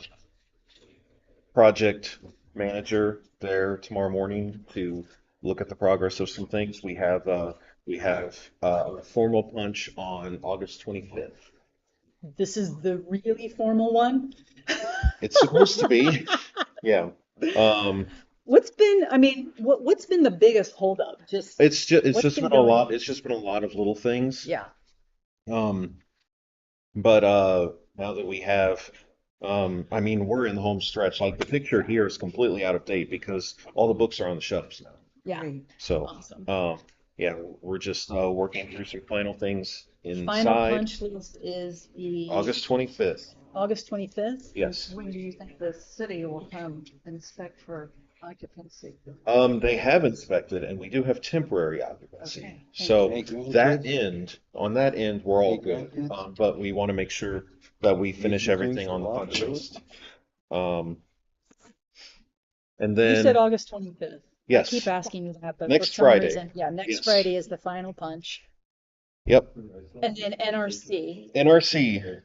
Speaker 1: project manager, there tomorrow morning to look at the progress of some things. We have a formal punch on August 25th.
Speaker 2: This is the really formal one.
Speaker 1: It's supposed to be, yeah.
Speaker 2: What's been the biggest holdup?
Speaker 1: It's
Speaker 2: What's
Speaker 1: just
Speaker 2: been
Speaker 1: been a
Speaker 2: going
Speaker 1: lot.
Speaker 2: on?
Speaker 1: It's just been a lot of little things.
Speaker 2: Yeah.
Speaker 1: But now that we have, we're in the home stretch. Like the picture here is completely out of date because all the books are on the shelves now.
Speaker 2: Yeah.
Speaker 1: So,
Speaker 2: Awesome.
Speaker 1: yeah, we're just working through some final things
Speaker 2: Final
Speaker 1: inside.
Speaker 2: punch list is the
Speaker 1: August 25th.
Speaker 2: August 25th.
Speaker 1: Yes.
Speaker 5: When do you think the city will come inspect for occupancy?
Speaker 1: They have inspected, and we do have temporary occupancy.
Speaker 5: Okay.
Speaker 1: So
Speaker 6: Hey, grandkids?
Speaker 1: on that end, we're all
Speaker 6: Hey,
Speaker 1: good.
Speaker 6: grandkids?
Speaker 1: But we want to make sure that we finish
Speaker 6: some
Speaker 1: everything
Speaker 6: things
Speaker 1: on the
Speaker 6: for
Speaker 1: punch
Speaker 6: Walker,
Speaker 1: list. And
Speaker 2: You said
Speaker 1: then,
Speaker 2: August 25th.
Speaker 1: yes,
Speaker 2: Keep asking you that, but
Speaker 1: Next
Speaker 2: for some
Speaker 1: Friday.
Speaker 2: reason, yeah, next
Speaker 1: Yes.
Speaker 2: Friday is the final punch.
Speaker 1: Yep,
Speaker 2: And then NRC.
Speaker 1: NRC.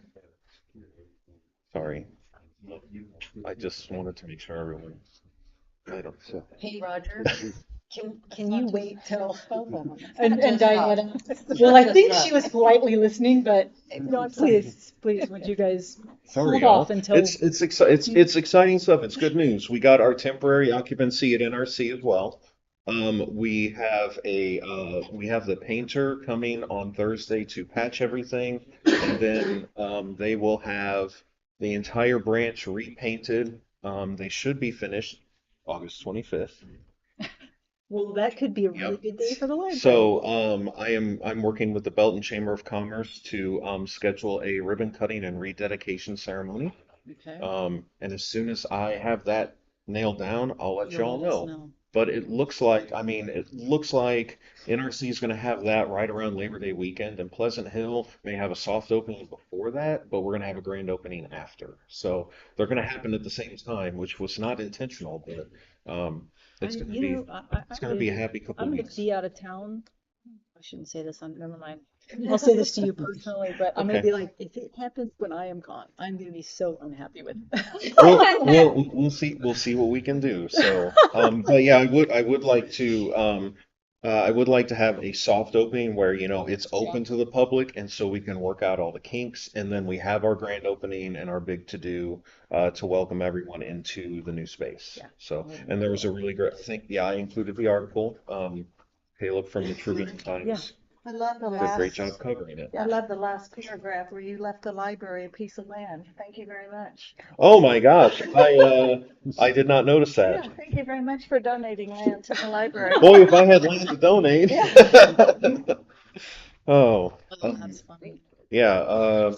Speaker 1: Sorry. I just wanted to make sure everyone. I don't. So.
Speaker 2: Hey, Roger, can you wait till,
Speaker 5: It's
Speaker 2: and
Speaker 5: not just
Speaker 2: Diana?
Speaker 5: us.
Speaker 2: Well, I
Speaker 5: Just
Speaker 2: think
Speaker 5: us.
Speaker 2: she was politely listening, but please, would you guys
Speaker 1: Sorry,
Speaker 2: hold
Speaker 1: y'all.
Speaker 2: off until?
Speaker 1: It's exciting stuff. It's good news. We got our temporary occupancy at NRC as well. We have the painter coming on Thursday to patch everything, and then they will have the entire branch repainted. They should be finished August 25th.
Speaker 2: Well, that could be a really
Speaker 1: Yep.
Speaker 2: good day for the library.
Speaker 1: So I'm working with the Belton Chamber of Commerce to schedule a ribbon cutting and rededication ceremony.
Speaker 2: Okay.
Speaker 1: And as soon as I have that nailed down, I'll let
Speaker 2: You'll
Speaker 1: y'all
Speaker 2: let us
Speaker 1: know.
Speaker 2: know.
Speaker 1: But it looks like NRC is going to have that right around Labor Day weekend, and Pleasant Hill may have a soft opening before that, but we're going to have a grand opening after. So they're going to happen at the same time, which was not intentional, but it's going to be it's going to be a happy couple
Speaker 2: I'm going
Speaker 1: weeks.
Speaker 2: to be out of town. I shouldn't say this on, never mind. I'll say this to you personally, but I'm going to
Speaker 1: Okay.
Speaker 2: be like, if it happens when I am gone, I'm going to be so unhappy with it.
Speaker 1: We'll see what we can do. So, but yeah, I would like to have a soft opening where, it's open to the public, and so we can work out all the kinks, and then we have our grand opening and our big to-do to welcome everyone into the new space.
Speaker 2: Yeah.
Speaker 1: So, and there was a really great, I think, I included the article, Caleb from the Tribune Times.
Speaker 5: I love the
Speaker 1: Did a great
Speaker 5: last,
Speaker 1: job covering it.
Speaker 5: I love the last paragraph where you left the library a piece of land. Thank you very much.
Speaker 1: Oh my gosh, I did not notice
Speaker 5: Yeah,
Speaker 1: that.
Speaker 5: thank you very much for donating land to the library.
Speaker 1: Boy, if I had land to donate. Oh,
Speaker 2: Oh, that's funny.
Speaker 1: yeah.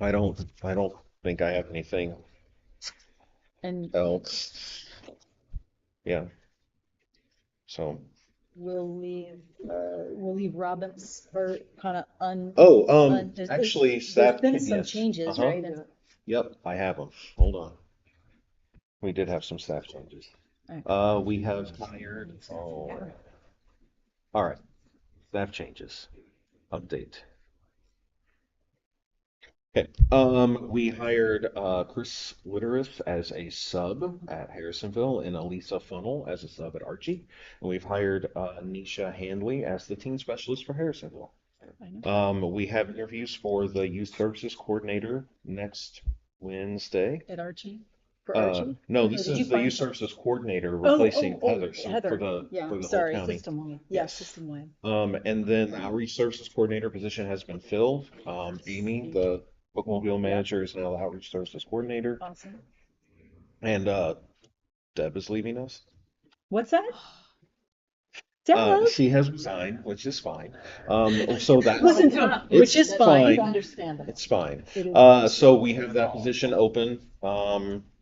Speaker 1: I don't think I have anything
Speaker 2: And
Speaker 1: else. Yeah. So.
Speaker 2: we'll leave Robin's for kind of
Speaker 1: Oh,
Speaker 2: there's
Speaker 1: actually,
Speaker 2: there's
Speaker 1: staff.
Speaker 2: been some
Speaker 1: Yes.
Speaker 2: changes,
Speaker 1: Uh-huh.
Speaker 2: right? And
Speaker 1: Yep, I have them. Hold on. We did have some staff changes. We have hired. Oh. All right. Staff changes. Update. Okay. We hired Chris Litteris as a sub at Harrisonville and Elisa Funnel as a sub at Archie. And we've hired Nisha Handley as the teen specialist for Harrisonville. We have interviews for the youth services coordinator next Wednesday.
Speaker 2: at Archie, for Archie?
Speaker 1: No,
Speaker 2: Or
Speaker 1: this
Speaker 2: did you
Speaker 1: is the
Speaker 2: find-
Speaker 1: youth services coordinator replacing Heather, so
Speaker 2: Heather.
Speaker 1: for the
Speaker 2: Yeah,
Speaker 1: whole
Speaker 2: sorry,
Speaker 1: county.
Speaker 2: system-wide. Yeah,
Speaker 1: Yes.
Speaker 2: system-wide.
Speaker 1: And then the outreach services coordinator position has been filled. Amy, the bookmobile manager, is now the outreach services coordinator.
Speaker 2: Awesome.
Speaker 1: And Deb is leaving us.
Speaker 2: What's that? Deb?
Speaker 1: She has resigned, which is fine. So that's
Speaker 2: Listen, which is fine.
Speaker 5: Understandable.
Speaker 1: It's fine.
Speaker 2: It is.
Speaker 1: So we have that position open.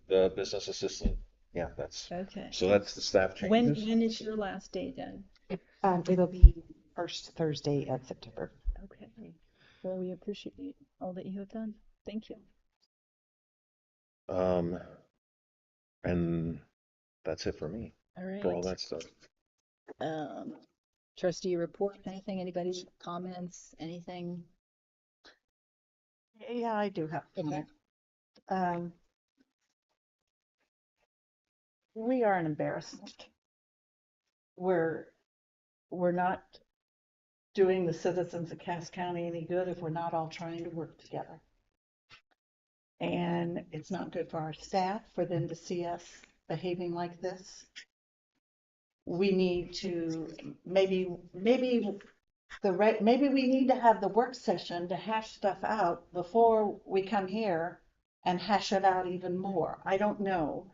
Speaker 1: The business assistant. Yeah, that's
Speaker 2: Okay.
Speaker 1: so that's the staff
Speaker 2: When
Speaker 1: changes.
Speaker 2: is your last day then?
Speaker 11: It'll be first Thursday of September.
Speaker 2: Okay. Well, we appreciate all that you have done. Thank you.
Speaker 1: And that's it for me
Speaker 2: All right.
Speaker 1: for all that stuff.
Speaker 2: Trustee report, anything, anybody comments, anything?
Speaker 5: Yeah, I do have.
Speaker 2: Okay.
Speaker 5: We are an embarrassment. We're not doing the citizens of Cass County any good if we're not all trying to work together. And it's not good for our staff for them to see us behaving like this. We need to maybe we need to have the work session to hash stuff out before we come here and hash it out even more. I don't know.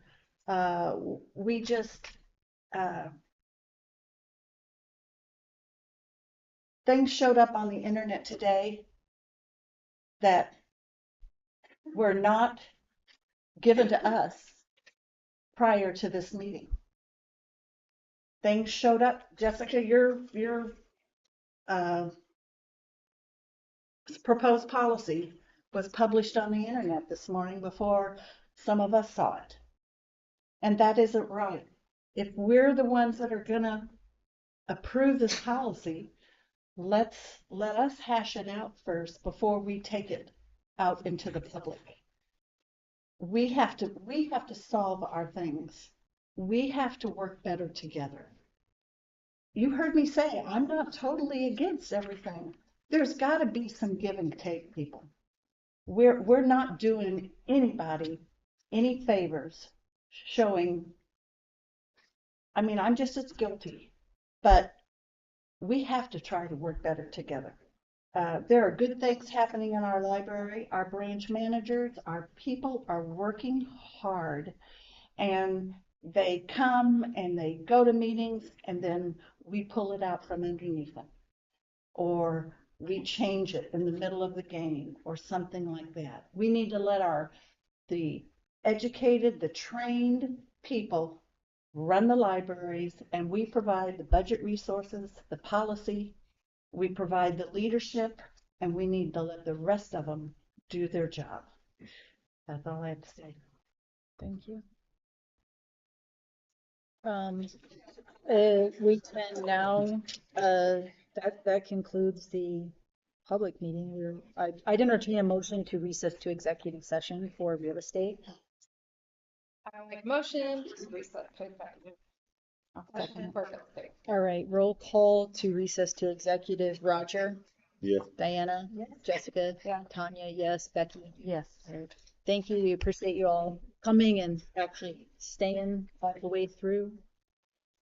Speaker 5: We just things showed up on the internet today that were not given to us prior to this meeting. Things showed up. Jessica, your proposed policy was published on the internet this morning before some of us saw it. And that isn't right. If we're the ones that are gonna approve this policy, let us hash it out first before we take it out into the public. We have to solve our things. We have to work better together. You heard me say, I'm not totally against everything. There's got to be some give and take, people. We're not doing anybody any favors showing. I mean, I'm just as guilty, but we have to try to work better together. There are good things happening in our library. Our branch managers, our people are working hard, and they come and they go to meetings, and then we pull it out from underneath them, or we change it in the middle of the game, or something like that. We need to let the educated, the trained people run the libraries, and we provide the budget resources, the policy, we provide the leadership, and we need to let the rest of them do their job. That's all I have to say.
Speaker 2: Thank you. We can now, that concludes the public meeting. I'd entertain a motion to recess to executive session for real estate.
Speaker 4: I will make a motion to reset to executive session for real estate.
Speaker 2: All right, roll call to recess to executive. Roger?
Speaker 6: Yeah.
Speaker 2: Diana?
Speaker 5: Yes.
Speaker 2: Jessica?
Speaker 4: Yeah.
Speaker 2: Tanya? Yes. Becky?
Speaker 5: Yes.
Speaker 2: All right. Thank you. We appreciate you all coming and actually staying all the way through.